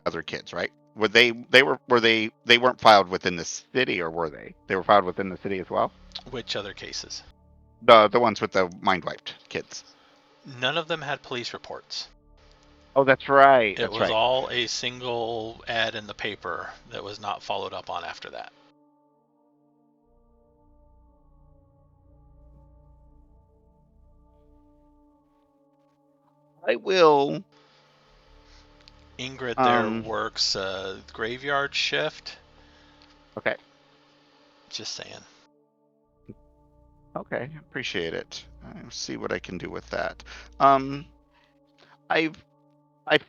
other kids, right? Were they weren't filed within the city, or were they? They were filed within the city as well. Which other cases? The ones with the mind wiped kids. None of them had police reports. Oh, that's right. It was all a single ad in the paper that was not followed up on after that. I will. Ingrid there works a graveyard shift. Okay. Just saying. Okay, appreciate it. I'll see what I can do with that. I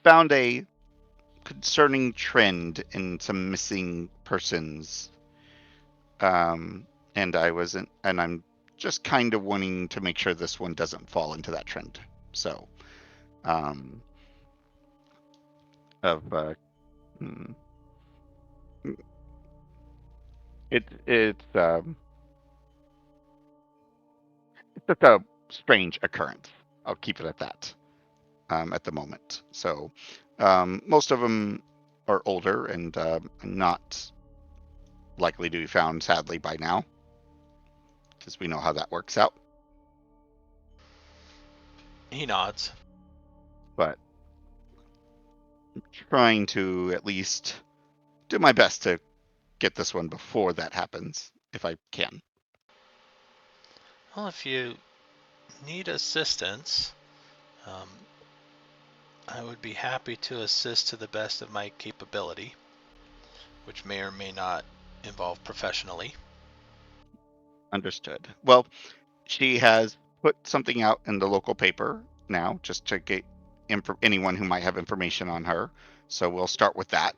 found a concerning trend in some missing persons. And I'm just kind of wanting to make sure this one doesn't fall into that trend. So, it's just a strange occurrence. I'll keep it at that. At the moment. So, most of them are older and not likely to be found, sadly, by now, because we know how that works out. He nods. But I'm trying to at least do my best to get this one before that happens, if I can. Well, if you need assistance, I would be happy to assist to the best of my capability, which may or may not involve professionally. Understood. Well, she has put something out in the local paper now, just to get anyone who might have information on her. So we'll start with that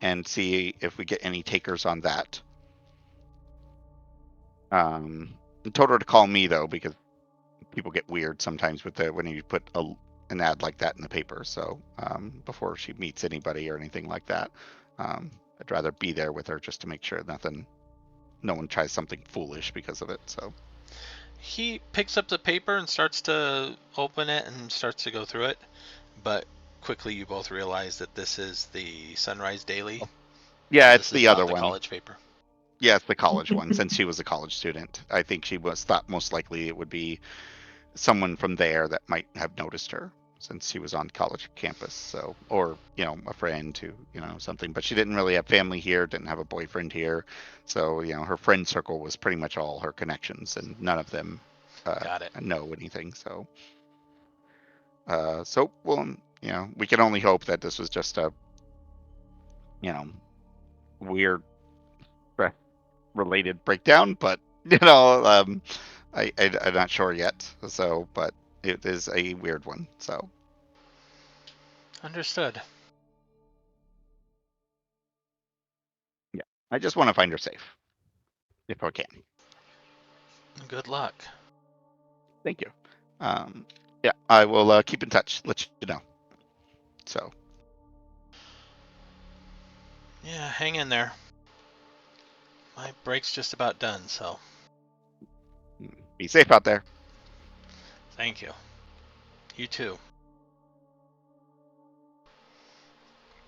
and see if we get any takers on that. I told her to call me though, because people get weird sometimes with when you put an ad like that in the paper. So before she meets anybody or anything like that, I'd rather be there with her just to make sure no one tries something foolish because of it. So he picks up the paper and starts to open it and starts to go through it, but quickly you both realize that this is the Sunrise Daily. Yeah, it's the other the one. College paper. Yeah, it's the college one. Since she was a college student, I think she thought most likely it would be someone from there that might have noticed her. since she was on college campus. So, or a friend who something. But she didn't really have family here. Didn't have a boyfriend here. So her friend circle was pretty much all her connections, and none of them Got it. know anything. So, well, we can only hope that this was just a weird stress related breakdown, but I'm not sure yet. So, but it is a weird one. So, Understood. yeah, I just want to find her safe if I can. Good luck. Thank you. Yeah, I will keep in touch. Let you know. So, Yeah, hang in there. My break's just about done, so be safe out there. thank you. You too.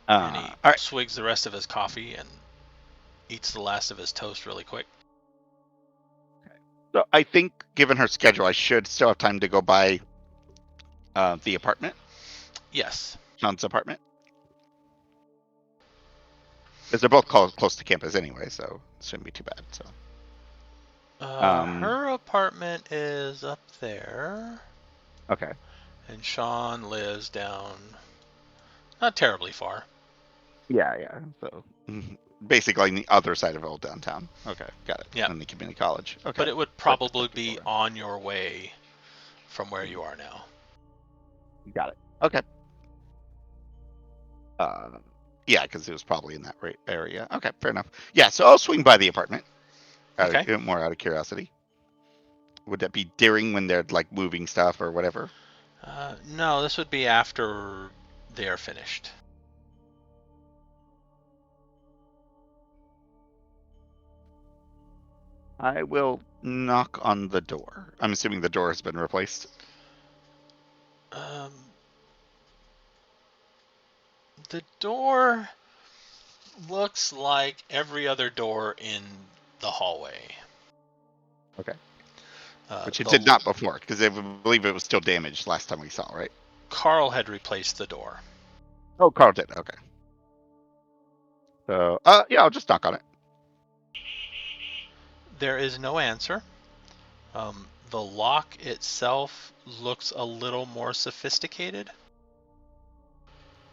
And he All right. swigs the rest of his coffee and eats the last of his toast really quick. So I think, given her schedule, I should still have time to go by the apartment, Yes. Sean's apartment, because they're both close to campus anyway, so it shouldn't be too bad. So, Her apartment is up there, okay. and Sean lives down not terribly far. Yeah. So basically on the other side of old downtown. Okay, got it. Yeah. In the community college. Okay. But it would So I just probably have to be go on your way from where you are now. there. Got it. Okay. Yeah, because it was probably in that area. Okay, fair enough. Yeah, so I'll swing by the apartment. Okay. More out of curiosity. Would that be during when they're like moving stuff or whatever? No, this would be after they are finished. I will knock on the door. I'm assuming the door has been replaced. The door looks like every other door in the hallway. Okay. Which it The did not before, because I believe it was still damaged last time we saw, right? Carl had replaced the door. Oh, Carl did. Okay. So, yeah, I'll just knock on it. There is no answer. The lock itself looks a little more sophisticated.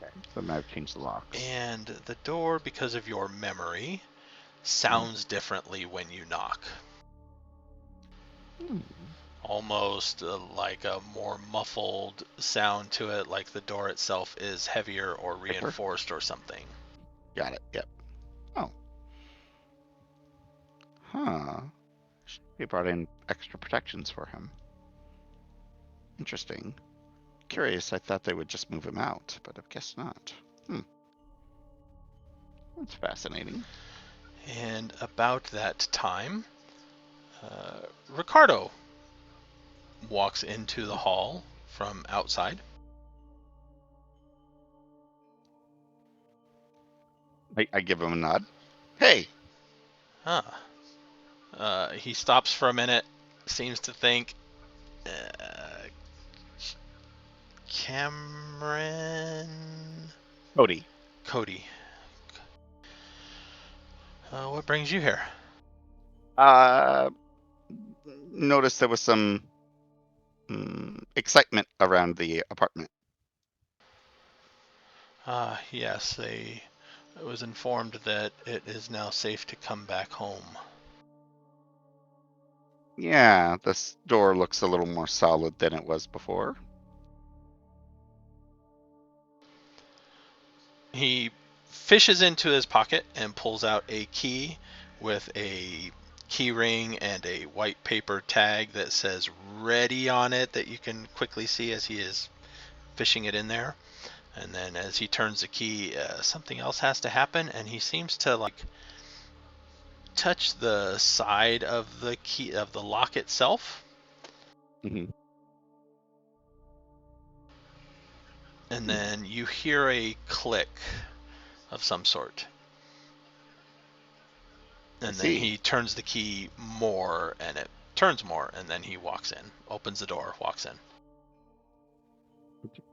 Okay. So now I've changed the locks. And the door, because of your memory, sounds differently when you knock. Almost like a more muffled sound to it, like the door itself is heavier or reinforced or something. Got it. Yep. Oh. Huh. They brought in extra protections for him. Interesting. Curious, I thought they would just move him out, but I guess not. That's fascinating. And about that time, Ricardo walks into the hall from outside. I give him a nod. Hey! He stops for a minute, seems to think. Cameron? Cody. What brings you here? Noticed there was some excitement around the apartment. Yes, I was informed that it is now safe to come back home. Yeah, this door looks a little more solid than it was before. He fishes into his pocket and pulls out a key with a key ring and a white paper tag that says ready on it that you can quickly see as he is fishing it in there. And then as he turns the key, something else has to happen, and he seems to touch the side of the key of the lock itself. Mm-hmm. And then you hear a click of some sort. And then he turns the key more, and it turns more, and then he walks in, opens the door, walks in.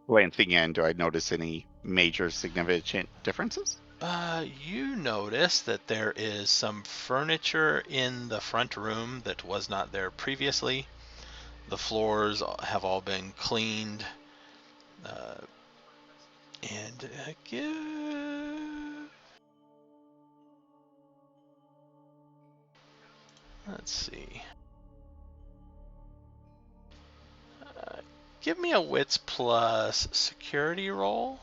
Glancing in, do I notice any major significant differences? You notice that there is some furniture in the front room that was not there previously. The floors have all been cleaned. And let's see. Give me a wits plus security roll.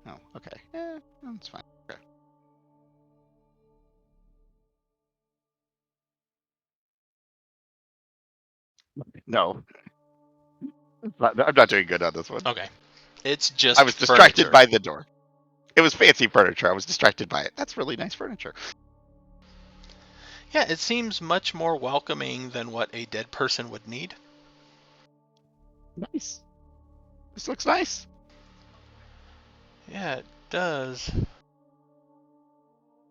Oh, okay. That's fine. Okay. No. I'm not doing good on this one. Okay. It's just I was distracted furniture. by the door. It was fancy furniture. I was distracted by it. That's really nice furniture. Yeah, it seems much more welcoming than what a dead person would need. Nice. This looks nice. Yeah, it does.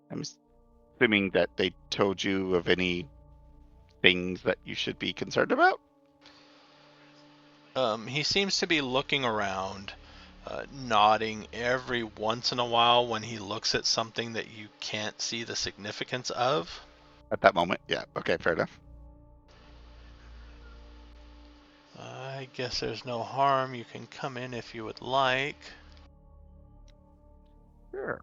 I'm assuming that they told you of any things that you should be concerned about. He seems to be looking around, nodding every once in a while when he looks at something that you can't see the significance of. At that moment, yeah. Okay, fair enough. I guess there's no harm. You can come in if you would like. Sure.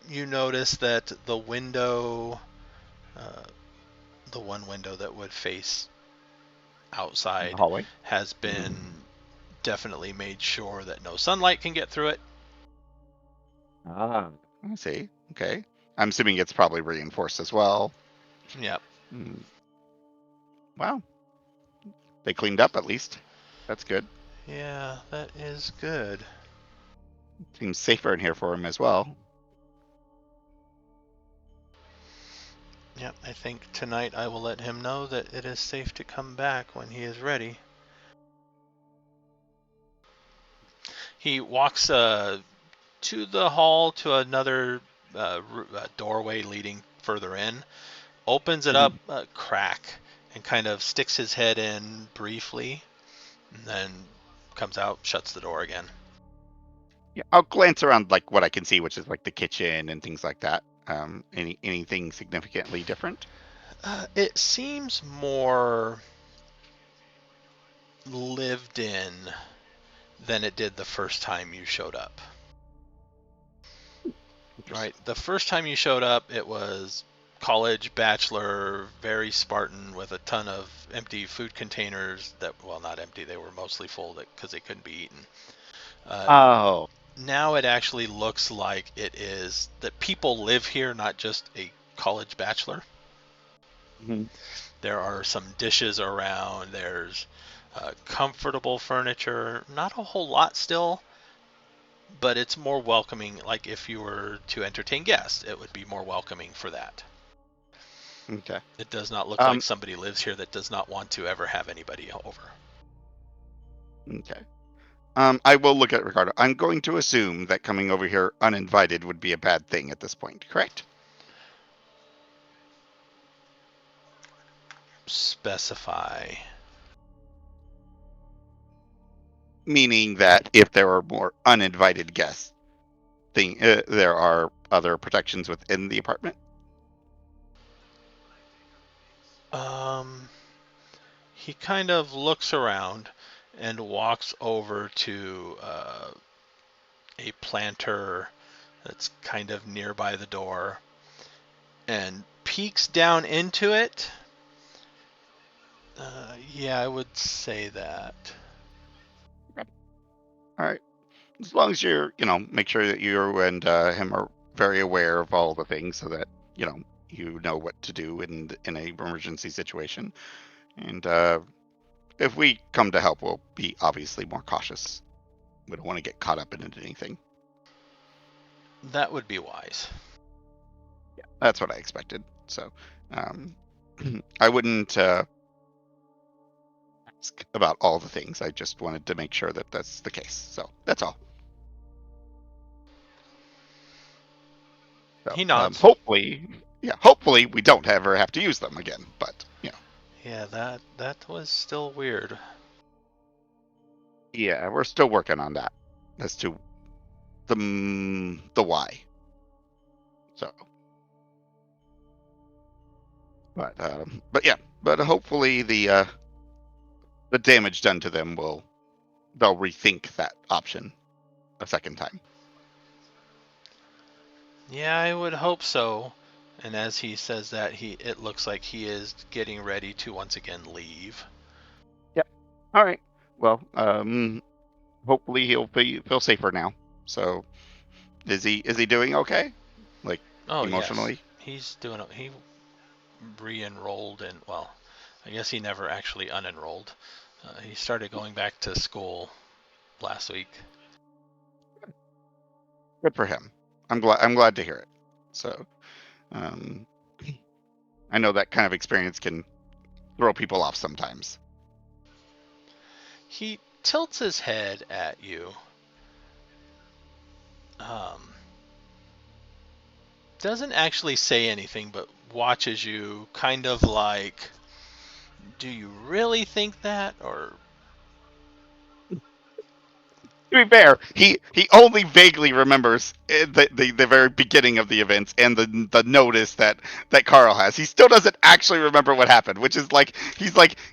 You notice that the window, the one window that would face outside, Hallway has been definitely made sure that no sunlight can get through it. I see. Okay. I'm assuming it's probably reinforced as well. Yep. Wow. They cleaned up at least. That's good. Yeah, that is good. Seems safer in here for him as well. Yep, I think tonight I will let him know that it is safe to come back when he is ready. He walks to the hall to another doorway leading further in, opens it up a crack, and kind of sticks his head in briefly, and then comes out, shuts the door again. Yeah, I'll glance around like what I can see, which is like the kitchen and things like that. Anything significantly different? It seems more lived in than it did the first time you showed up. Right. The first time you showed up, it was college, bachelor, very Spartan with a ton of empty food containers that, well, not empty, they were mostly full because they couldn't be eaten. Oh. Now it actually looks like it is that people live here, not just a college bachelor. There are some dishes around. There's comfortable furniture. Not a whole lot still, but it's more welcoming. Like if you were to entertain guests, it would be more welcoming for that. Okay. It does not look like somebody lives here that does not want to ever have anybody over. Okay. I will look at Ricardo. I'm going to assume that coming over here uninvited would be a bad thing at this point, correct? Specify. Meaning that if there are more uninvited guests, there are other protections within the apartment? He kind of looks around and walks over to a planter that's kind of nearby the door and peeks down into it. Yeah, I would say that. All right. As long as you're, make sure that you and him are very aware of all the things so that, you know what to do in an emergency situation. And if we come to help, we'll be obviously more cautious. We don't want to get caught up in anything. That would be wise. Yeah, that's what I expected. So I wouldn't ask about all the things. I just wanted to make sure that that's the case. So that's all. So, He nods. Hopefully, Yeah, hopefully we don't ever have to use them again, but, Yeah, that was still weird. Yeah, we're still working on that as to the why. So, but yeah, but hopefully the damage done to them they'll rethink that option a second time. Yeah, I would hope so. And as he says that, it looks like he is getting ready to once again leave. Yep. All right. Well, hopefully he'll feel safer now. So, is he doing okay? Like Oh yes, emotionally? he's doing. He re-enrolled in. Well, I guess he never actually unenrolled. He started going back to school last week. Good for him. I'm glad to hear it. So, um, I know that kind of experience can throw people off sometimes. He tilts his head at you. Doesn't actually say anything, but watches you kind of like, do you really think that? Or To be fair, he only vaguely remembers the very beginning of the events and the notice that Carl has. He still doesn't actually remember what happened, which is like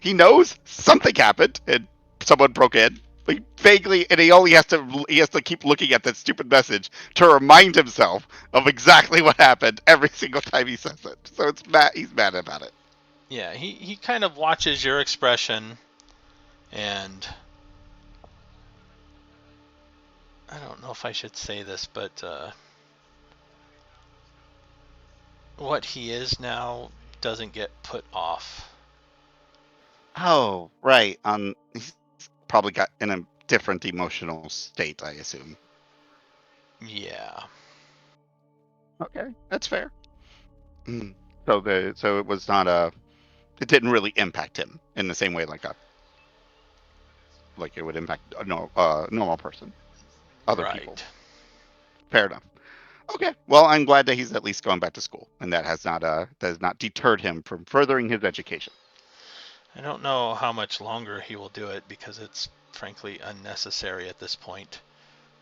he knows something happened and someone broke in. Like vaguely, and he has to keep looking at that stupid message to remind himself of exactly what happened every single time he says it. So he's mad about it. yeah, he kind of watches your expression, and I don't know if I should say this, but what he is now doesn't get put off. Oh, right. He's probably got in a different emotional state, I assume. Yeah. Okay, that's fair. Mm. So it was not it didn't really impact him in the same way like it would impact a normal person, other people. Right. Fair enough. Okay, well I'm glad that he's at least going back to school, and that has not deterred him from furthering his education. I don't know how much longer he will do it because it's frankly unnecessary at this point.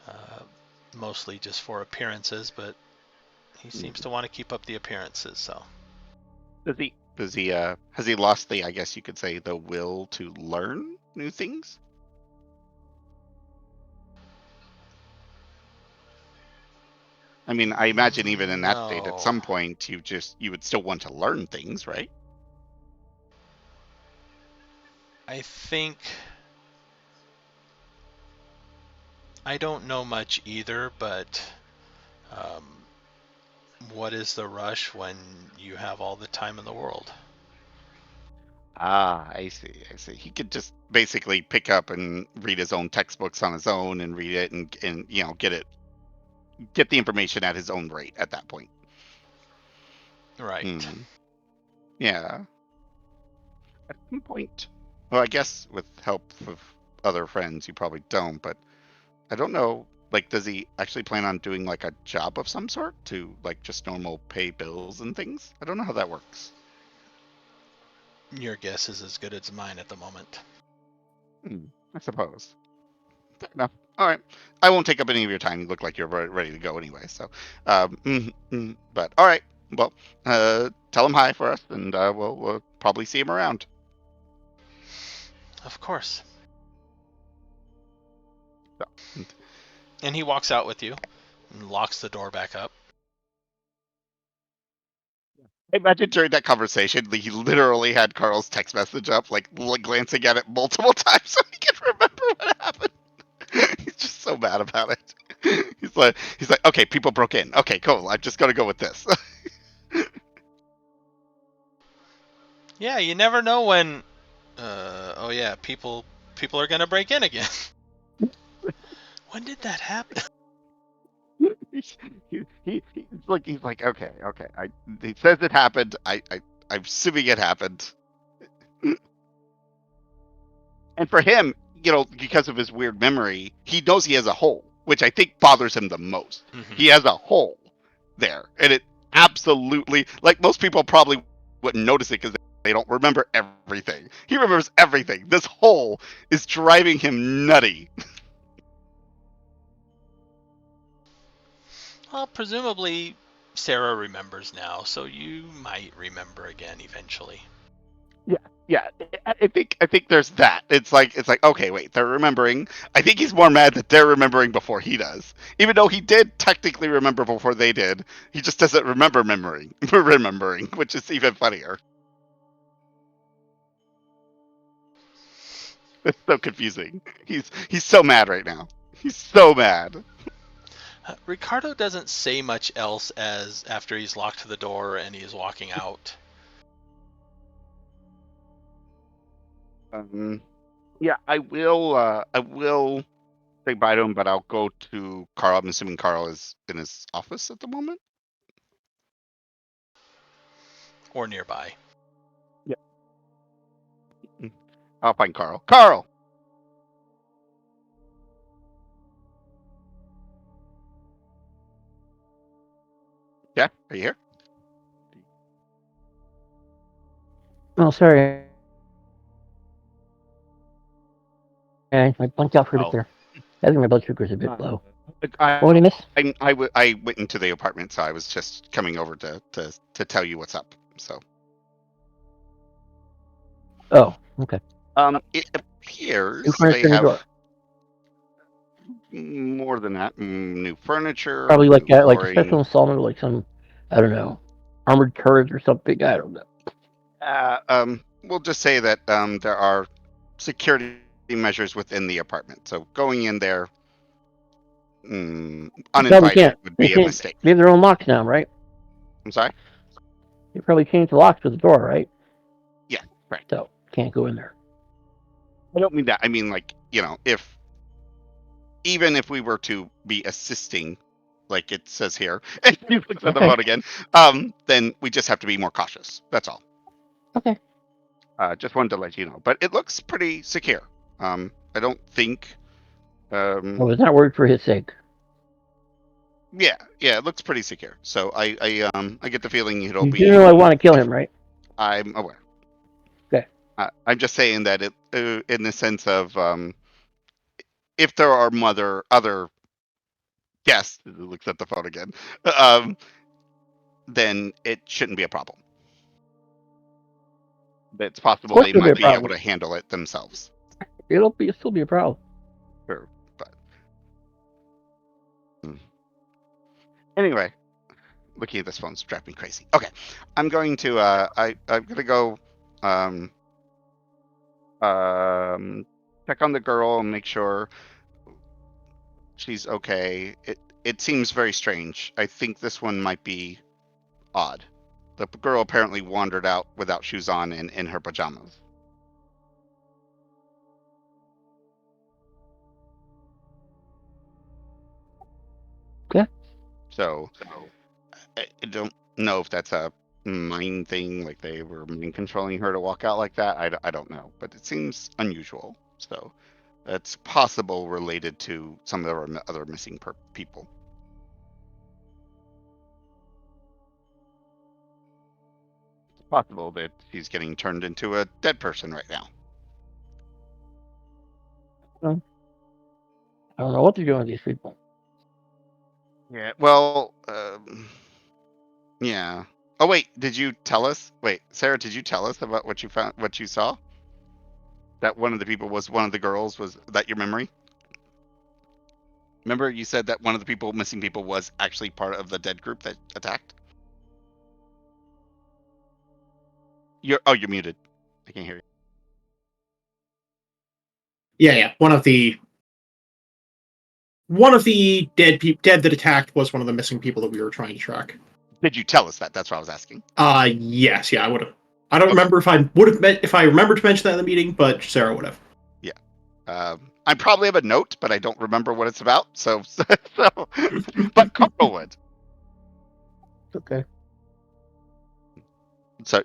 Uh, Mostly just for appearances, but he seems to want to keep up the appearances, so. Does he has he lost the, I guess you could say, the will to learn new things? I mean, I imagine even in that state, at No. some point, you would still want to learn things, right? I think I don't know much either, but um, what is the rush when you have all the time in the world? Ah, I see. I see. He could just basically pick up and read his own textbooks on his own and read it and get the information at his own rate at that point. Right. Hmm. Yeah. At some point. Well, I guess with help of other friends, you probably don't, but I don't know. Like, does he actually plan on doing like a job of some sort to like just normal pay bills and things? I don't know how that works. Your guess is as good as mine at the moment. I suppose. Fair enough. All right. I won't take up any of your time. You look like you're ready to go anyway. So, but all right. Well, tell him hi for us, and we'll probably see him around. Of course. So, And he walks out with you and locks the door back up. I imagine during that conversation, he literally had Carl's text message up, like glancing at it multiple times so he can remember what happened. He's just so mad about it. He's like, okay, people broke in. Okay, cool. I'm just gonna go with this. Yeah, you never know when. Oh yeah, people are gonna break in again. When did that happen? He's like, okay. He says it happened. I'm assuming it happened. And for him, because of his weird memory, he knows he has a hole, which I think bothers him the most. Mm-hmm. He has a hole there, and it absolutely, like, most people probably wouldn't notice it because they don't remember everything. He remembers everything. This hole is driving him nutty. Well, presumably Sarah remembers now, so you might remember again eventually. Yeah, I think there's that. It's like okay, wait, they're remembering. I think he's more mad that they're remembering before he does, even though he did technically remember before they did. He just doesn't remember remembering, which is even funnier. It's so confusing. He's so mad right now. He's so mad. Ricardo doesn't say much else as after he's locked the door and he's walking out. Yeah, I will say bye to him, but I'll go to Carl. I'm assuming Carl is in his office at the moment. Or nearby. I'll find Carl. Carl! Yeah, are you here? Oh, sorry. I blanked out for a bit Oh. there. I think my blood sugar's a bit low. I, What did I miss? I went into the apartment, so I was just coming over to tell you what's up. So, Oh, okay. it appears New they furniture in the have door. more than that. New furniture, Probably new like a flooring. special installment, like some, I don't know, armored turret or something. I don't know. We'll just say that there are security measures within the apartment. So going in there Probably uninvited can't. would They be a can't. mistake. They have their own locks now, right? I'm sorry? They probably changed the locks to the door, right? Yeah, right. So can't go in there. I don't mean that. I mean, like, even if we were to be assisting, like it says here, and he looks at the Okay. phone again, then we just have to be more cautious. That's all. Okay. Just wanted to let you know. But it looks pretty secure. I don't think. I was not worried for his sake. Yeah, it looks pretty secure. So I get the feeling it'll You be. generally want to kill him, right? I'm aware. Okay. I'm just saying that it, in the sense of, if there are other guests, looks at the phone again, then it shouldn't be a problem. It's possible they might be able to handle it themselves. It'll still be a problem. Sure, but anyway, looking at this phone's driving me crazy. Okay, I'm going to I'm gonna go check on the girl and make sure she's okay. It seems very strange. I think this one might be odd. The girl apparently wandered out without shoes on and in her pajamas. Okay. So I don't know if that's a mind thing, like they were mind controlling her to walk out like that. I don't know, but it seems unusual. So it's possible related to some of the other missing people. It's possible that he's getting turned into a dead person right now. I don't know what they're doing with these people. Yeah. Well, yeah. Oh wait, did you tell us? Wait, Sarah, did you tell us about what you found, what you saw? That one of the people was one of the girls. Was that your memory? Remember, you said that one of the missing people, was actually part of the dead group that attacked. You're muted. I can't hear you. Yeah. One of the dead that attacked was one of the missing people that we were trying to track. Did you tell us that? That's what I was asking. Yes, yeah, I would have. I don't remember if I would have if I remembered to mention that in the meeting, but Sarah would have. Yeah. I probably have a note, but I don't remember what it's about. So but Carl would. Okay. So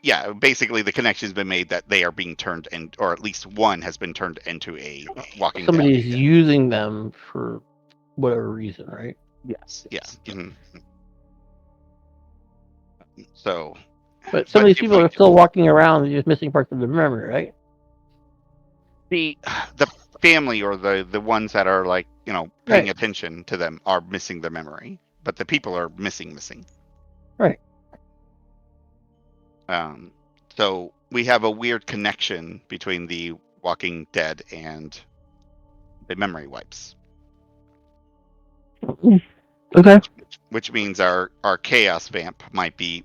yeah. Basically, the connection's been made that they are being turned in, or at least one has been turned into a walking. Somebody's using them for whatever reason, right? Yes. Yeah. Mm-hmm. So, But some of but these if people we are still walking around and just missing parts of the memory, right? the family or the ones that are like paying Right. attention to them are missing their memory, but the people are missing. Right. So we have a weird connection between the Walking Dead and the memory wipes, Okay. which means our chaos vamp might be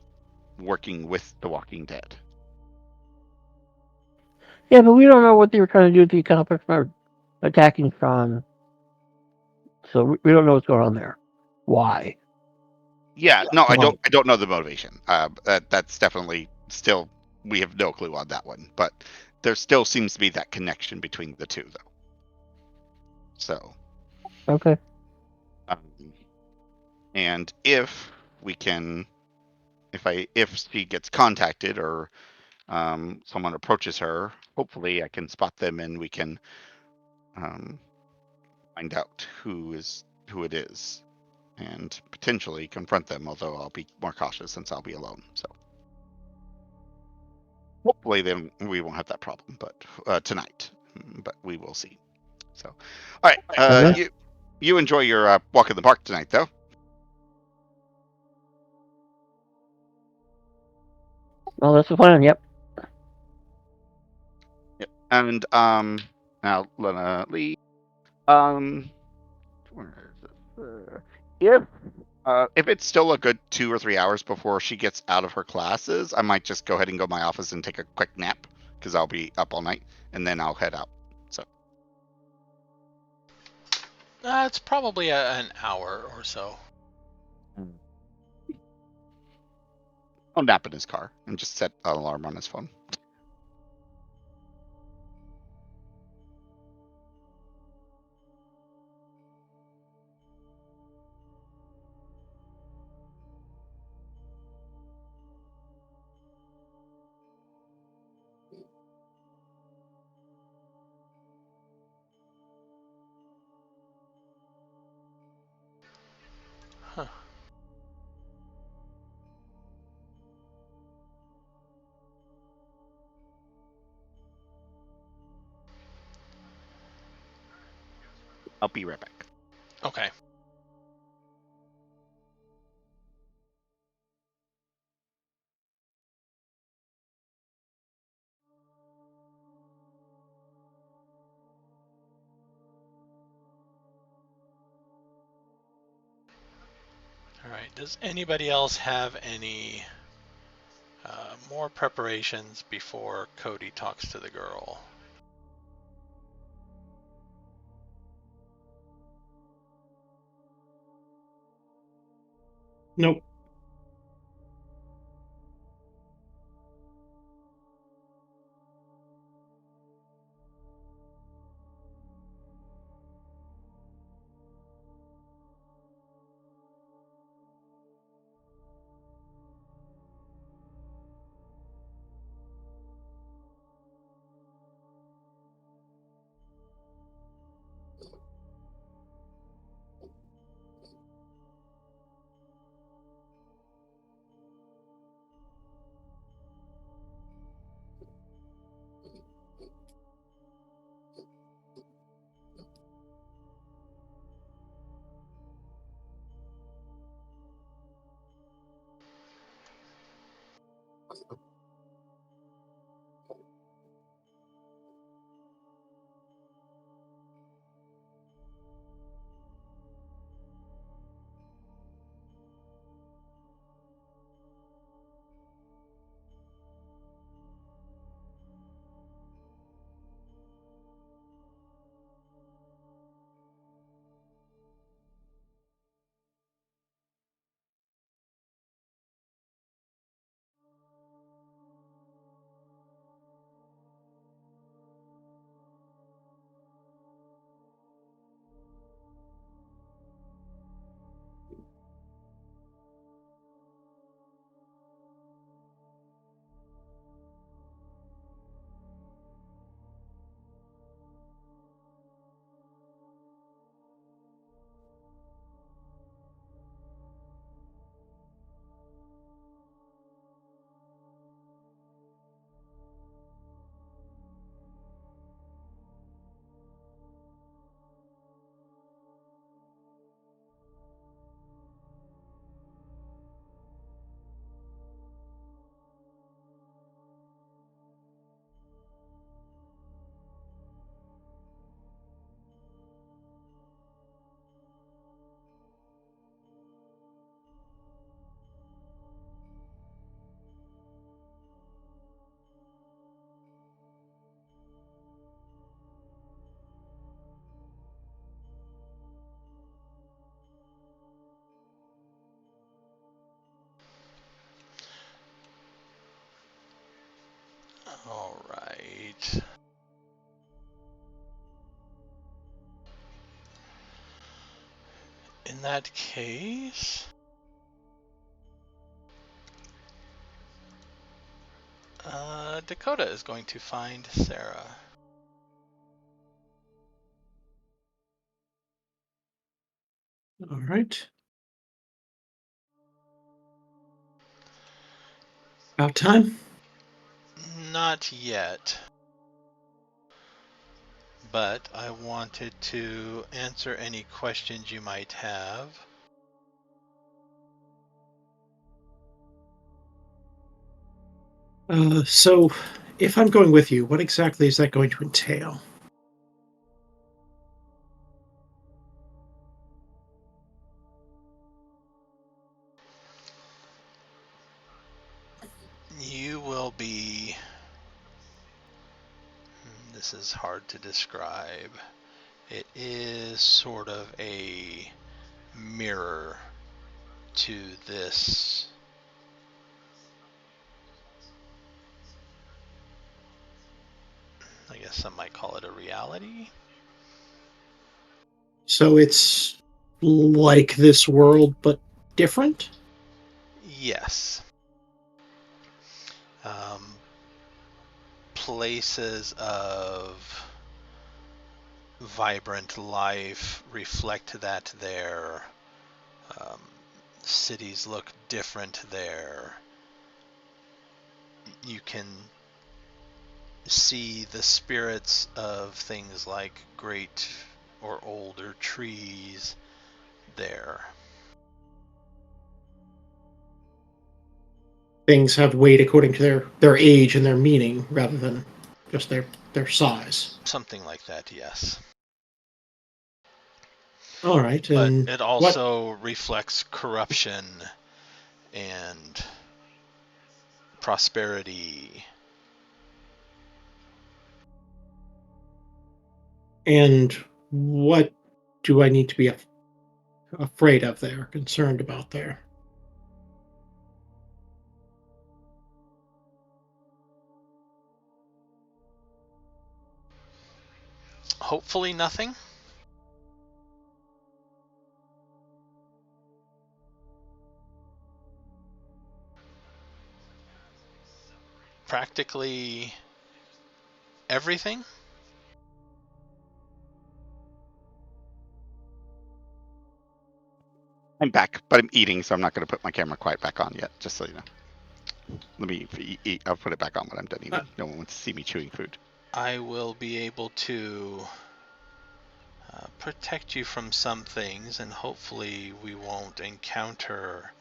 working with the Walking Dead. Yeah, but we don't know what they were trying to do with the accomplice from attacking Sean. So we don't know what's going on there. Why? Yeah, no, I Why? don't know the motivation. That's definitely still, we have no clue on that one, but there still seems to be that connection between the two, though. So, Okay. and if we can, if she gets contacted or someone approaches her, hopefully I can spot them and we can find out who it is and potentially confront them. Although I'll be more cautious since I'll be alone. So hopefully then we won't have that problem. But tonight, but we will see. So, all right, Okay. you enjoy your walk in the park tonight, though. Well, that's the plan. Yep. Yep. And now Lena Lee. Um, where is it? If it's still a good 2 or 3 hours before she gets out of her classes, I might just go ahead and go to my office and take a quick nap because I'll be up all night, and then I'll head out. So It's probably an hour or so. I'll nap in his car and just set an alarm on his phone. Huh. I'll be right back. Okay. All right. Does anybody else have any more preparations before Cody talks to the girl? Nope. right. In that case, Dakota is going to find Sarah. All right. About time? Not yet. But I wanted to answer any questions you might have. So, if I'm going with you, what exactly is that going to entail? You will be... This is hard to describe. It is sort of a mirror to this I guess some might call it a reality. So it's like this world, but different? Yes. Places of vibrant life reflect that there. Cities look different there. You can see the spirits of things like great or older trees there. Things have weight according to their age and their meaning rather than just their size. Something like that, yes. All right, But and it what? also reflects corruption and prosperity. And what do I need to be afraid of there, concerned about there? Hopefully nothing. Practically everything. I'm back, but I'm eating, so I'm not going to put my camera quite back on yet, just so you know. Let me eat. I'll put it back on when I'm done eating. No one wants to see me chewing food. I will be able to protect you from some things, and hopefully we won't encounter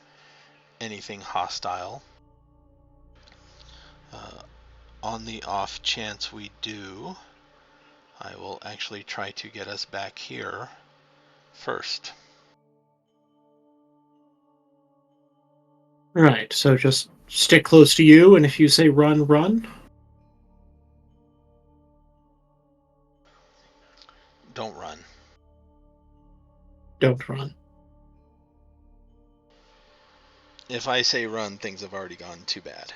anything hostile. On the off chance we do, I will actually try to get us back here first. Right, so just stick close to you, and if you say run, run. Don't run. Don't run. If I say run, things have already gone too bad.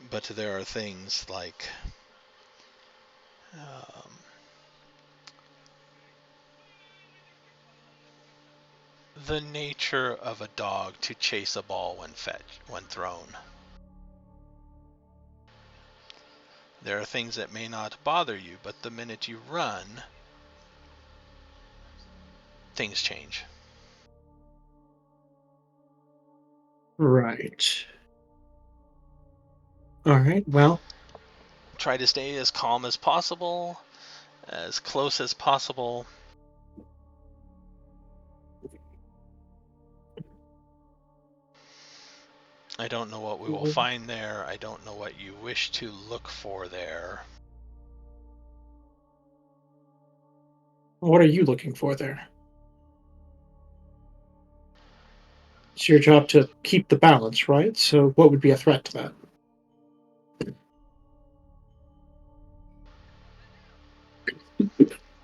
But there are things like the nature of a dog to chase a ball when thrown. There are things that may not bother you, but the minute you run, things change. Right. All right, well. Try to stay as calm as possible, as close as possible. I don't know what we will find there. I don't know what you wish to look for there. What are you looking for there? It's your job to keep the balance, right? So what would be a threat to that?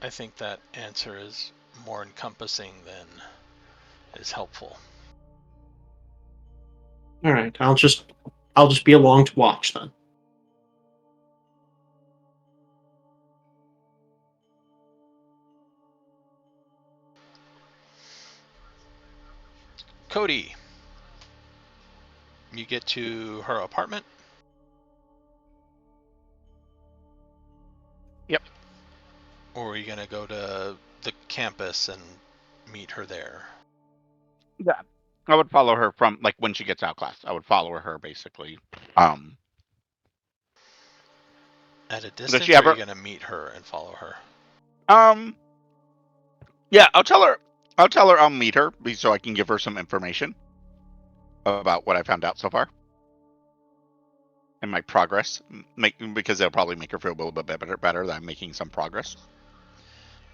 I think that answer is more encompassing than is helpful. All right, I'll just be along to watch then. Cody, you get to her apartment. Yep. Or are you gonna go to the campus and meet her there? Yeah. I would follow her from like when she gets out of class. I would follow her basically. At a Does distance, she or have are you her? gonna meet her and follow her? Yeah, I'll tell her I'll meet her so I can give her some information about what I found out so far and my progress. Because they'll probably make her feel a little bit better that I'm making some progress.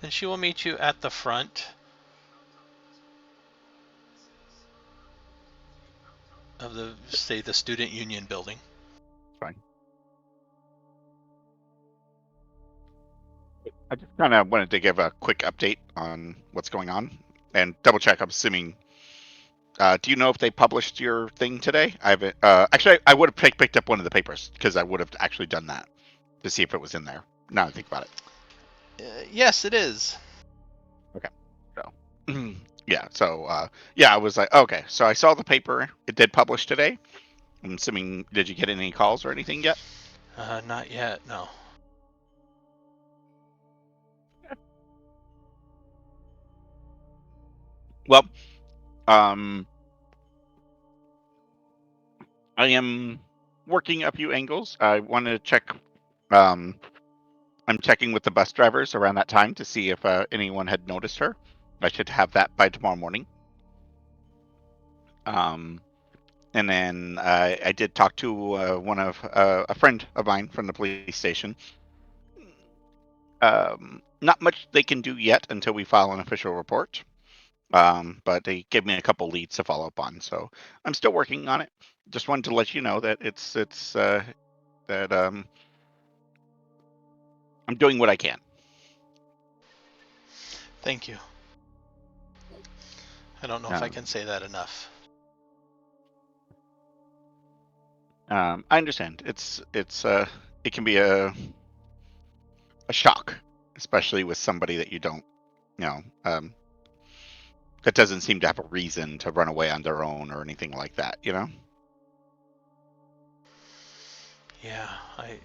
Then she will meet you at the front of the student union building. Fine. I just kind of wanted to give a quick update on what's going on and double check. I'm assuming. Do you know if they published your thing today? I haven't. Actually, I would have picked up one of the papers because I would have actually done that to see if it was in there. Now I think about it. Yes, it is. Okay. So, yeah. So, yeah, I was like, okay. So I saw the paper. It did publish today. I'm assuming. Did you get any calls or anything yet? Not yet. No. Well, I am working a few angles. I want to check. I'm checking with the bus drivers around that time to see if anyone had noticed her. I should have that by tomorrow morning. And then I did talk to a friend of mine from the police station. Not much they can do yet until we file an official report. But they gave me a couple leads to follow up on, so I'm still working on it. Just wanted to let you know that I'm doing what I can. Thank you. I don't know if I can say that enough. I understand. It can be a shock, especially with somebody that you don't, that doesn't seem to have a reason to run away on their own or anything like that. Yeah, I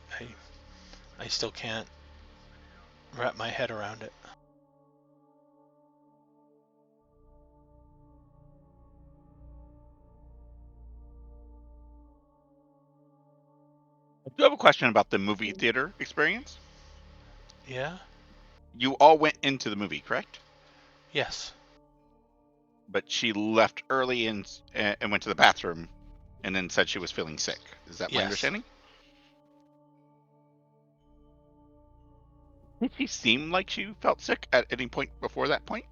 still can't wrap my head around it. I do have a question about the movie theater experience. Yeah? You all went into the movie, correct? Yes. But she left early and went to the bathroom and then said she was feeling sick. Is that my understanding? Did she seem like she felt sick at any point before that point?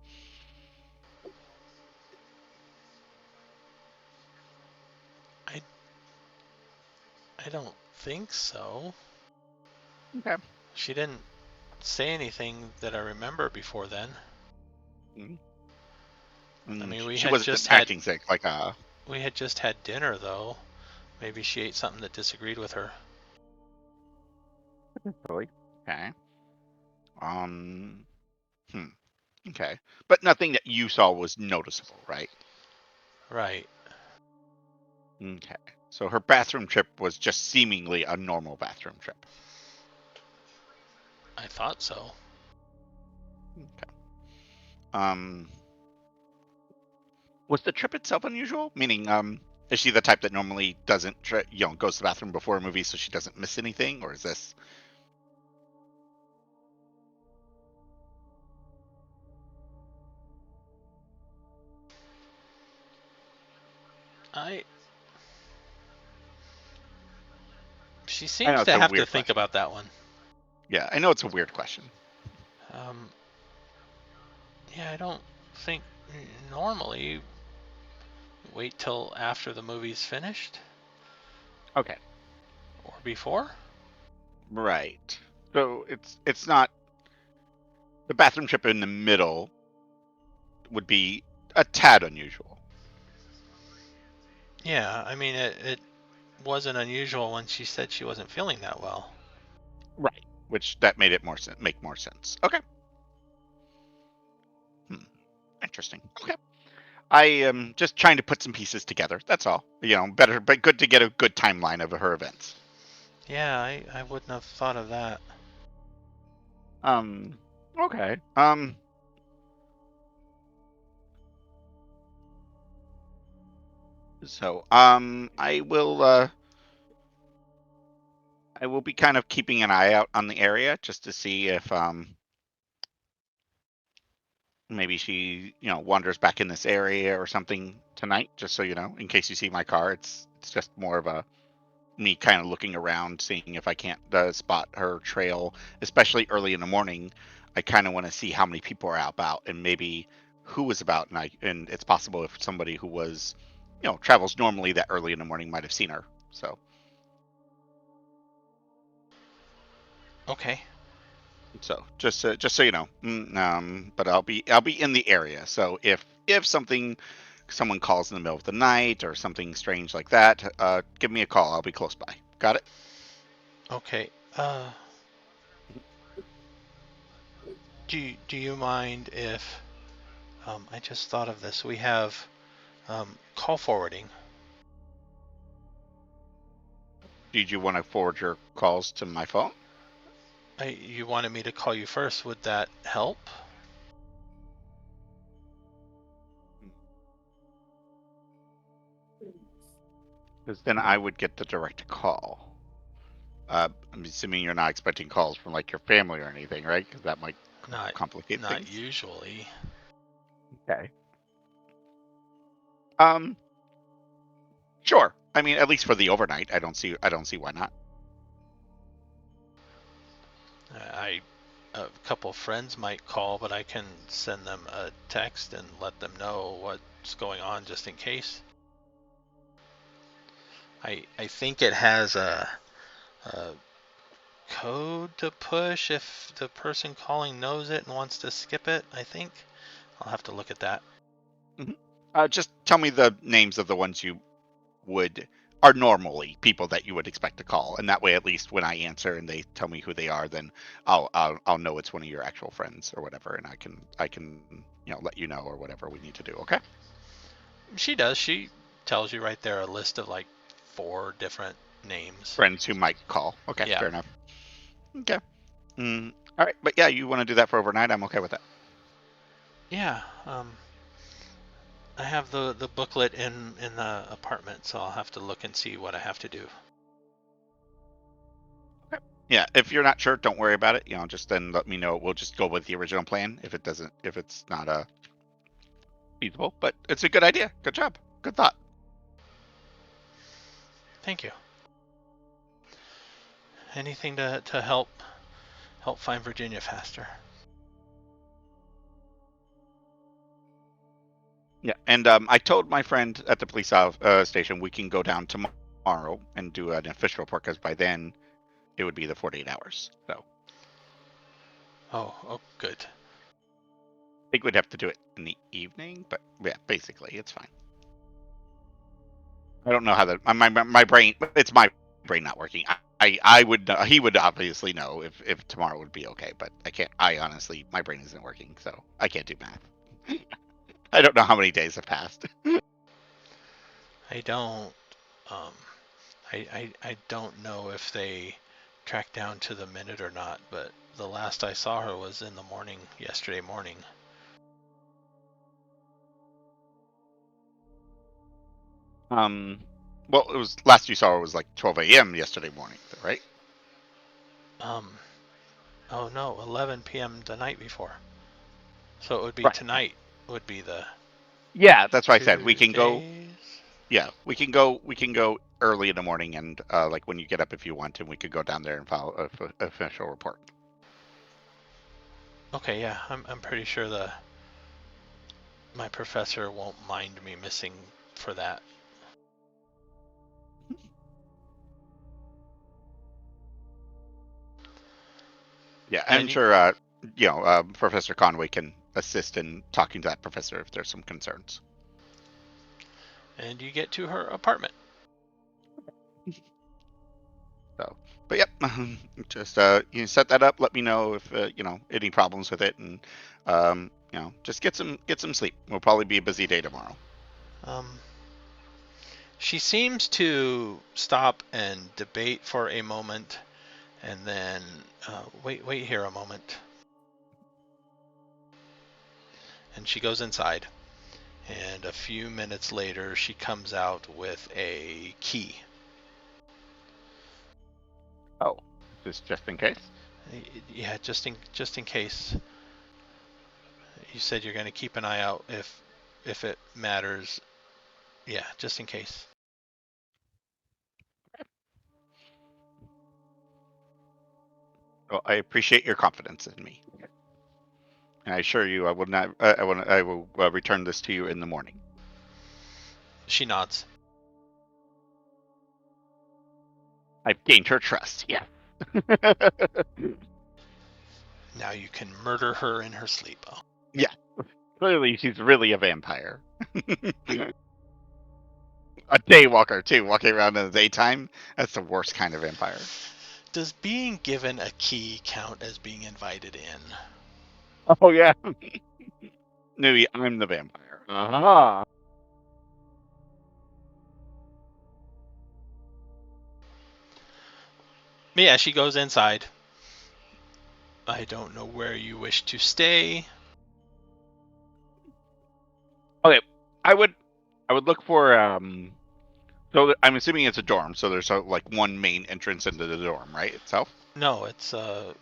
I don't think so. Okay. She didn't say anything that I remember before then. Mm-hmm. I mean, we she had wasn't just acting sick, like we had just had dinner, though. Maybe she ate something that disagreed with her. Really? Okay. Okay. But nothing that you saw was noticeable, right? Right. Okay. So her bathroom trip was just seemingly a normal bathroom trip. I thought so. Okay. Was the trip itself unusual? Meaning, is she the type that normally doesn't, goes to the bathroom before a movie so she doesn't miss anything, or is this? She I know seems it's to a have to weird think question. about that one. Yeah, I know it's a weird question. Yeah, I don't think normally wait till after the movie's finished. Okay. Or before? Right. So it's not the bathroom trip in the middle would be a tad unusual. Yeah, I mean it wasn't unusual when she said she wasn't feeling that well. Right. Which that made it make more sense. Okay. Interesting. Okay. I am just trying to put some pieces together. That's all. Better, but good to get a good timeline of her events. Yeah, I wouldn't have thought of that. Okay. So, I will be kind of keeping an eye out on the area just to see if, maybe she, wanders back in this area or something tonight, just so you know, in case you see my car. It's just more of a me kind of looking around, seeing if I can't spot her trail, especially early in the morning. I kind of want to see how many people are out about and maybe who was about. And it's possible if somebody who was, travels normally that early in the morning might have seen her. So. Okay. So just so you know, but I'll be in the area. So if someone calls in the middle of the night or something strange like that, give me a call. I'll be close by. Got it? Okay. Do you mind if I just thought of this. We have call forwarding. Did you want to forward your calls to my phone? You wanted me to call you first. Would that help? Because then I would get the direct call. I'm assuming you're not expecting calls from like your family or anything, right? Because that might complicate Not things. usually. Okay. Sure. I mean, at least for the overnight, I don't see why not. A couple friends might call, but I can send them a text and let them know what's going on just in case. I think it has a code to push if the person calling knows it and wants to skip it. I think I'll have to look at that. Just tell me the names of the ones you are normally people that you would expect to call, and that way, at least when I answer and they tell me who they are, then I'll know it's one of your actual friends or whatever, and I can let you know or whatever we need to do. Okay. She does. She tells you right there a list of like 4 different names. Friends who might call. Okay, yeah. Fair enough. Okay. All right, but yeah, you want to do that for overnight? I'm okay with that. Yeah. I have the booklet in the apartment, so I'll have to look and see what I have to do. Okay. Yeah, if you're not sure, don't worry about it. Just then let me know. We'll just go with the original plan if it's not feasible. But it's a good idea. Good job. Good thought. Thank you. Anything to help find Virginia faster. Yeah, and I told my friend at the police station we can go down tomorrow and do an official report because by then it would be the 48 hours. So Oh, good. I think we'd have to do it in the evening, but yeah, basically it's fine. I don't know how my brain. It's my brain not working. I would he would obviously know if tomorrow would be okay, but I can't. I honestly my brain isn't working, so I can't do math. I don't know how many days have passed. I don't. I don't know if they tracked down to the minute or not, but the last I saw her was in the morning, yesterday morning. Well, it was last you saw her was like 12 a.m. yesterday morning, right? Oh no, 11 p.m. the night before. So it would be Right. tonight. Would be the. Yeah, that's why I said 2 we can go. days? Yeah, we can go. We can go early in the morning, and like when you get up if you want, and we could go down there and file an official report. Okay, yeah, I'm pretty sure my professor won't mind me missing for that. Yeah, I'm sure. Professor Conway can assist in talking to that professor if there's some concerns. And you get to her apartment. So, but yep, just you set that up. Let me know if any problems with it, and just get some sleep. Will probably be a busy day tomorrow. She seems to stop and debate for a moment, and then wait here a moment. And she goes inside, and a few minutes later, she comes out with a key. Oh, just in case. Yeah, just in case. You said you're going to keep an eye out if it matters. Yeah, just in case. Well, I appreciate your confidence in me, and I assure you, I will not. I will return this to you in the morning. She nods. I've gained her trust. Yeah. Now you can murder her in her sleep. Oh. Yeah. Clearly, she's really a vampire. A daywalker too, walking around in the daytime. That's the worst kind of vampire. Does being given a key count as being invited in? Oh yeah. Maybe I'm the vampire. Uh-huh. Yeah, she goes inside. I don't know where you wish to stay. Okay, I would look for So I'm assuming it's a dorm. So there's like one main entrance into the dorm, right? Itself. No, it's Or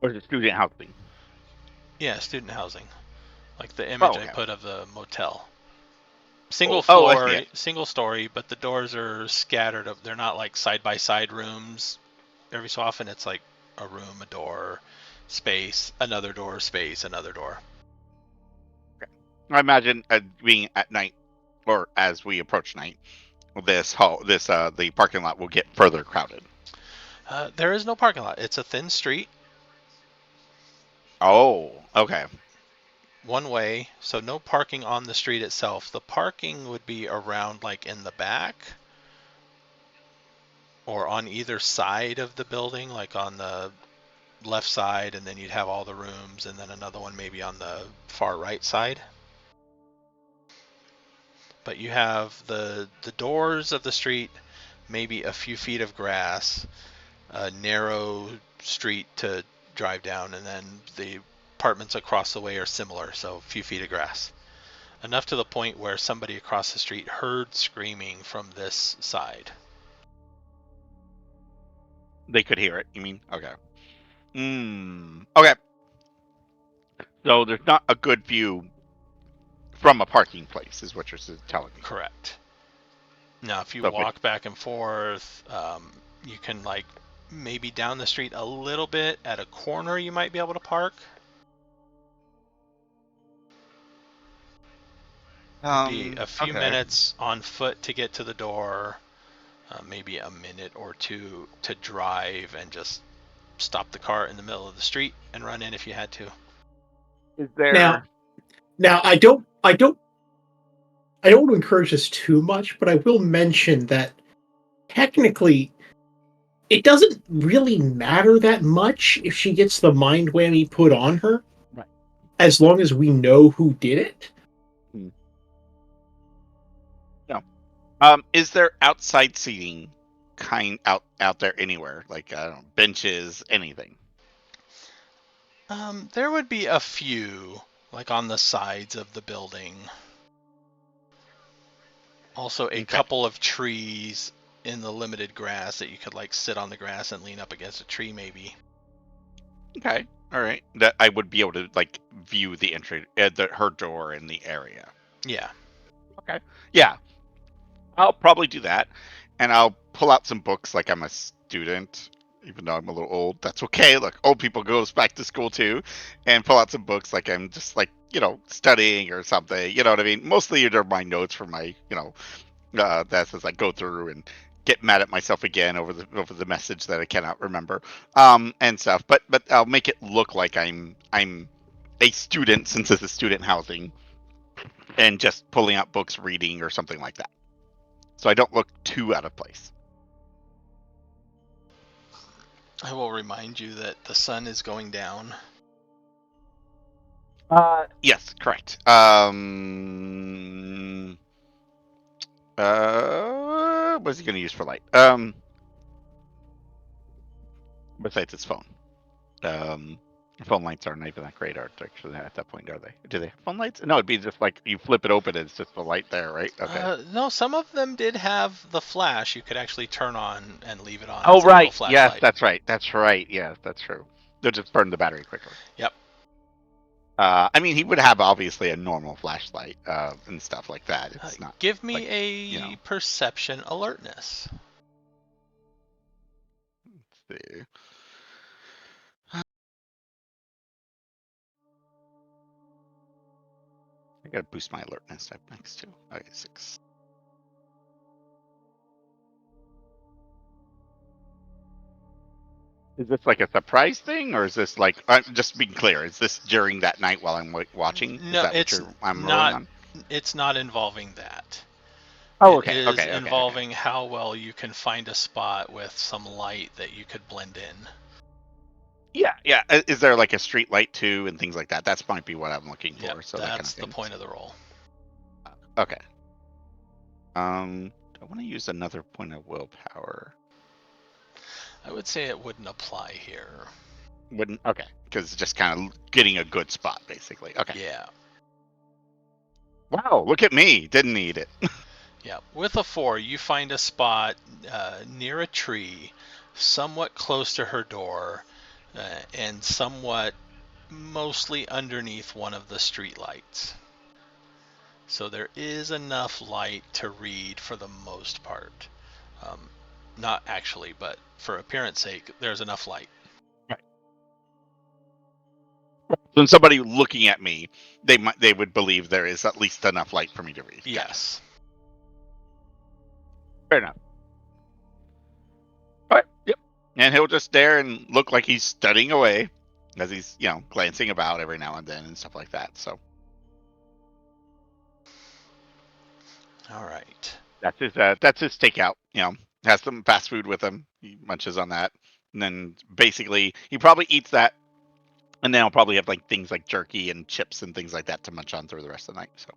is it student housing? yeah, student housing. Like the image Oh, I okay. put of the motel. Single Oh, I see floor, it. single story, but the doors are scattered. They're not like side by side rooms. Every so often, it's like a room, a door, space, another door, space, another door. I imagine being at night, or as we approach night, the parking lot will get further crowded. There is no parking lot. It's a thin street, Oh, okay. one way, so no parking on the street itself. The parking would be around like in the back or on either side of the building, like on the left side, and then you'd have all the rooms, and then another one maybe on the far right side. But you have the doors of the street, maybe a few feet of grass, a narrow street to drive down, and then the apartments across the way are similar, so a few feet of grass. Enough to the point where somebody across the street heard screaming from this side. They could hear it. You mean? Okay. Okay. So there's not a good view from a parking place, is what you're telling me. Correct. Now, if you So walk back and forth, you can like maybe down the street a little bit at a corner you might be able to park. Be a few Okay. minutes on foot to get to the door, maybe a minute or two to drive and just stop the car in the middle of the street and run in if you had to. Is there Now I don't want to encourage this too much, but I will mention that technically it doesn't really matter that much if she gets the mind whammy put on her, Right. as long as we know who did it. No. Is there outside seating out there anywhere? Like I don't know, benches, anything? There would be a few, like on the sides of the building. Also, a couple of trees in the limited grass that you could like sit on the grass and lean up against a tree, maybe. Okay. All right. That I would be able to like view the entry, her door in the area. Yeah. Okay. Yeah. I'll probably do that, and I'll pull out some books like I'm a student, even though I'm a little old. That's okay. Look, old people goes back to school too, and pull out some books like I'm just like studying or something. You know what I mean? Mostly they're my notes for my that's as I go through and get mad at myself again over the message that I cannot remember and stuff. But I'll make it look like I'm a student since it's a student housing, and just pulling out books, reading or something like that. So I don't look too out of place. I will remind you that the sun is going down. Yes, correct. What's he going to use for light? Besides its phone. Phone lights aren't even that great art actually at that point, are they? Do they have phone lights? No, it'd be just like you flip it open and it's just the light there, right? Okay. No, some of them did have the flash. You could actually turn on and leave it on Oh, as a little right. flashlight. Yes, that's right. That's right. Yes, that's true. They'll just burn the battery quickly. Yep. I mean, he would have obviously a normal flashlight and stuff like that. It's not. Give me like, a perception alertness. Let's see. I gotta boost my alertness up next too. Okay, 6. Is this like a surprise thing, or is this like just being clear? Is this during that night while I'm watching? No, Is that it's what I'm not. rolling on? It's not involving that. Oh, It okay, is okay. involving how well you can find a spot with some light that you could blend in. Yeah, yeah. Is there like a street light too, and things like that? That's might be what I'm looking for. Yep, So that's that kind of the thing. point of the roll. Okay. I want to use another point of willpower. I would say it wouldn't apply here. Wouldn't? Okay, because it's just kind of getting a good spot, basically. Okay. Yeah. Wow, look at me. Didn't need it. Yeah. With a 4, you find a spot near a tree, somewhat close to her door, and somewhat mostly underneath one of the street lights. So there is enough light to read for the most part. Not actually, but for appearance sake, there's enough light. When somebody looking at me, they would believe there is at least enough light for me to read. Yes. Gotcha. Fair enough. All right. Yep. And he'll just stare and look like he's studying away as he's, glancing about every now and then and stuff like that. So All right. that's his takeout. Has some fast food with him. He munches on that, and then basically he probably eats that, and then he'll probably have like things like jerky and chips and things like that to munch on through the rest of the night. So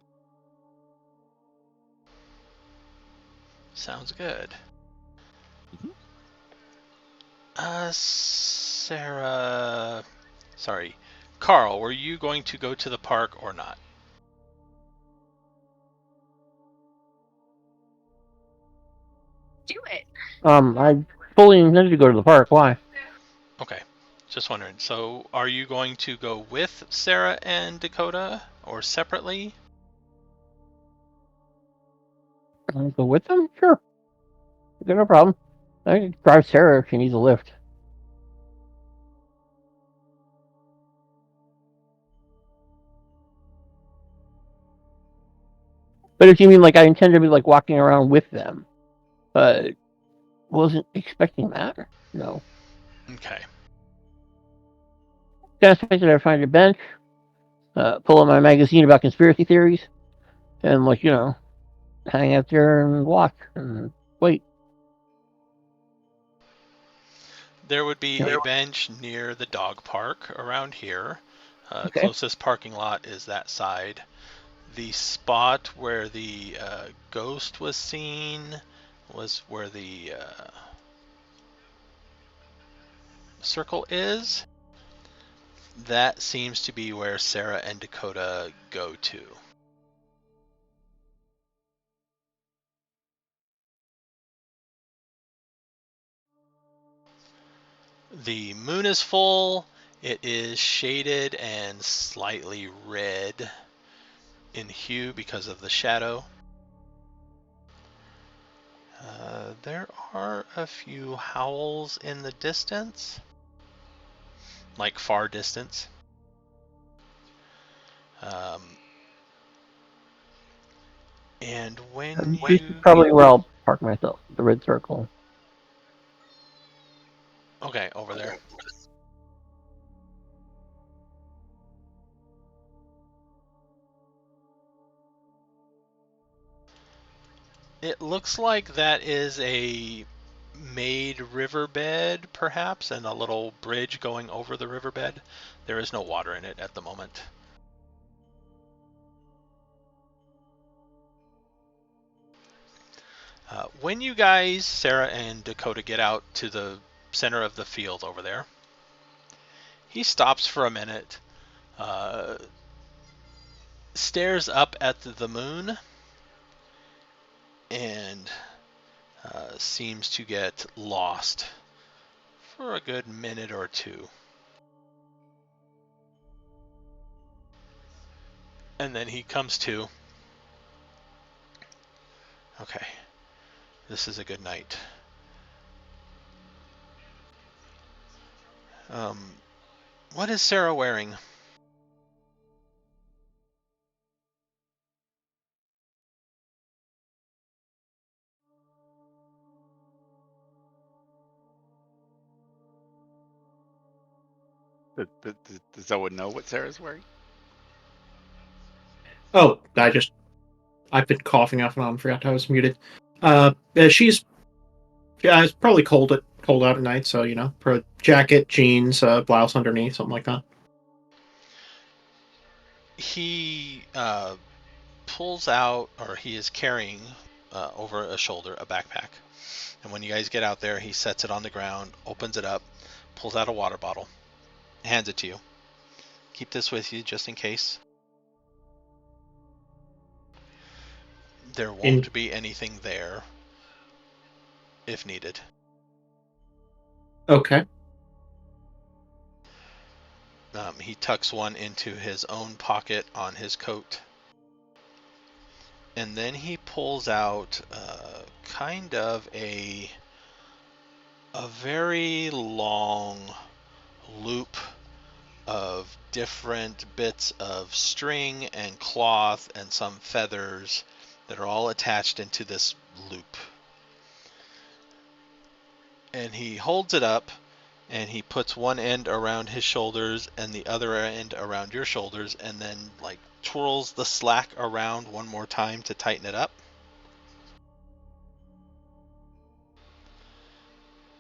Sounds good. Mhm. Carl, were you going to go to the park or not? Do it. I fully intended to go to the park. Why? Okay. Just wondering. So, are you going to go with Sarah and Dakota or separately? I'll go with them? Sure. Okay, no problem. I can drive Sarah if she needs a lift. But if you mean like I intend to be like walking around with them, wasn't expecting that. No. Okay. Kind of expected I find a bench, pull out my magazine about conspiracy theories, and hang out there and watch and wait. There would be a bench near the dog park around here. Okay. Closest parking lot is that side. The spot where the ghost was seen was where the circle is. That seems to be where Sarah and Dakota go to. The moon is full. It is shaded and slightly red in hue because of the shadow. There are a few howls in the distance, like far distance. And when This is probably where I'll park myself, the red circle. Okay, over there. It looks like that is a made riverbed, perhaps, and a little bridge going over the riverbed. There is no water in it at the moment. When you guys, Sarah and Dakota, get out to the center of the field over there, he stops for a minute, stares up at the moon, and seems to get lost for a good minute or two. And then he comes to. Okay, this is a good night. What is Sarah wearing? Does Zoa know what Sarah's wearing? Oh, I've been coughing off and on. Forgot I was muted. She's it's probably cold out at night, so jacket, jeans, blouse underneath, something like that. He pulls out, or he is carrying over a shoulder, a backpack. And when you guys get out there, he sets it on the ground, opens it up, pulls out a water bottle, hands it to you. Keep this with you just in case. There won't be anything there if needed. Okay. He tucks one into his own pocket on his coat. And then he pulls out kind of a very long loop of different bits of string and cloth and some feathers that are all attached into this loop. And he holds it up, and he puts one end around his shoulders and the other end around your shoulders, and then like twirls the slack around one more time to tighten it up.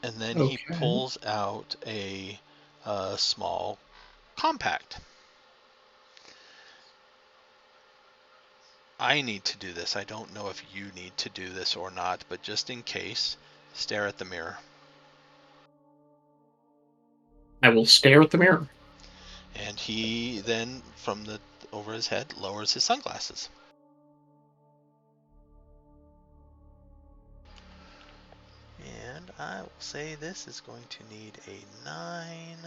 And then he pulls out a small compact. I need to do this. I don't know if you need to do this or not, but just in case, stare at the mirror. I will stare at the mirror. And he then, from over his head, lowers his sunglasses. And I will say this is going to need a 9.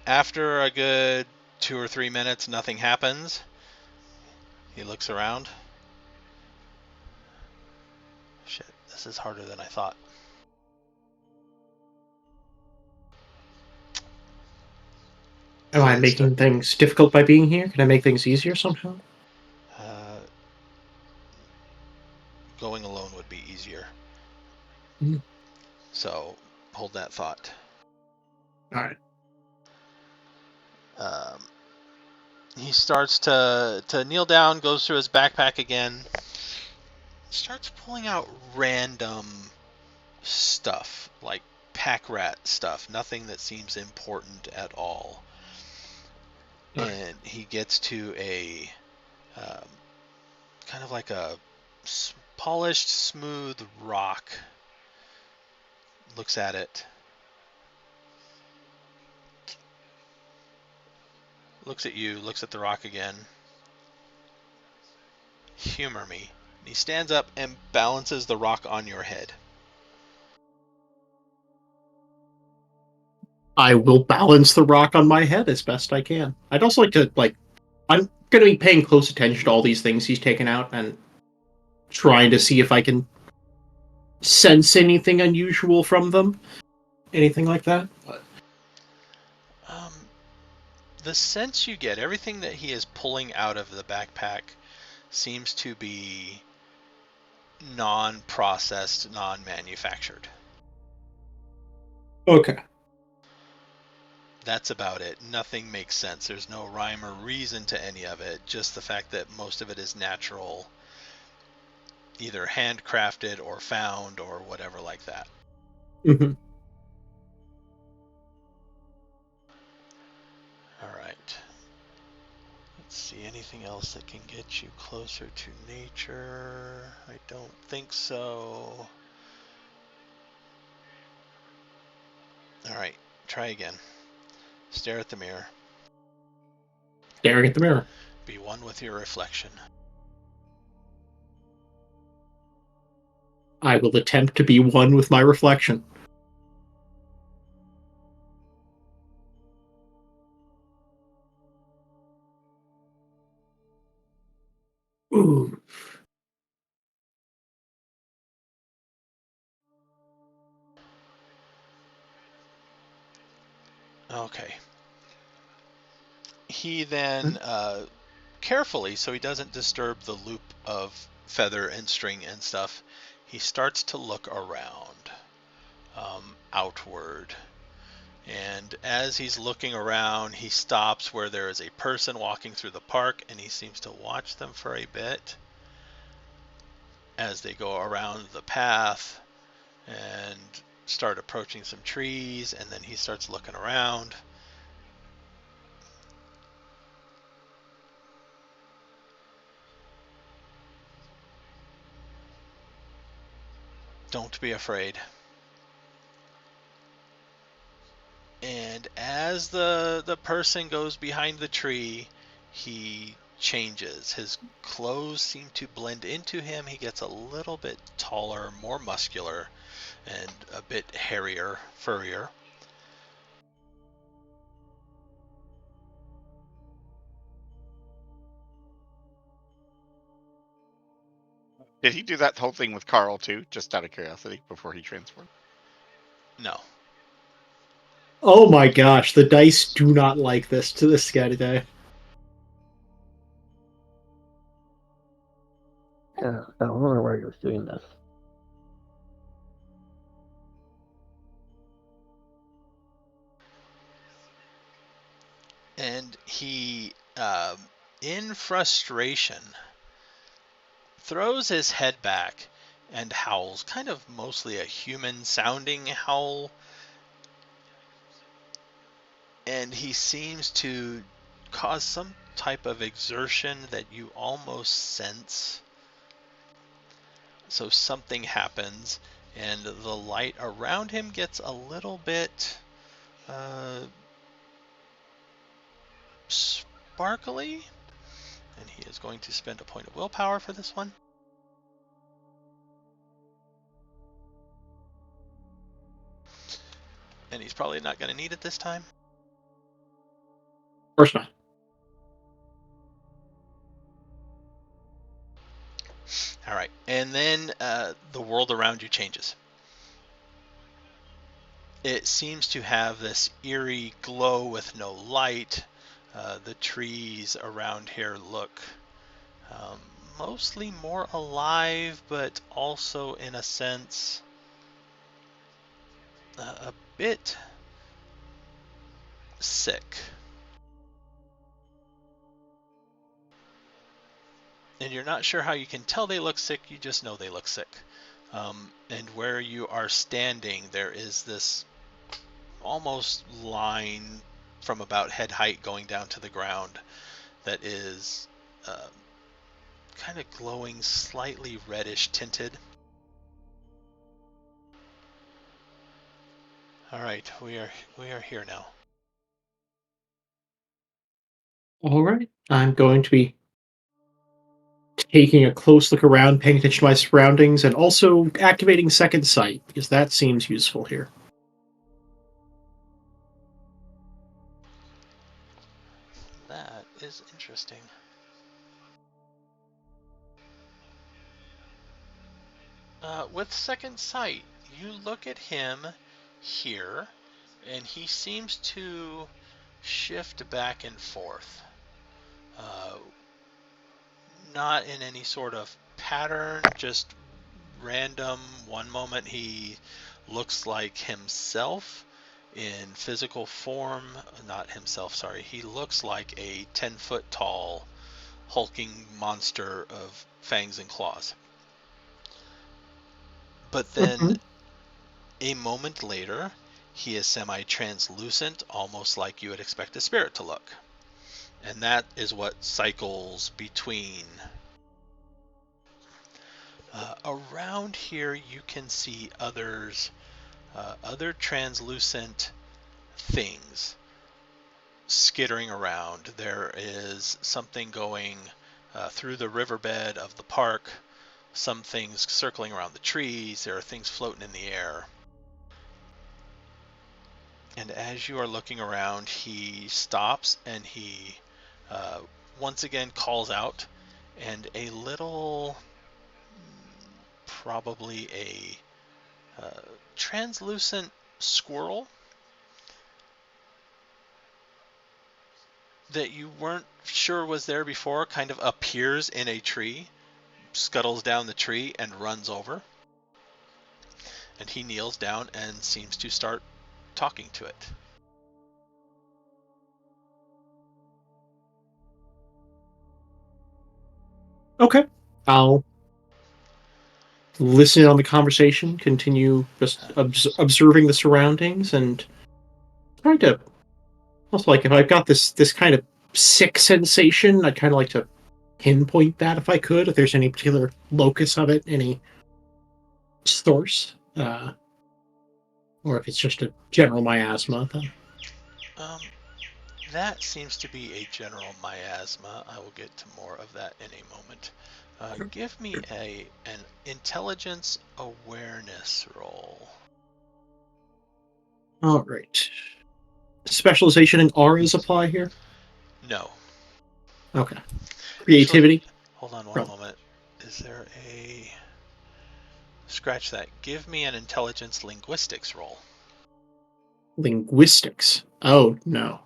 After a good 2 or 3 minutes, nothing happens. He looks around. Shit, this is harder than I thought. Am I making things difficult by being here? Can I make things easier somehow? Going alone would be easier. Mm. So hold that thought. All right. He starts to kneel down, goes through his backpack again, starts pulling out random stuff, like pack rat stuff, nothing that seems important at all. And he gets to a kind of like a polished, smooth rock. Looks at it. Looks at you, looks at the rock again. Humor me. He stands up and balances the rock on your head. I will balance the rock on my head as best I can. I'd also like to, I'm going to be paying close attention to all these things he's taken out and trying to see if I can sense anything unusual from them. Anything like that. But the sense you get, everything that he is pulling out of the backpack seems to be non-processed, non-manufactured. Okay. that's about it. Nothing makes sense. There's no rhyme or reason to any of it. Just the fact that most of it is natural, either handcrafted or found or whatever like that. Mm-hmm. All right. Let's see, anything else that can get you closer to nature? I don't think so. All right, try again. Stare at the mirror. Staring at the mirror. Be one with your reflection. I will attempt to be one with my reflection. Ooh. Okay. He then carefully, so he doesn't disturb the loop of feather and string and stuff, he starts to look around, outward. And as he's looking around, he stops where there is a person walking through the park, and he seems to watch them for a bit as they go around the path and start approaching some trees, and then he starts looking around. Don't be afraid. And as the person goes behind the tree, he changes. His clothes seem to blend into him. He gets a little bit taller, more muscular, and a bit hairier, furrier. Did he do that whole thing with Carl too, just out of curiosity, before he transformed? No. Oh my gosh, the dice do not like this to this guy today. Yeah, I wonder where he was doing this. And he, in frustration, throws his head back and howls, kind of mostly a human-sounding howl. And he seems to cause some type of exertion that you almost sense. So something happens, and the light around him gets a little bit sparkly, and he is going to spend a point of willpower for this one. And he's probably not going to need it this time. Of course not. All right, and then the world around you changes. It seems to have this eerie glow with no light. The trees around here look mostly more alive, but also in a sense a bit sick. And you're not sure how you can tell they look sick, you just know they look sick. And where you are standing, there is this almost line from about head height going down to the ground that is kind of glowing, slightly reddish tinted. All right, we are here now. All right, I'm going to be taking a close look around, paying attention to my surroundings, and also activating second sight, because that seems useful here. That is interesting. With second sight, you look at him here, and he seems to shift back and forth. Not in any sort of pattern, just random. One moment he looks like himself, in physical form, not himself, sorry, he looks like a 10-foot tall hulking monster of fangs and claws. But then a moment later, he is semi-translucent, almost like you would expect a spirit to look. And that is what cycles between. Around here, you can see other translucent things skittering around. There is something going through the riverbed of the park, some things circling around the trees, there are things floating in the air. And as you are looking around, he stops and he once again calls out, and a little, probably a translucent squirrel that you weren't sure was there before kind of appears in a tree, scuttles down the tree, and runs over. And he kneels down and seems to start talking to it. Okay. I'll listen on the conversation, continue just observing the surroundings, and try to. Also, like, if I've got this kind of sick sensation, I'd kind of like to pinpoint that if I could, if there's any particular locus of it, any source, or if it's just a general miasma. Then. That seems to be a general miasma. I will get to more of that in a moment. Give me an intelligence awareness roll. All right. Specialization in auras apply here? No. Okay. Creativity? Actually, hold on one moment. Is there a... Scratch that. Give me an intelligence linguistics roll. Linguistics? Oh, no.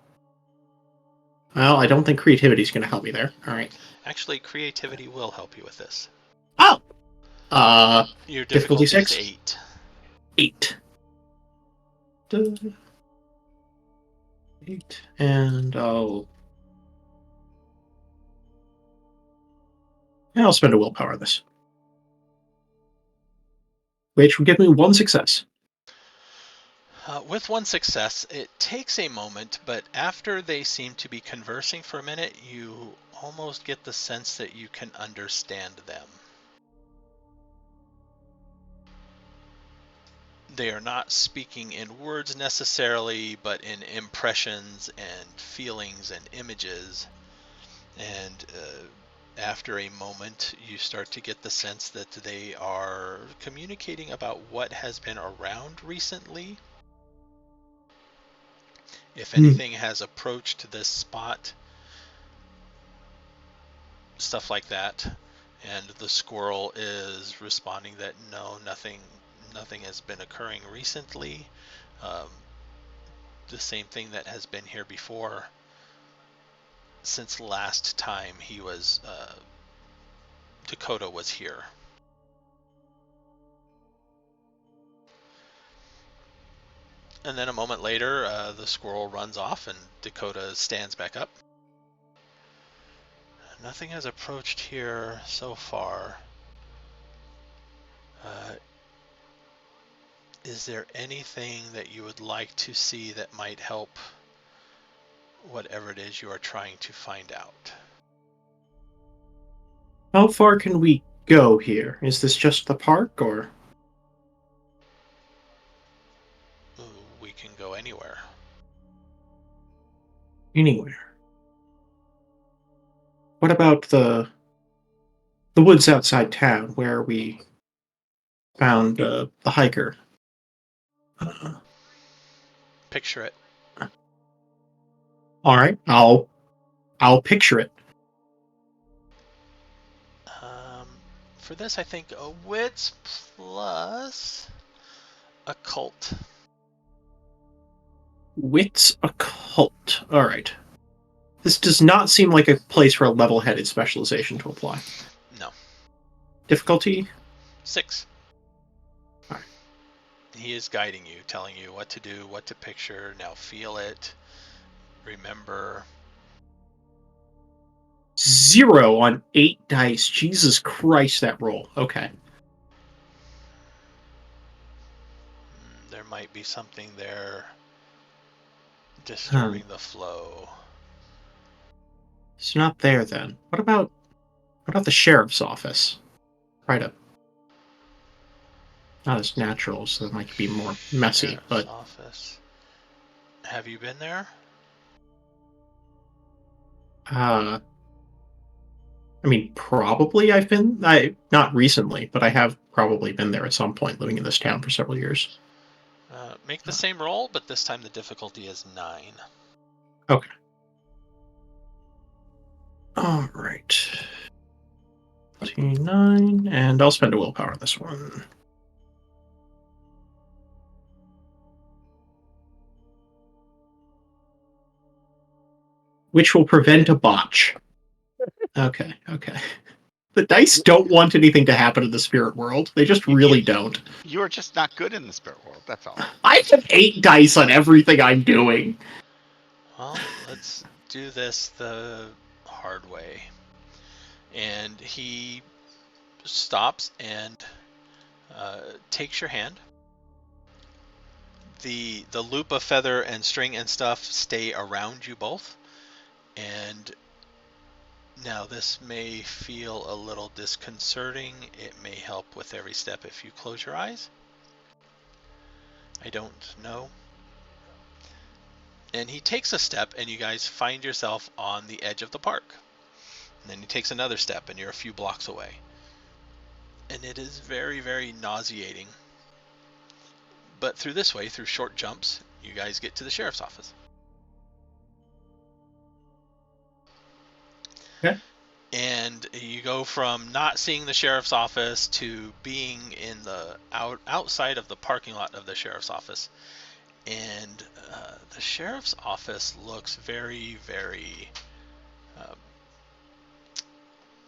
Well, I don't think creativity is going to help me there. All right. Actually, creativity will help you with this. Oh! Your difficulty difficulty 6? is 8. 8. 8. And I'll spend a willpower on this. Which will give me 1 success. With 1 success, it takes a moment, but after they seem to be conversing for a minute, you almost get the sense that you can understand them. They are not speaking in words necessarily, but in impressions and feelings and images. And after a moment, you start to get the sense that they are communicating about what has been around recently. If anything has approached this spot, stuff like that. And the squirrel is responding that no, nothing has been occurring recently. The same thing that has been here before since last time he was Dakota was here. And then a moment later, the squirrel runs off and Dakota stands back up. Nothing has approached here so far. Is there anything that you would like to see that might help whatever it is you are trying to find out? How far can we go here? Is this just the park, or? We can go anywhere. Anywhere. What about the woods outside town where we found the hiker? Picture it. All right, I'll picture it. For this, I think a wits plus occult. Wits occult. All right. This does not seem like a place for a level-headed specialization to apply. No. Difficulty? 6. All right. he is guiding you, telling you what to do, what to picture. Now feel it. Remember. 0 on 8 dice. Jesus Christ, that roll. Okay. There might be something there disturbing the flow. It's not there then. What about the sheriff's office? Try to not as natural, so it might be more messy, Sheriff's but office. Have you been there? I mean, probably not recently, but I have probably been there at some point living in this town for several years. Make the same roll, but this time the difficulty is 9. Okay. All right. 9, and I'll spend a willpower on this one. Which will prevent a botch. Okay. The dice don't want anything to happen in the spirit world. They just really don't. You're just not good in the spirit world, that's all. I have 8 dice on everything I'm doing. Well, let's do this the hard way. And he stops and takes your hand. The loop of feather and string and stuff stay around you both. And now this may feel a little disconcerting. It may help with every step if you close your eyes. I don't know. And he takes a step and you guys find yourself on the edge of the park. And then he takes another step and you're a few blocks away. And it is very, very nauseating. But through this way, through short jumps, you guys get to the sheriff's office. Okay. And you go from not seeing the sheriff's office to being in the outside of the parking lot of the sheriff's office. And the sheriff's office looks very, very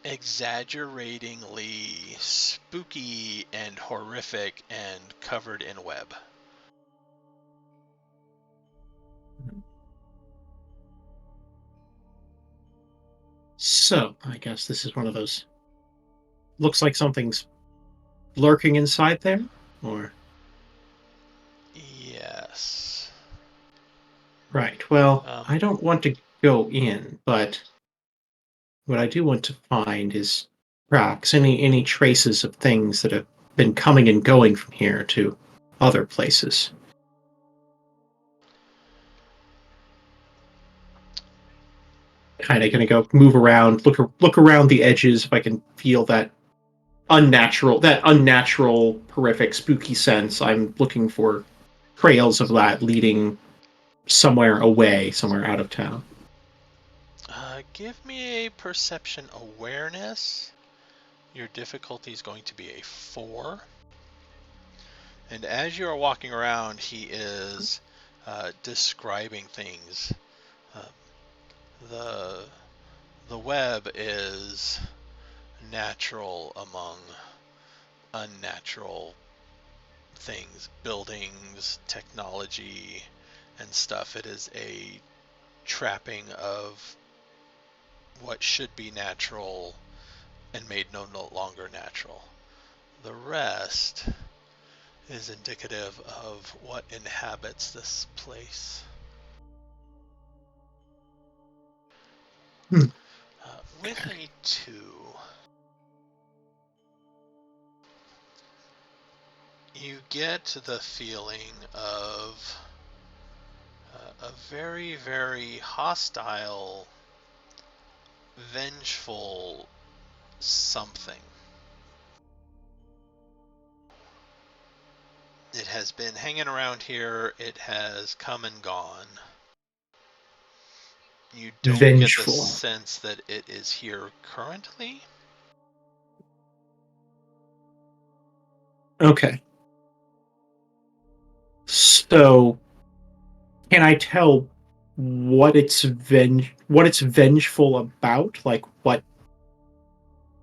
exaggeratingly spooky and horrific and covered in web. So, I guess this is one of those. Looks like something's lurking inside there, or? Yes. Right, well, I don't want to go in, but what I do want to find is perhaps any traces of things that have been coming and going from here to other places. Kind of gonna go move around, look around the edges if I can feel that unnatural, horrific, spooky sense. I'm looking for trails of that leading somewhere away, somewhere out of town. Give me a perception awareness. Your difficulty is going to be a 4. And as you are walking around, he is describing things. The web is natural among unnatural things, buildings, technology, and stuff. It is a trapping of what should be natural and made no longer natural. The rest is indicative of what inhabits this place. With a 2, you get the feeling of a very, very hostile, vengeful something. It has been hanging around here. It has come and gone. You don't Vengeful. get the sense that it is here currently. Okay. So, can I tell what it's vengeful about? Like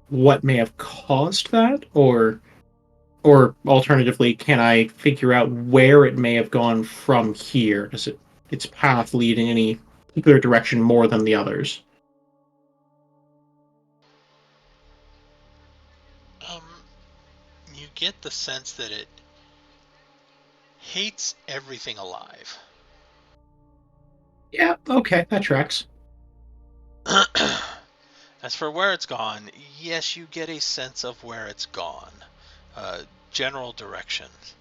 what may have caused that, or Or alternatively, can I figure out where it may have gone from here? Does its path lead in any particular direction more than the others? Um, you get the sense that it hates everything alive. Yeah, okay, that tracks. As for where it's gone, yes, you get a sense of where it's gone. General directions.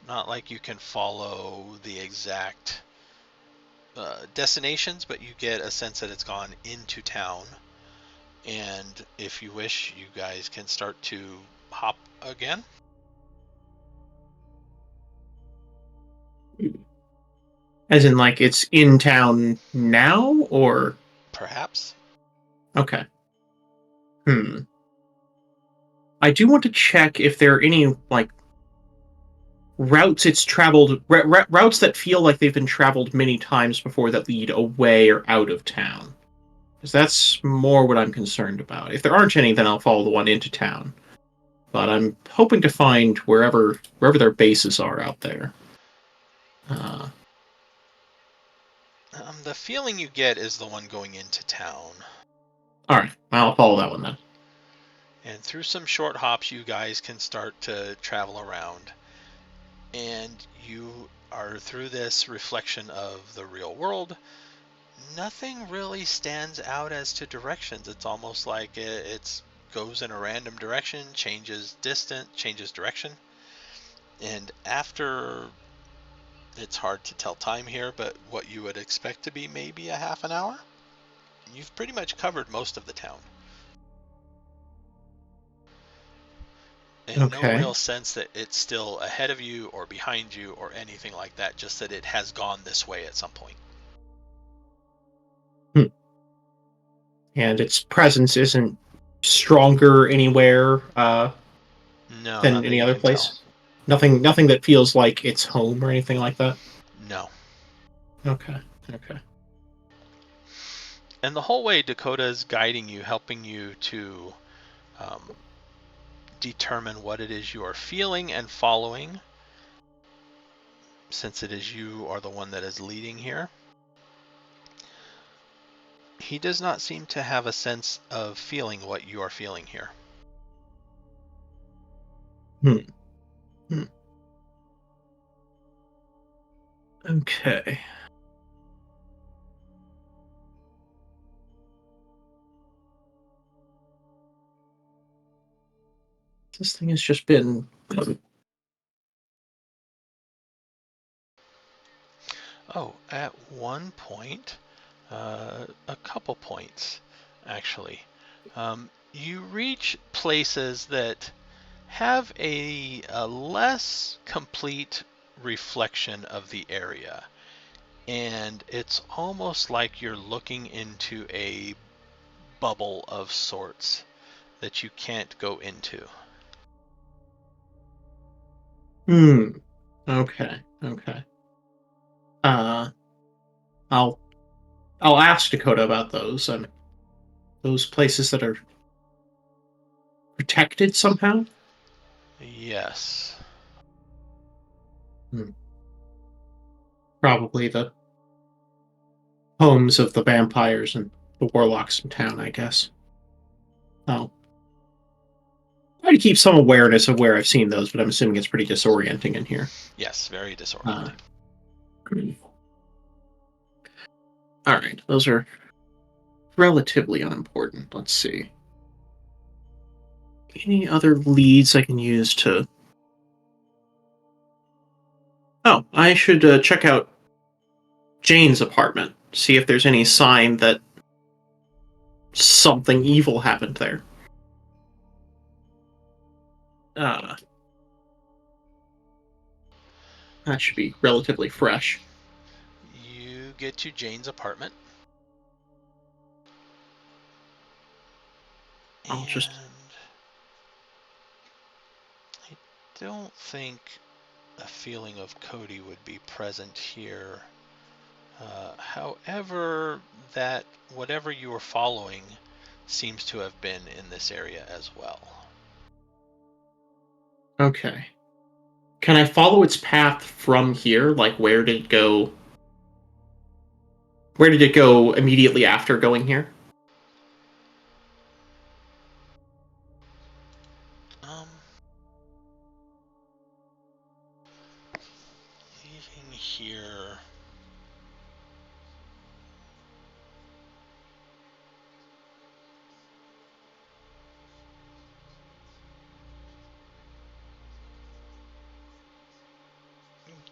Not like you can follow the exact destinations, but you get a sense that it's gone into town. And if you wish, you guys can start to hop again. As in, like, it's in town now, or? Perhaps. Okay. I do want to check if there are any, like, routes it's traveled, routes that feel like they've been traveled many times before that lead away or out of town. Because that's more what I'm concerned about. If there aren't any, then I'll follow the one into town. But I'm hoping to find wherever their bases are out there. The feeling you get is the one going into town. All right, I'll follow that one then. And through some short hops, you guys can start to travel around. And you are through this reflection of the real world. Nothing really stands out as to directions. It's almost like it goes in a random direction, changes distance, changes direction. And after, it's hard to tell time here, but what you would expect to be maybe a half an hour, you've pretty much covered most of the town. And no Okay. real sense that it's still ahead of you or behind you or anything like that, just that it has gone this way at some point. And its presence isn't stronger anywhere No, than not that any you other can tell. place. Nothing that feels like it's home or anything like that. No. Okay. And the whole way, Dakota is guiding you, helping you to determine what it is you are feeling and following, since it is you are the one that is leading here. He does not seem to have a sense of feeling what you are feeling here. Okay. This thing has just been. Oh, at one point, a couple points, actually. You reach places that have a less complete reflection of the area. And it's almost like you're looking into a bubble of sorts that you can't go into. Okay. I'll ask Dakota about those. Those places that are protected somehow. Yes. Probably the homes of the vampires and the warlocks in town, I guess. I'll try to keep some awareness of where I've seen those, but I'm assuming it's pretty disorienting in here. Yes, very disorienting. All right, those are relatively unimportant. Let's see. Any other leads I can use to... Oh, I should check out Jane's apartment. See if there's any sign that something evil happened there. That should be relatively fresh. You get to Jane's apartment. I'll just... I don't think a feeling of Cody would be present here. However, that whatever you are following seems to have been in this area as well. Okay. Can I follow its path from here? Like, where did it go? Where did it go immediately after going here? Um, leaving here.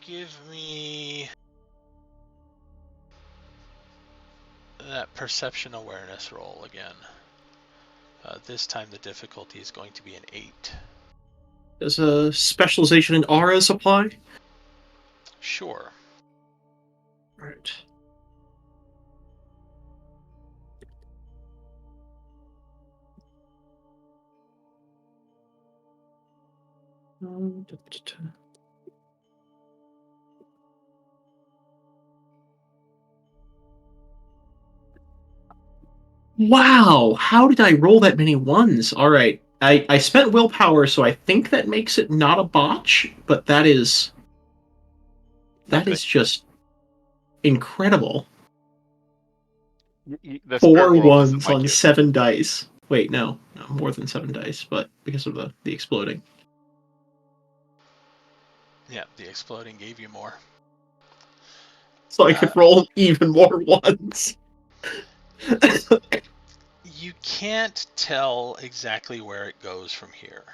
Give me that perception awareness roll again. This time the difficulty is going to be an 8. Does a specialization in auras apply? Sure. Right. Wow! How did I roll that many ones? Alright. I spent willpower, so I think that makes it not a botch, but that is Okay. just incredible. The spirit 4 world doesn't ones like on you. 7 dice. Wait, no, more than 7 dice, but because of the exploding. Yeah, the exploding gave you more. So I could roll even more ones. You can't tell exactly where it goes from here.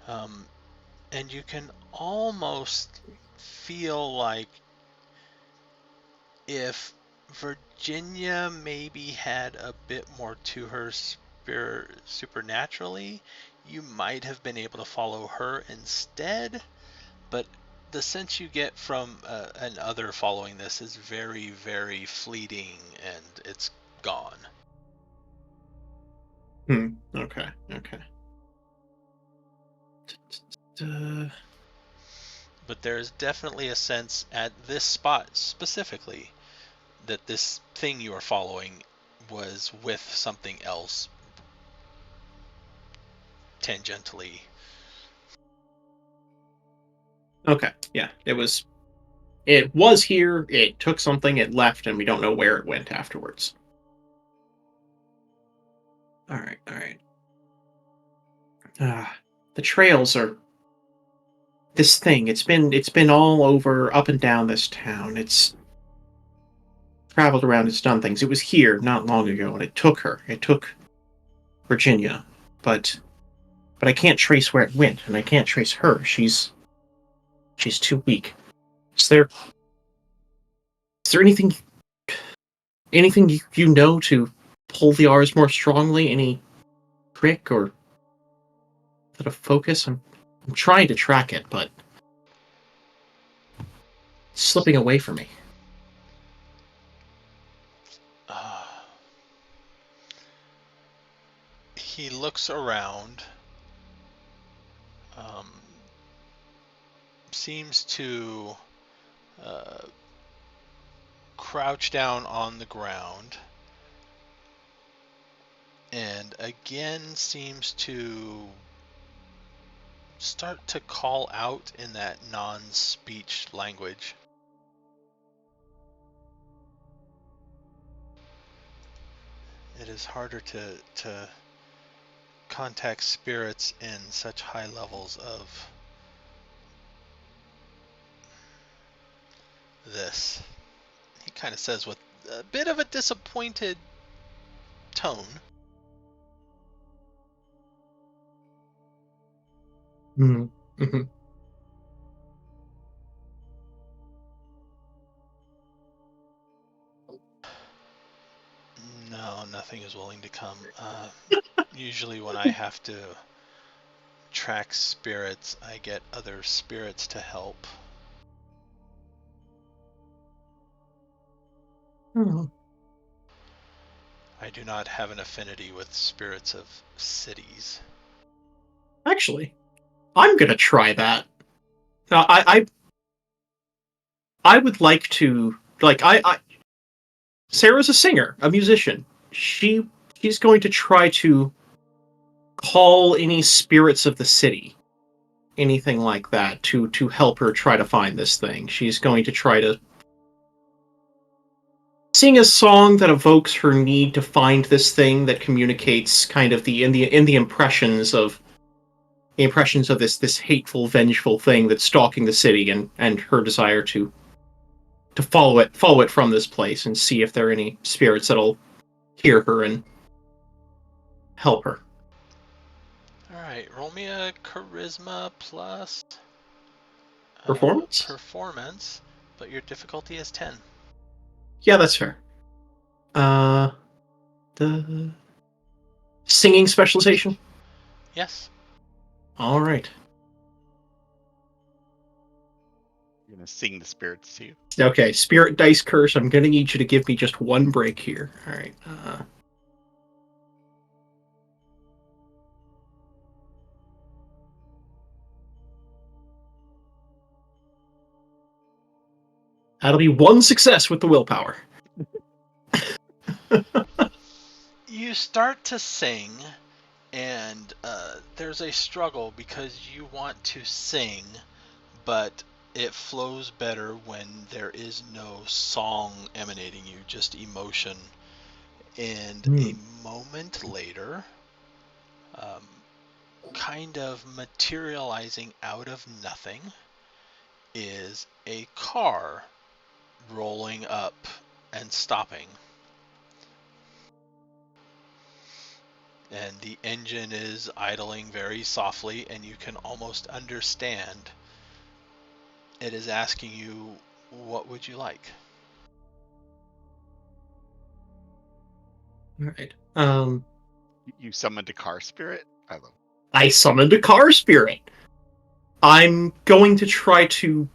And you can almost feel like if Virginia maybe had a bit more to her supernaturally, you might have been able to follow her instead. But the sense you get from an other following this is very, very fleeting, and it's gone. Okay. But there's definitely a sense at this spot specifically that this thing you are following was with something else tangentially. Okay, yeah, it was here, it took something, it left, and we don't know where it went afterwards. Alright. The trails are this thing, it's been all over, up and down this town. It's traveled around, it's done things. It was here not long ago, and it took her. It took Virginia. But I can't trace where it went, and I can't trace her. She's too weak. Is there anything you know to pull the R's more strongly? Any trick or sort of focus? I'm trying to track it, but it's slipping away from me. He looks around, seems to crouch down on the ground, and again seems to start to call out in that non-speech language. It is harder to contact spirits in such high levels of this. He kind of says with a bit of a disappointed tone. Mm-hmm. No, nothing is willing to come. Usually when I have to track spirits, I get other spirits to help. Oh. I do not have an affinity with spirits of cities. Actually, I'm gonna try that. Now, I would like to, like, Sarah's a singer, a musician. She's going to try to call any spirits of the city anything like that to help her try to find this thing. She's going to try to sing a song that evokes her need to find this thing, that communicates kind of the impressions of this hateful, vengeful thing that's stalking the city, and her desire to follow it from this place and see if there are any spirits that'll hear her and help her. All right, roll me a charisma plus Performance? performance, but your difficulty is 10. Yeah, that's fair. The singing specialization? Yes. All right. You're gonna sing the spirits to you. Okay, spirit dice curse. I'm gonna need you to give me just one break here. All right. That'll be one success with the willpower. You start to sing, and there's a struggle because you want to sing, but it flows better when there is no song emanating you, just emotion. And a moment later, kind of materializing out of nothing, is a car rolling up and stopping. And the engine is idling very softly, and you can almost understand it is asking you, what would you like? All right. You summoned a car spirit? I love it. I summoned a car spirit. I'm going to try to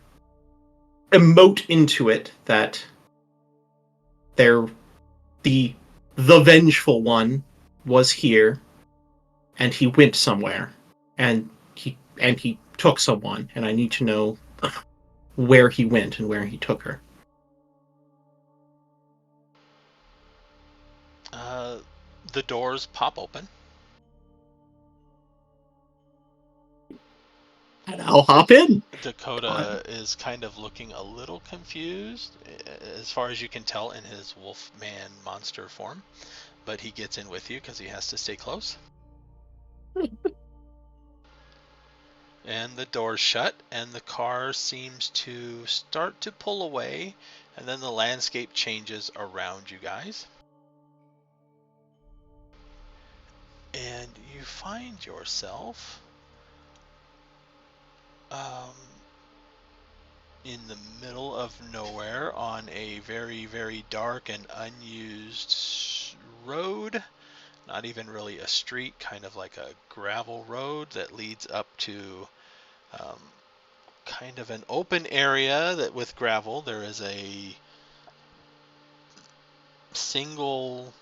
emote into it that the vengeful one was here, and he went somewhere, and he took someone, and I need to know where he went and where he took her. The doors pop open. And I'll hop in. Dakota is kind of looking a little confused, as far as you can tell, in his wolfman monster form. But he gets in with you because he has to stay close. And the doors shut, and the car seems to start to pull away, and then the landscape changes around you guys. And you find yourself in the middle of nowhere on a very, very dark and unused road. Not even really a street, kind of like a gravel road that leads up to kind of an open area that with gravel. There is a single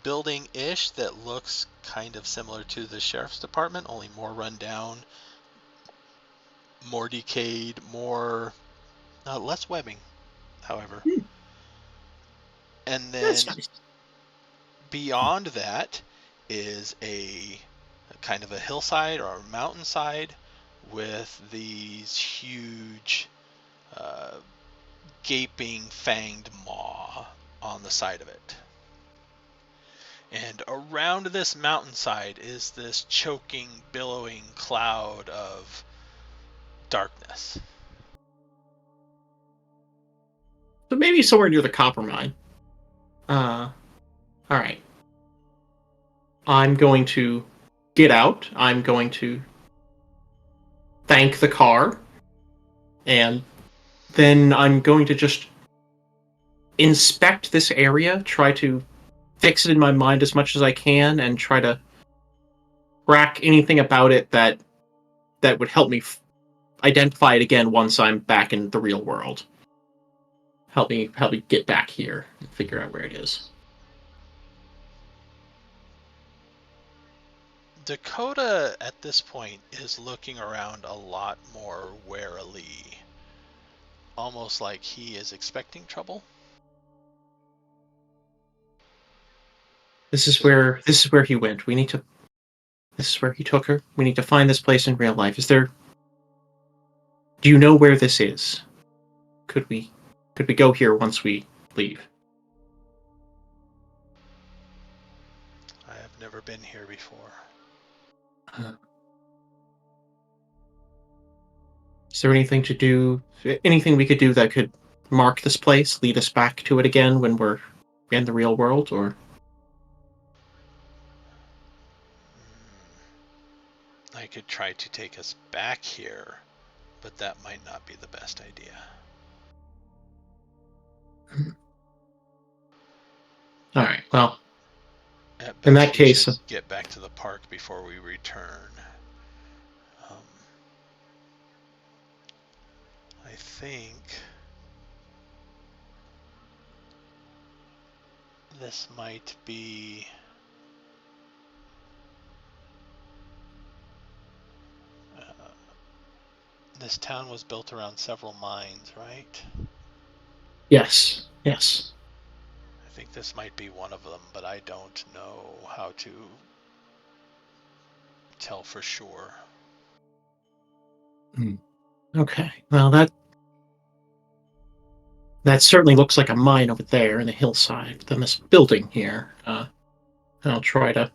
building-ish that looks kind of similar to the sheriff's department, only more run down, more decayed, more less webbing, however. And then That's nice. beyond that is a kind of a hillside or a mountainside with these huge gaping fanged maw on the side of it. And around this mountainside is this choking, billowing cloud of darkness. So maybe somewhere near the copper mine. All right. I'm going to get out. I'm going to thank the car. And then I'm going to just inspect this area, try to fix it in my mind as much as I can, and try to track anything about it that would help me identify it again once I'm back in the real world. Help me get back here and figure out where it is. Dakota, at this point, is looking around a lot more warily. Almost like he is expecting trouble. This is where he went. This is where he took her. We need to find this place in real life. Is there Do you know where this is? Could we go here once we leave? I have never been here before. Is there anything we could do that could mark this place, lead us back to it again when we're in the real world, or? I could try to take us back here, but that might not be the best idea. All right. Well, At in best, that we case, should get back to the park before we return. I think this might be this town was built around several mines, right? yes. I think this might be one of them, but I don't know how to tell for sure. Okay. Well, that certainly looks like a mine over there in the hillside. Then this building here. I'll try to.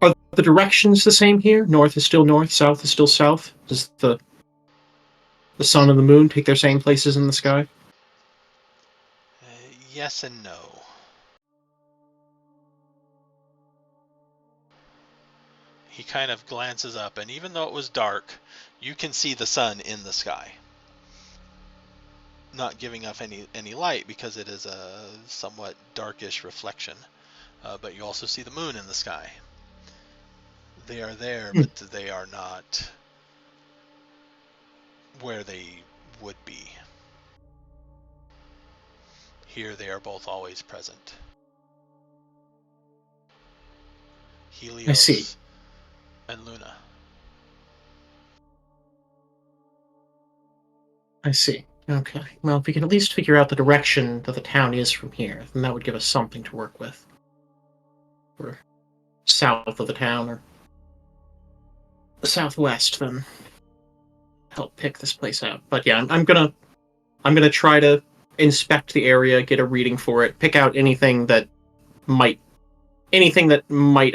Are the directions the same here? North is still north, south is still south. Does the sun and the moon take their same places in the sky? Yes and no. He kind of glances up, and even though it was dark, you can see the sun in the sky. Not giving off any light because it is a somewhat darkish reflection. But you also see the moon in the sky. They are there, but they are not where they would be. Here they are both always present. Helios I see. and Luna. I see. Okay. Well, if we can at least figure out the direction that the town is from here, then that would give us something to work with. We're south of the town or southwest, then help pick this place out. But yeah, I'm gonna try to inspect the area, get a reading for it, pick out anything that might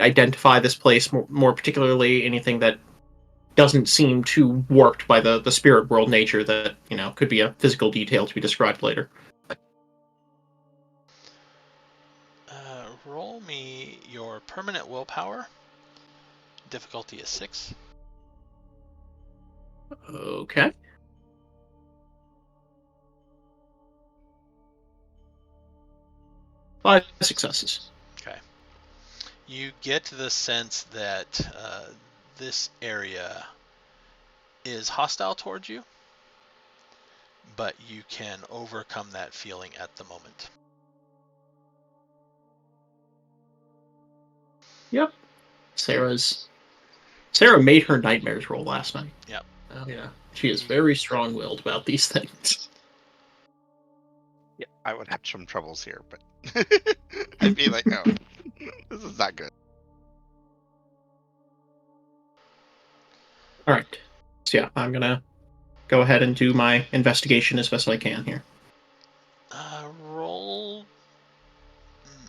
identify this place more particularly, anything that doesn't seem too warped by the spirit world nature that, could be a physical detail to be described later. Roll me your permanent willpower. Difficulty is 6. Okay. Five successes. Okay. You get the sense that this area is hostile towards you, but you can overcome that feeling at the moment. Yep. Sarah made her nightmares roll last night. Yep. Oh yeah. She is very strong-willed about these things. Yeah, I would have some troubles here, but I'd be like, oh, this is not good. All right. So yeah, I'm gonna go ahead and do my investigation as best I can here. Roll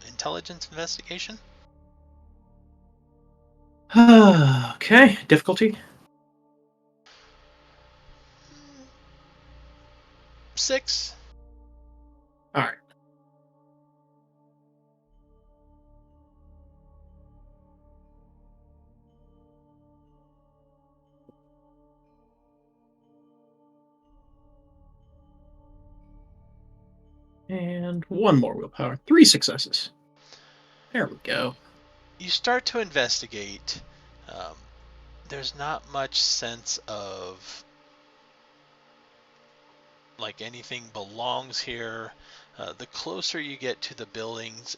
intelligence investigation. Okay. Difficulty? 6. All right. And one more willpower. 3 successes. There we go. You start to investigate. There's not much sense of like anything belongs here. The closer you get to the buildings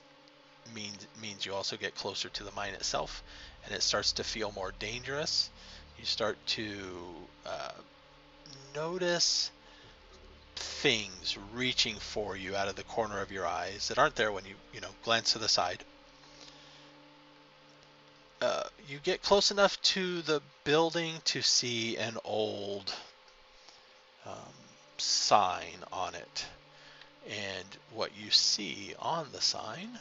means you also get closer to the mine itself, and it starts to feel more dangerous. You start to notice things reaching for you out of the corner of your eyes that aren't there when you glance to the side. You get close enough to the building to see an old sign on it. And what you see on the sign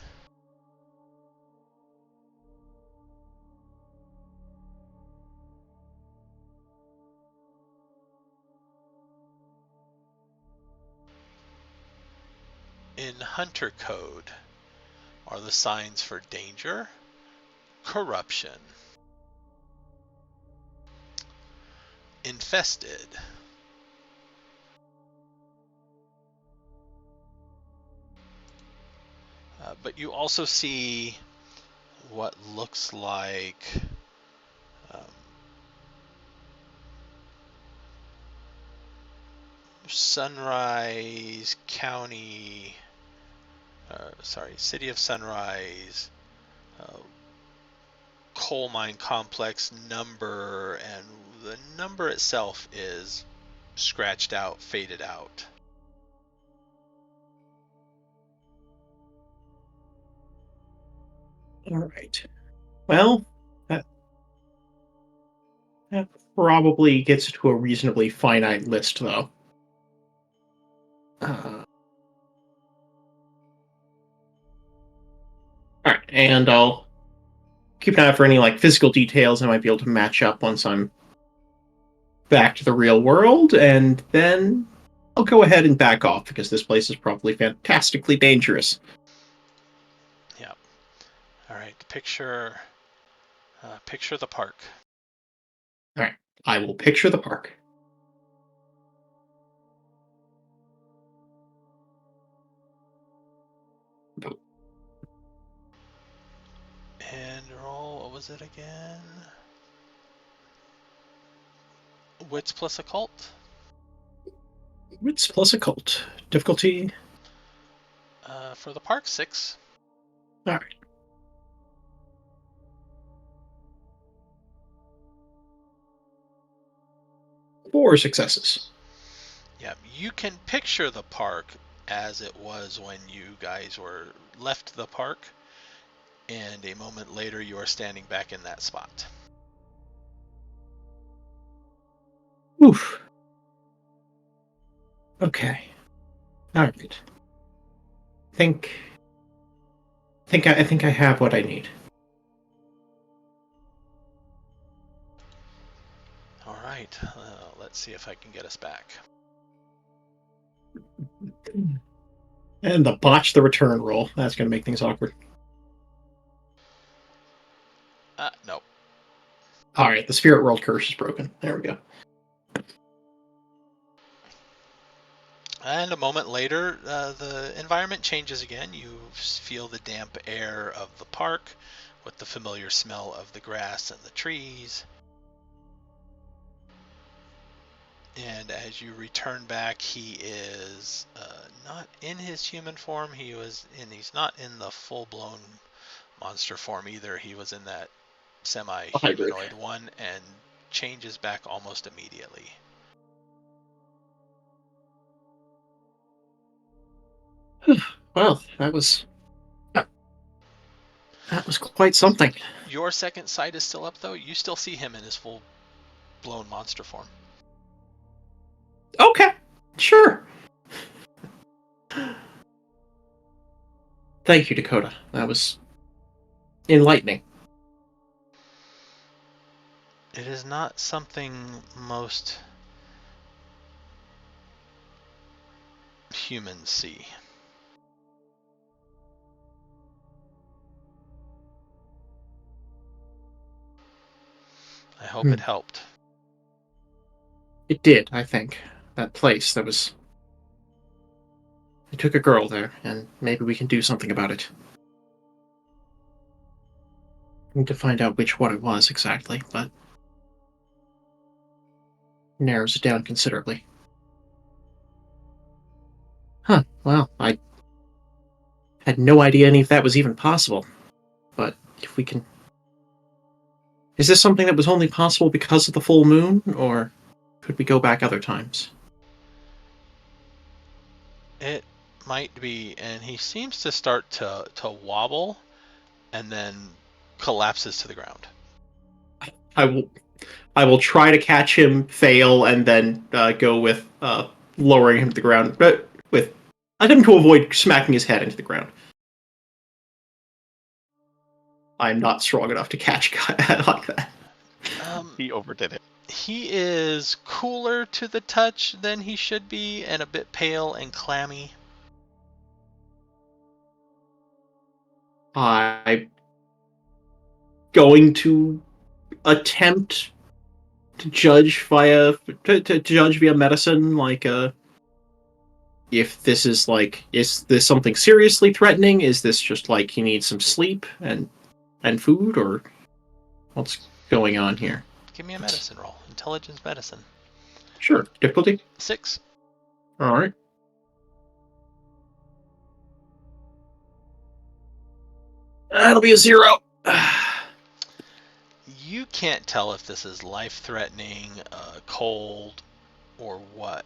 in Hunter Code are the signs for danger, corruption, infested, but you also see what looks like Sunrise County, City of Sunrise, coal mine complex number, and the number itself is scratched out, faded out. All right. Well, that probably gets to a reasonably finite list, though. All right, and I'll keep an eye out for any like physical details I might be able to match up once I'm back to the real world, and then I'll go ahead and back off because this place is probably fantastically dangerous. Yeah. All right. Picture the park. All right, I will picture the park. And roll, what was it again? Wits plus occult? Wits plus occult. Difficulty? For the park, 6. All right. 4 successes. Yeah, you can picture the park as it was when you guys were left the park, and a moment later you are standing back in that spot. Oof. Okay. All right. I think I have what I need. All right, let's see if I can get us back. And botch the return roll. That's going to make things awkward. No. All right, the spirit world curse is broken. There we go. And a moment later, the environment changes again. You feel the damp air of the park with the familiar smell of the grass and the trees. And as you return back, he is not in his human form. He's not in the full-blown monster form either. He was in that semi-humanoid one and changes back almost immediately. Well, that was quite something. Your second sight is still up, though. You still see him in his full-blown monster form. Okay, sure. Thank you, Dakota. That was enlightening. It is not something most humans see. I hope it helped. It did, I think. That place, they took a girl there, and maybe we can do something about it. I need to find out which one it was exactly, but narrows it down considerably. Huh, well, I had no idea any of that was even possible. But if we can... Is this something that was only possible because of the full moon, or could we go back other times? It might be, and he seems to start to wobble and then collapses to the ground. I will try to catch him, fail, and then go with lowering him to the ground, but with attempt to avoid smacking his head into the ground. I'm not strong enough to catch a guy like that. He overdid it. He is cooler to the touch than he should be, and a bit pale and clammy. I'm going to attempt to judge via medicine, like if this is this something seriously threatening? Is this just like he needs some sleep and food, or what's going on here? Give me a medicine roll. Intelligence medicine. Sure. Difficulty? 6. All right. That'll be a 0. You can't tell if this is life-threatening, cold, or what.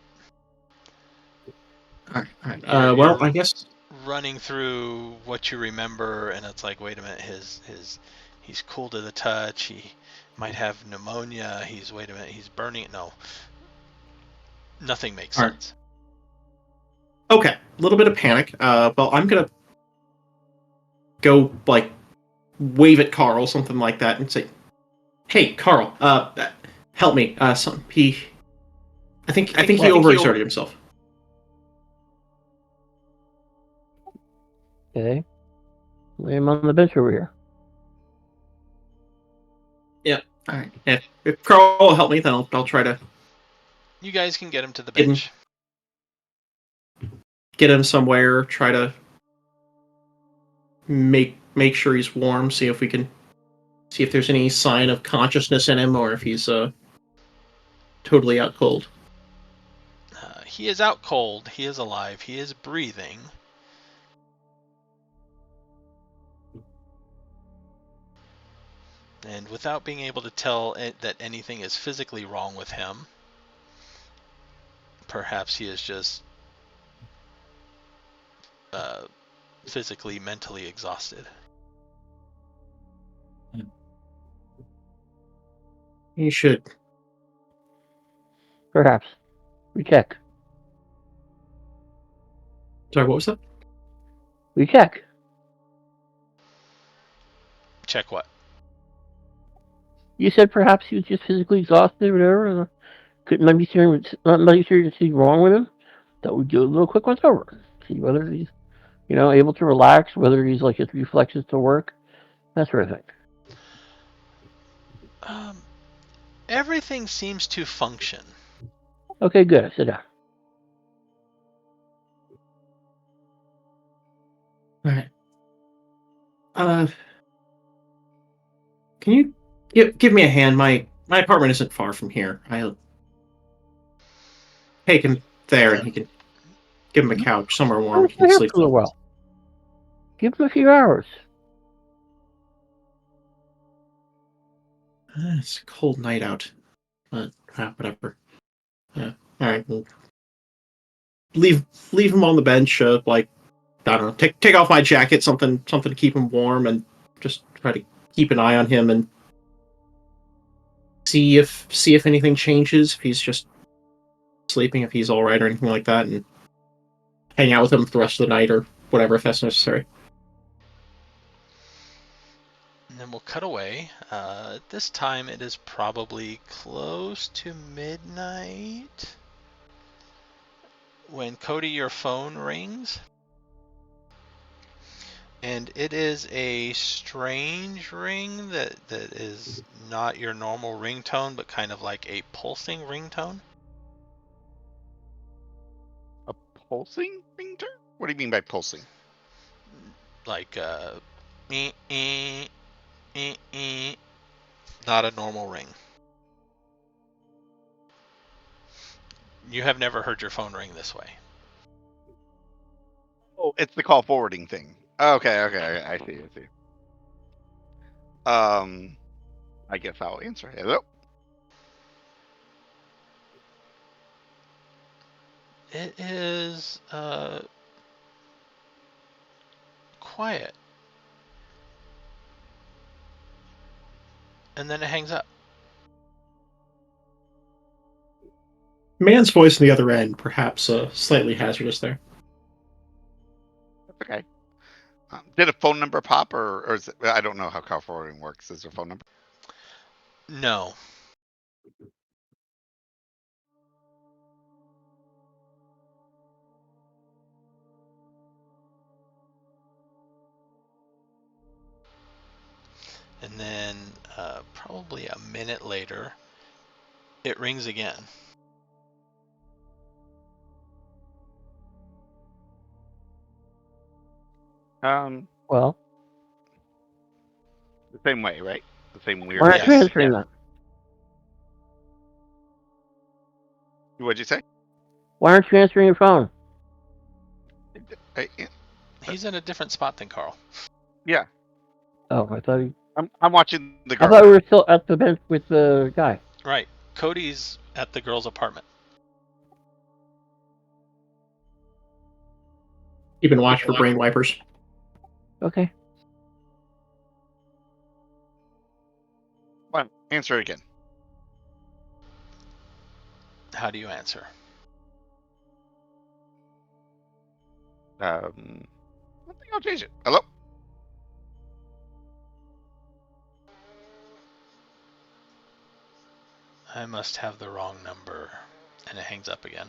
All right. Well, I guess running through what you remember, and it's like, wait a minute, he's cool to the touch. He might have pneumonia. He's burning. No, nothing makes All right. sense. Okay, a little bit of panic. Well, I'm gonna go like wave at Carl, something like that, and say, "Hey, Carl, help me. I think he overexerted himself." Okay. Lay him on the bench over here. Yeah. All right. If Carl will help me, then I'll try to. You guys can get him to the Get him. bench. Get him somewhere. Try to make sure he's warm. See if we can see if there's any sign of consciousness in him, or if he's totally out cold. He is out cold. He is alive. He is breathing. And without being able to tell that anything is physically wrong with him, perhaps he is just physically, mentally exhausted. You should. Perhaps. We check. Sorry, what was that? We check. Check what? You said perhaps he was just physically exhausted or whatever. Might be sure there's anything wrong with him. That we do a little quick once over. See whether he's, able to relax, whether he's like his reflexes to work, that sort of thing. Everything seems to function. Okay, good. Sit down. All right. Can you give me a hand? My apartment isn't far from here. I'll take him there, and he can give him a couch somewhere warm. He can sleep for a while. Give him a few hours. It's a cold night out, but whatever. Yeah. All right. We'll leave him on the bench. Like, I don't know. Take off my jacket, something to keep him warm, and just try to keep an eye on him and see if anything changes. If he's just sleeping, if he's all right or anything like that, and hang out with him for the rest of the night or whatever if that's necessary. And then we'll cut away. At this time, it is probably close to midnight when Cody, your phone rings. And it is a strange ring that is not your normal ringtone, but kind of like a pulsing ringtone. A pulsing ringtone? What do you mean by pulsing? Like not a normal ring. You have never heard your phone ring this way. Oh, it's the call forwarding thing. Okay, I see. I guess I'll answer. Hello? It is quiet. and then it hangs up. Man's voice on the other end, perhaps slightly hazardous there. That's okay. Did a phone number pop, or is it, I don't know how call forwarding works. Is there a phone number? No. And then probably a minute later, it rings again. Well, The same way, right? The same weird. why aren't you Yes. answering that? What'd you say? Why aren't you answering your phone? He's in a different spot than Carl. Yeah, Oh, I thought I'm watching the I girl. thought we were still at the bench with the guy. Right. Cody's at the girl's apartment. Keep an watch for brain wipers. Okay. Come on, answer it again. How do you answer? I think I'll change it. Hello. I must have the wrong number. And it hangs up again.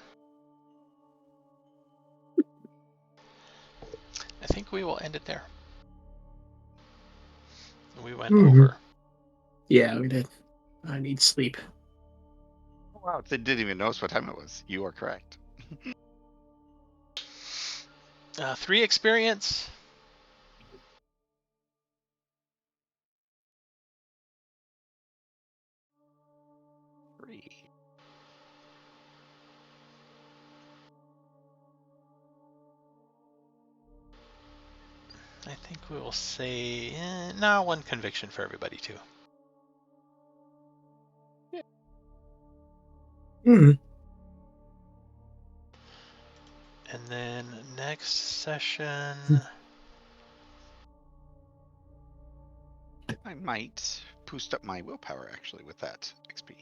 I think we will end it there. We went over. Yeah, we did. I need sleep. Oh, wow, they didn't even notice what time it was. You are correct. 3 experience. I think we will say, 1 conviction for everybody too. Hmm. And then next session, I might boost up my willpower actually with that XP.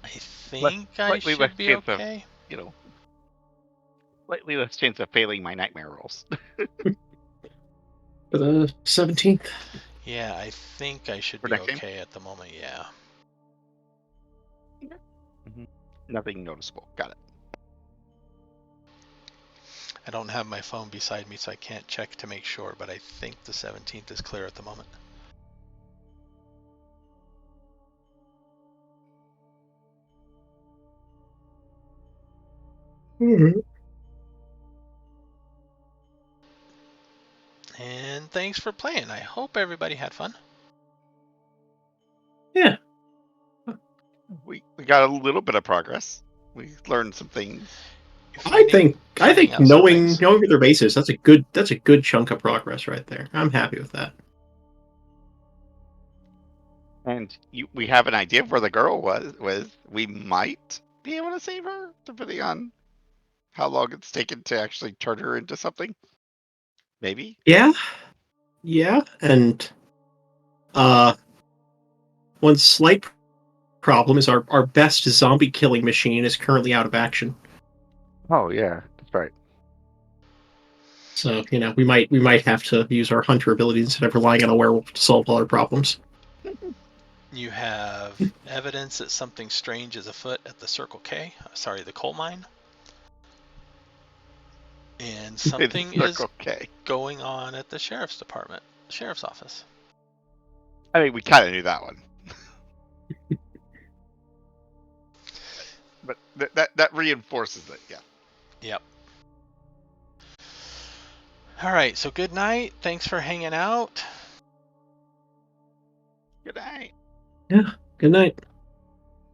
I think I slightly should less be chance of- okay. Slightly less chance of failing my nightmare rolls. For the 17th. Yeah, I think I should For be next game? okay at the moment, yeah. Nothing noticeable. Got it. I don't have my phone beside me, so I can't check to make sure, but I think the 17th is clear at the moment. Mm-hmm. And thanks for playing. I hope everybody had fun. Yeah. We got a little bit of progress. We learned some things. I think finding out some knowing things. their basis, that's a good chunk of progress right there. I'm happy with that. And we have an idea of where the girl was. We might be able to save her, depending on how long it's taken to actually turn her into something. Maybe. Yeah. And one slight problem is our best zombie killing machine is currently out of action. Oh yeah, that's right. So, we might have to use our hunter abilities instead of relying on a werewolf to solve all our problems. You have evidence that something strange is afoot at the the coal mine. And something is going on at the sheriff's office. I mean, we kind of knew that one. But that reinforces it, yeah. Yep. All right, so good night. Thanks for hanging out. Good night. Yeah, good night.